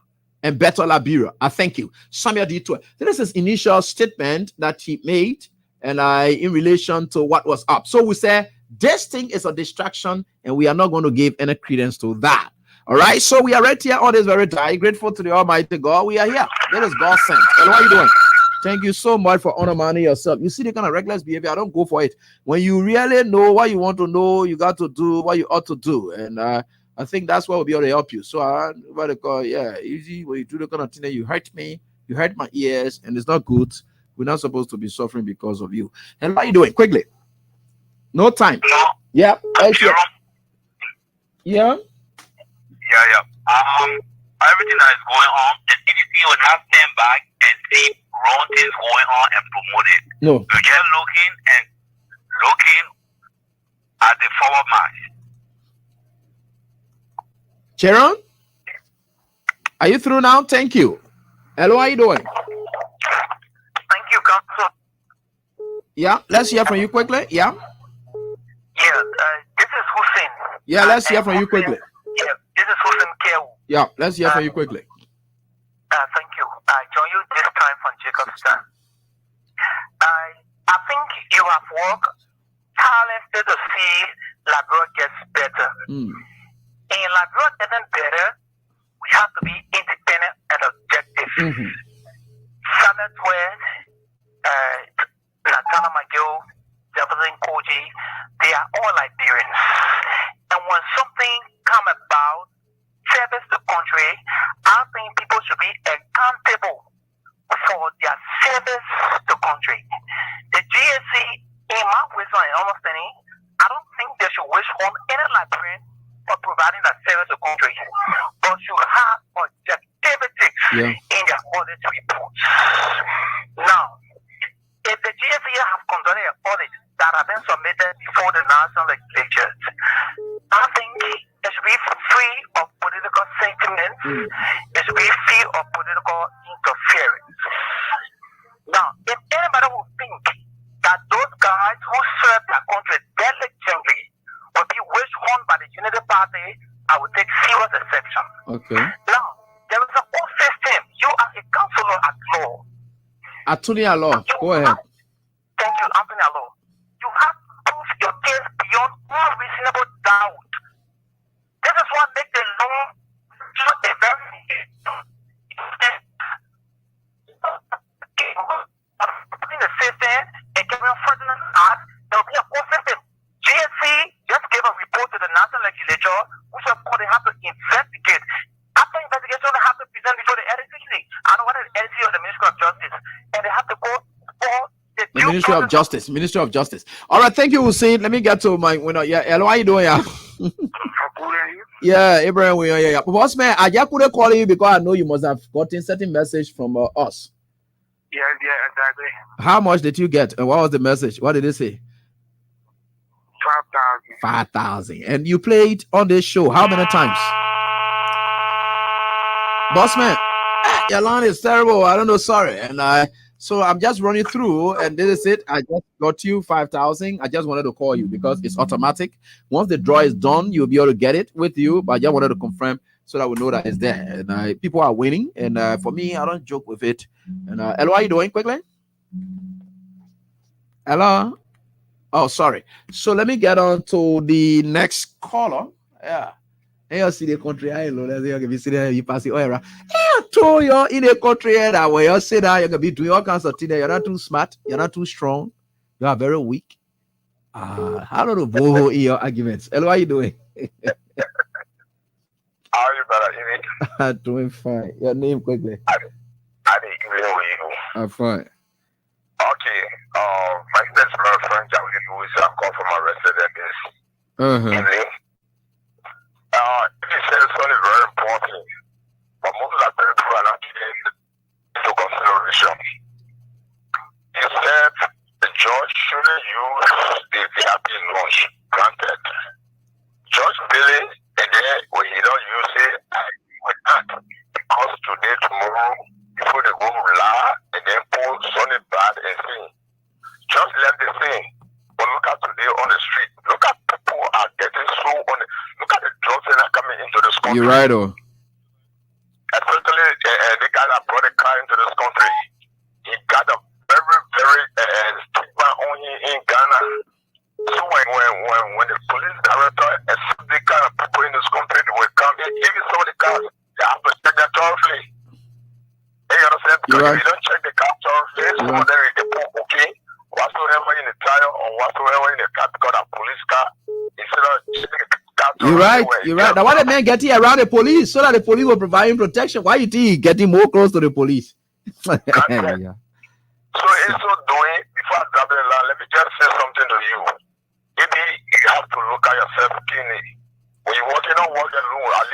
and better Liberia. I thank you. Samuel D12. This is initial statement that he made, and in relation to what was up. So we say this thing is a distraction, and we are not going to give any credence to that. All right. So we are right here on this very day. Grateful to the Almighty God. We are here. This is God sent. And what are you doing? Thank you so much for honoring yourself. You see the kind of reckless behavior. I don't go for it. When you really know what you want to know, you got to do what you ought to do. And I think that's what will be able to help you. So what I call, easy. When you do the kind of thing that you hurt me, you hurt my ears, and it's not good. We're not supposed to be suffering because of you. And what are you doing? Quickly. No time. Yeah. Yeah. Everything that is going on, the CDC will not stand back and see wrong things going on and promote it. No. We're just looking at the forward march. Sharon, are you through now? Thank you. Hello, how are you doing? Thank you, Council. Yeah, let's hear from you quickly. Yeah. Yeah, this is Hussein. Yeah, let's hear from you quickly. Yeah, this is Hussein Kew. Yeah, let's hear from you quickly. Thank you. I join you this time from Jacobstown. I think you have worked tirelessly to see Liberia gets better. In Liberia getting better, we have to be independent and objective. Samuel Twed, Natana McGill, Jefferson Koji, they are all Liberians. And when something come about service to country, I think people should be accountable for their service to country. The GSC, in my wisdom and understanding, I don't think they should wish harm any Liberian for providing that service to country, but should have objectivity in their audit reports. Now, if the GSC have conducted an audit that have been submitted before the national legislatures, I think it should be free of political sentiments. It should be free of political interference. Now, if anybody would think that those guys who serve their country diligently will be wished on by the Unity Party, I would take serious exception. Okay. Now, there is a whole system. You are a counselor at law. Attorney at law. Go ahead. Thank you, Attorney at law. You have to prove your case beyond all reasonable doubt. This is what makes the law a very in the system and carrying further out, there will be a whole system. GSC just gave a report to the national legislature, which of course they have to investigate. After investigation, they have to present before the LCC. I don't want the LCC or the Ministry of Justice, and they have to go for the Ministry of Justice. Ministry of Justice. All right, thank you, Hussein. Let me get to my winner. Yeah, hello, how you doing? Yeah, Abraham. Yeah. Boss man, I just couldn't call you because I know you must have gotten certain message from us. Yeah, exactly. How much did you get? And what was the message? What did it say? 5,000. 5,000. And you played on this show how many times? Boss man, your line is terrible. I don't know. Sorry. And so I'm just running through, and this is it. I just got you 5,000. I just wanted to call you because it's automatic. Once the draw is done, you'll be able to get it with you. But I just wanted to confirm so that we know that it's there. And people are winning. And for me, I don't joke with it. And hello, how are you doing? Quickly. Hello. Oh, sorry. So let me get on to the next caller. Yeah. And you see the country, I know that you're going to be sitting there, you pass it all around. You're in a country that where you say that you're going to be doing all kinds of things. You're not too smart. You're not too strong. You are very weak. How do you boho in your arguments? Hello, how are you doing? How are you, brother? I'm doing fine. Your name quickly. I didn't even know you. I'm fine. Okay. My name is my friend Jackie Lewis. I'm calling from my resident. He said something very important, but most of the people are not taking into consideration. He said the judge shouldn't use the VIP launch granted. Judge Billy, and then when he don't use it, with that, because today, tomorrow, before they go lie, and then pull something bad and sing. Just let the thing. But look at today on the street. Look at people are getting so on the, look at the drugs that are coming into this country. You're right, oh. Especially You're right. You're right. Now, why the man getting around the police so that the police will provide him protection? Why you think he getting more close to the police? Yeah. So in so doing, before I grab the land, let me just say something to you. Maybe you have to look at yourself keenly. When you walk, you don't walk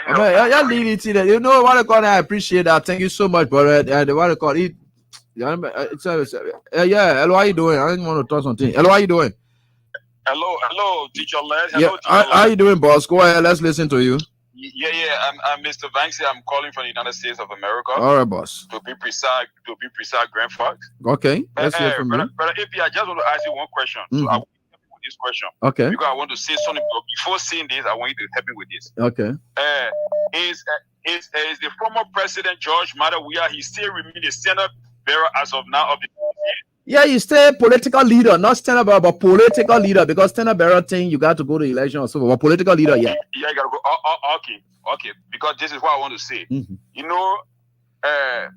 alone. Yeah, leave it to that. You know what I call? I appreciate that. Thank you so much, brother. The what I call it. Yeah, hello, how you doing? I didn't want to talk something. Hello, how you doing? Hello, teacher lad. Yeah, how you doing, boss? Go ahead. Let's listen to you. Yeah. I'm Mr. Banksy. I'm calling from the United States of America. All right, boss. To be precise, Grand Fox. Okay, let's hear from you. Brother AP, I just want to ask you one question. So I want to help you with this question. Okay. Because I want to say something, but before saying this, I want you to help me with this. Okay. Is the former president George Madawia, he still remains the standard bearer as of now of the Yeah, you stay political leader, not standard bearer, but political leader, because standard bearer thing you got to go to election or so, but political leader, yeah. Yeah, you gotta go. Okay. Because this is what I want to say. You know,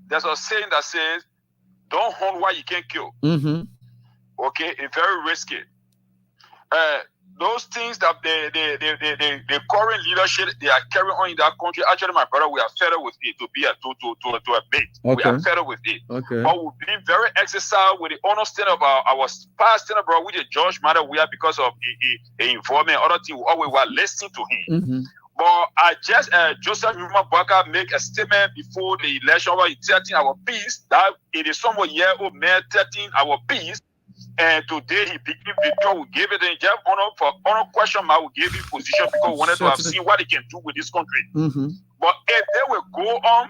there's a saying that says, "Don't hunt what you can't kill." Okay, it's very risky. Those things that the current leadership they are carrying on in that country. Actually, my brother, we are fed up with it to be a bait. Okay. We are fed up with it. Okay. But we've been very exercised with the understanding of our past standard, brother, with the George Matter. We are because of the involvement, other things. We always were listening to him. But I just Joseph Numa Baka make a statement before the election about 13 our peace. That it is somewhat year-old man 13 our peace. And today he became victor. We gave it in Jeff honor question mark. We gave him position because we wanted to have seen what he can do with this country. But if they will go on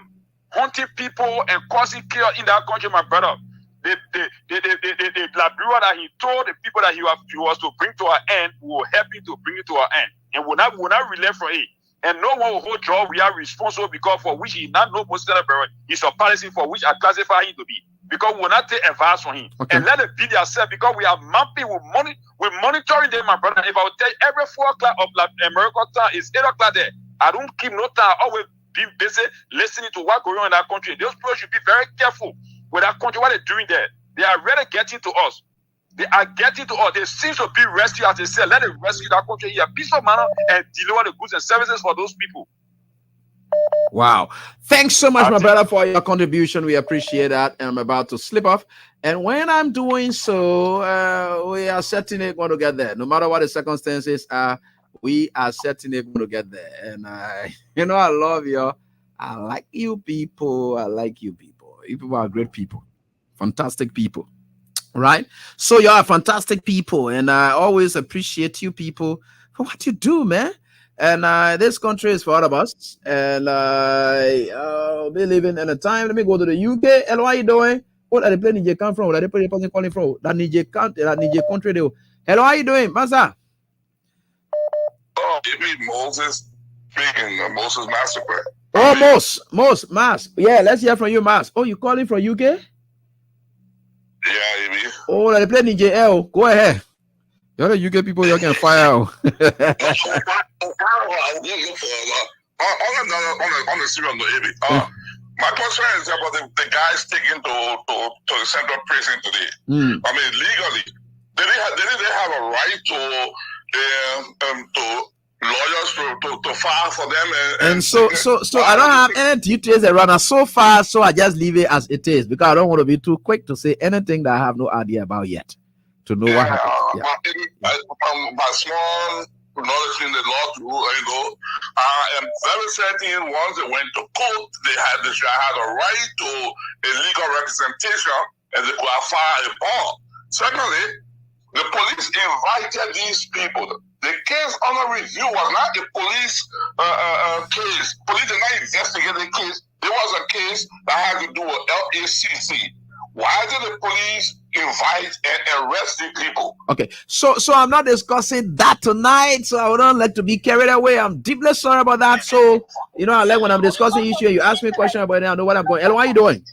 hunting people and causing chaos in that country, my brother, the Liberia that he told the people that he was to bring to our end, we will help him to bring it to our end, and will not relent from it. And no one will hold job. We are responsible because for which he not know most Liberia is a policy for which I classify him to be. Because we will not take advice from him. Okay. And let it be themselves because we are mapping, we're monitoring them, my brother. If I would tell you every 4 o'clock of America time is 8 o'clock there, I don't keep no time. I always be busy listening to what's going on in that country. Those people should be very careful with that country, what they're doing there. They are really getting to us. They are getting to us. They seem to be rescue as they say. Let it rescue that country here. Peaceful manner and deliver the goods and services for those people. Wow. Thanks so much, my brother, for your contribution. We appreciate that. And I'm about to slip off. And when I'm doing so, we are certainly going to get there. No matter what the circumstances are, we are certainly going to get there. And, I love you. I like you people. I like you people. You people are great people. Fantastic people. Right? So you are fantastic people. And I always appreciate you people for what you do, man. And this country is for all of us. And we living in a time. Let me go to the UK. Hello, how you doing? What are the place Niger come from? What are the place person calling from? That Niger country. Hello, how you doing, Masa? Oh, you mean Moses speaking Moses massacre. Oh, Mas. Yeah, let's hear from you, Mas. Oh, you calling from UK? Yeah, you mean. Oh, that the place Niger. Go ahead. You're the UK people, you can fire out. On the serious note, my concern is about the guys taken to the central prison today. I mean, legally, they have a right to lawyers to file for them. And so I don't have any details around us so far, so I just leave it as it is because I don't want to be too quick to say anything that I have no idea about yet. To know what happened. By small knowledge in the law, I am very certain once they went to court, they had a right to a legal representation and they could have filed a bond. Secondly, the police invited these people. The case under review was not a police case. Police did not investigate the case. There was a case that had to do with LACC. Why did the police invite and arrest the people? Okay, so I'm not discussing that tonight, so I would not like to be carried away. I'm deeply sorry about that. So, I like when I'm discussing issue, you ask me a question about it, I know what I'm going. Hello, how you doing?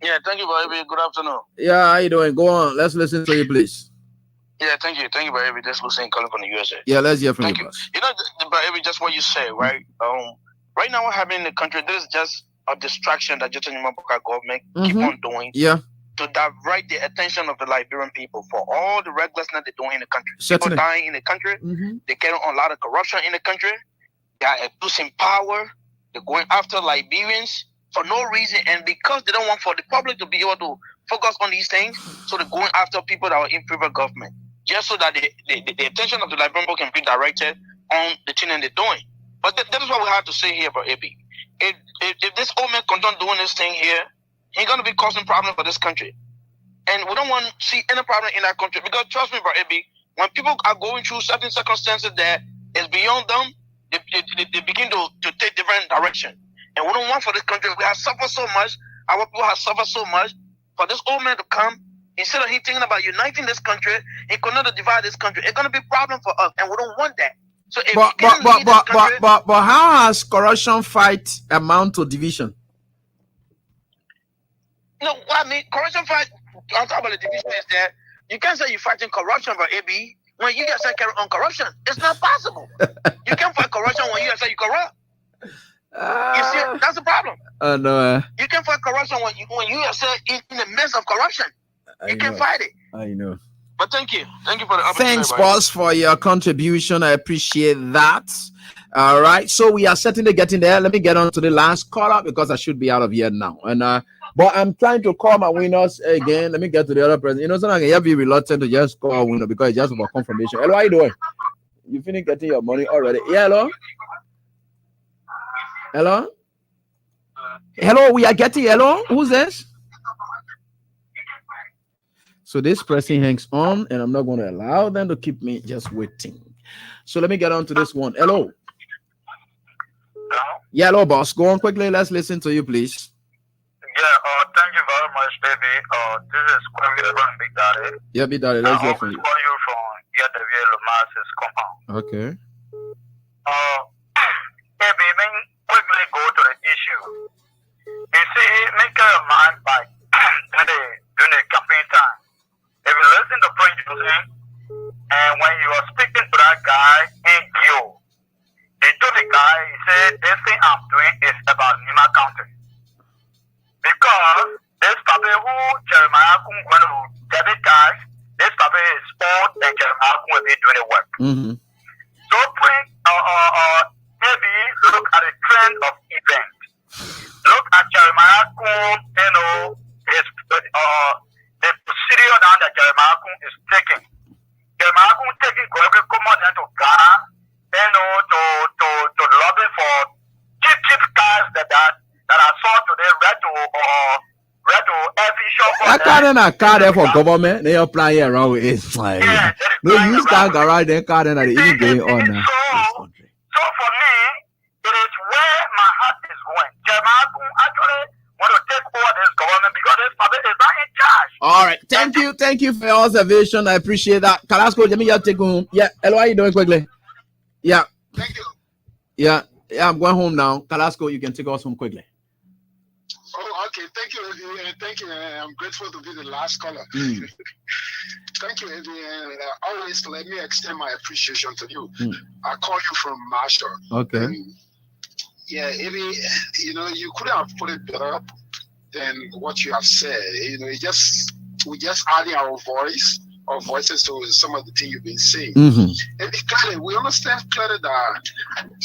Yeah, thank you, baby. Good afternoon. Yeah, how you doing? Go on. Let's listen to you, please. Yeah, thank you, baby. That's Hussein calling from the USA. Yeah, let's hear from you. Baby, just what you say, right? Right now, what happening in the country, this is just a distraction that just the government keep on doing. Yeah. to divert the attention of the Liberian people for all the recklessness they're doing in the country. Certainly. People dying in the country. They're getting a lot of corruption in the country. They are abusing power. They're going after Liberians for no reason, and because they don't want for the public to be able to focus on these things, so they're going after people that are in favor of government, just so that the attention of the Liberian people can be directed on the thing that they're doing. But that is what we have to say here, bro, AB. If this old man continue doing this thing here, he's going to be causing problems for this country. And we don't want to see any problem in that country, because trust me, bro, AB, when people are going through certain circumstances that is beyond them, they begin to take different direction. And we don't want for this country. We have suffered so much. Our people have suffered so much. For this old man to come, instead of he thinking about uniting this country, he could not divide this country. It's going to be a problem for us, and we don't want that. So if but how has corruption fight amount to division? No, I mean, corruption fight, on top of the division is that you can't say you're fighting corruption for AB when you guys say carry on corruption. It's not possible. You can't fight corruption when you guys say you corrupt. You see, that's the problem. No. You can fight corruption when you are in the midst of corruption. You can fight it. I know. But thank you for the opportunity. Thanks, boss, for your contribution. I appreciate that. All right, so we are certainly getting there. Let me get on to the last caller because I should be out of here now. And but I'm trying to call my winners again. Let me get to the other person. You know, sometimes you be reluctant to just call a winner because it's just about confirmation. Hello, how you doing? You finished getting your money already? Yeah, hello. Hello? Hello, we are getting hello. Who's this? So this person hangs on, and I'm not going to allow them to keep me just waiting. So let me get on to this one. Hello. Yeah, hello, boss. Go on quickly. Let's listen to you, please. Yeah, thank you very much, baby. This is Kwame from Big Daddy. Yeah, Big Daddy, let's hear from you. I call you from Yadavia Lomas's compound. Okay. Baby, let me quickly go to the issue. You see, make your mind by during the campaign time. If you listen to producing, and when you are speaking to that guy in Gio, he told the guy, he said, this thing I'm doing is about Nima County. Because this puppy who Jeremiah Kung went to debit guys, this puppy is old and Jeremiah Kung will be doing the work. So maybe look at the trend of events. Look at Jeremiah Kung, you know, the procedure down that Jeremiah Kung is taking. Jeremiah Kung taking Goyoke Command to Ghana, you know, to lobby for cheap cars that I saw today, red to every shop. That car in a car there for government, they apply here around with it. Like, no use that garage, then car then even going on now. So for me, it is where my heart is going. Jeremiah Kung actually want to take over this government because this public is not in charge. All right, thank you for your observation. I appreciate that. Carrasco, let me just take home. Yeah, hello, how you doing quickly? Yeah. Thank you. Yeah, I'm going home now. Carrasco, you can take us home quickly. Oh, okay. Thank you, Eddie. Thank you. I'm grateful to be the last caller. Thank you, Eddie. And always let me extend my appreciation to you. I call you from Marshall. Okay. Yeah, Eddie, you know, you could have put it better than what you have said. You know, we just adding our voices to some of the things you've been saying. And clearly, we understand clearly that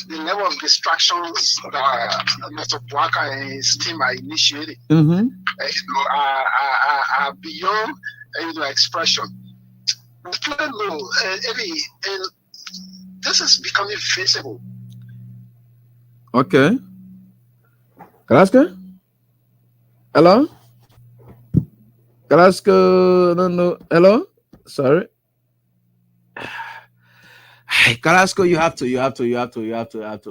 the level of distractions that Mr. Bwaka and his team are initiating are beyond expression. We clearly know, and this is becoming visible. Okay. Carrasco? Hello? Carrasco, no. Hello? Sorry. Carrasco, you have to.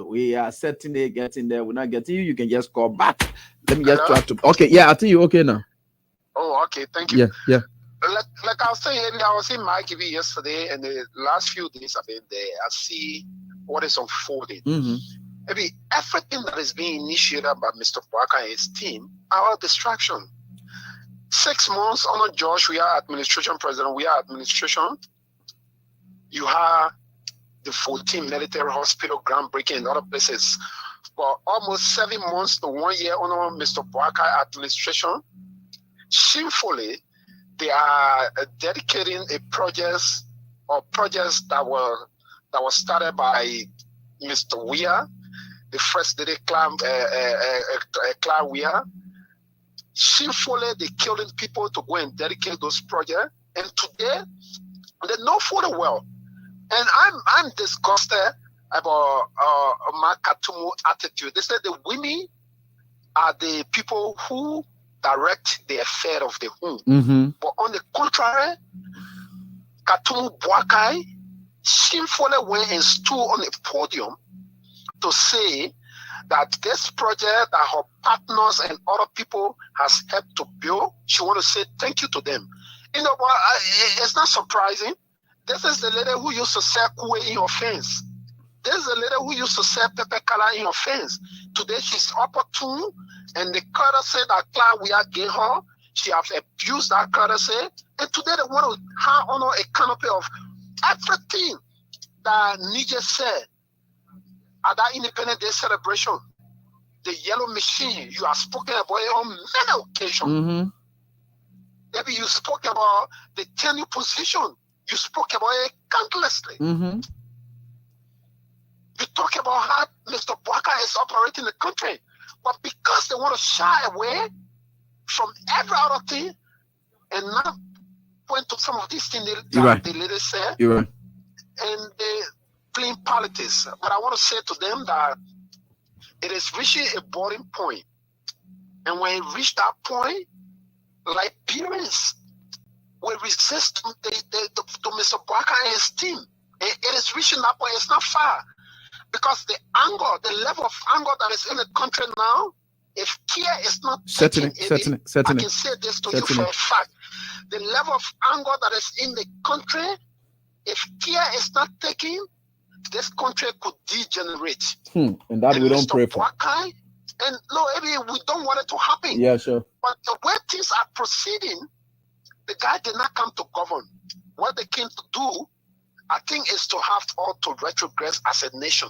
We are certainly getting there. We're not getting you. You can just call back. Let me just try to. Okay, yeah, I think you okay now. Oh, okay, thank you. Yeah. Like I was saying, I was in my TV yesterday, and the last few days I've been there. I see what is unfolding. Maybe everything that is being initiated by Mr. Parker and his team are a distraction. 6 months under Josh, we are administration president. We are administration. You have the 14 military hospital groundbreaking in other places. For almost 7 months to 1 year under Mr. Parker administration, shamefully, they are dedicating a projects that were started by Mr. Weir, the first lady Clan Weir. Shamefully, they killing people to go and dedicate those projects, and today they know full well. And I'm disgusted about my Katumu attitude. They said the women are the people who direct the affair of the home. Mm-hmm. But on the contrary, Katumu Bwakai shamefully went and stood on a podium to say that this project that her partners and other people has helped to build, she want to say thank you to them. You know, but it's not surprising. This is the lady who used to sell kuwe in your fence. This is the lady who used to sell pepper color in your fence. Today she's opportune, and the courtesy that we are gave her, she has abused that courtesy, and today they want to have honor a canopy of everything that Niger said at that Independence Day celebration. The yellow machine, you have spoken about it on many occasions. Mm-hmm. Maybe you spoke about the tenure position. You spoke about it countlessly. Mm-hmm. You talk about how Mr. Bwaka is operating the country. But because they want to shy away from every other thing and not point to some of these things that the leaders said, You're right. And they playing politics. But I want to say to them that it is reaching a boiling point. And when it reached that point, Liberians will resist to Mr. Bwaka and his team. It is reaching that point. It's not far. Because the anger, the level of anger that is in the country now, if care is not taken, certainly. I can say this to you for a fact. The level of anger that is in the country, if care is not taken, this country could degenerate. And that we don't pray for. And no, we don't want it to happen. Yeah, sure. But the way things are proceeding, the guy did not come to govern. What they came to do, I think, is to have all to retrogress as a nation.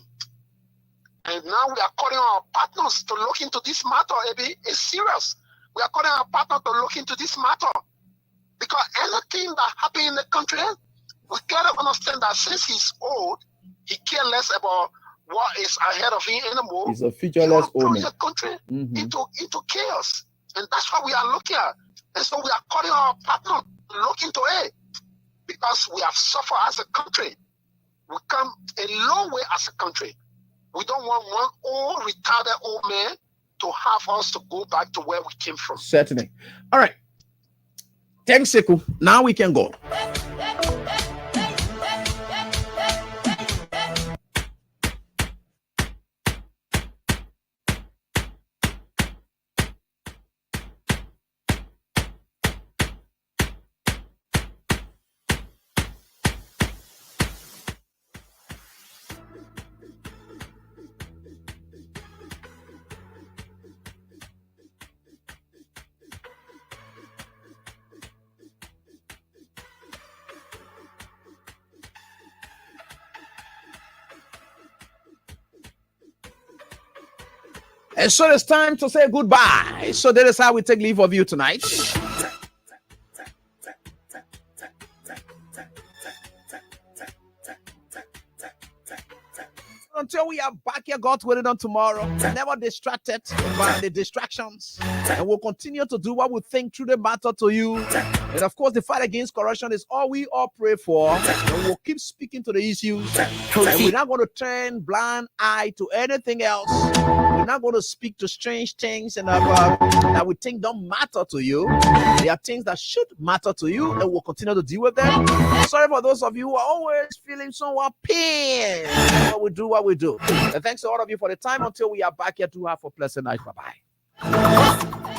And now we are calling our partners to look into this matter. It's serious. We are calling our partners to look into this matter. Because anything that happened in the country, we cannot understand that since he's old, he cares less about what is ahead of him anymore. He's a featureless old man. The country into chaos. And that's what we are looking at. And so we are calling our partners to look into it. Because we have suffered as a country. We come a long way as a country. We don't want one old, retarded old man to have us to go back to where we came from. Certainly. All right. Thanks, Sekou. Now we can go. And so it's time to say goodbye. So that is how we take leave of you tonight. Until we are back here, God willing, on tomorrow. Never distracted by the distractions. And we'll continue to do what we think through the matter to you. And of course, the fight against corruption is all we all pray for. And we'll keep speaking to the issues. And we're not going to turn blind eye to anything else. We're not going to speak to strange things and that we think don't matter to you. There are things that should matter to you, and we'll continue to deal with them. Sorry for those of you who are always feeling somewhat pain. What we do. And thanks to all of you for the time. Until we are back here, to have a pleasant night. Bye-bye.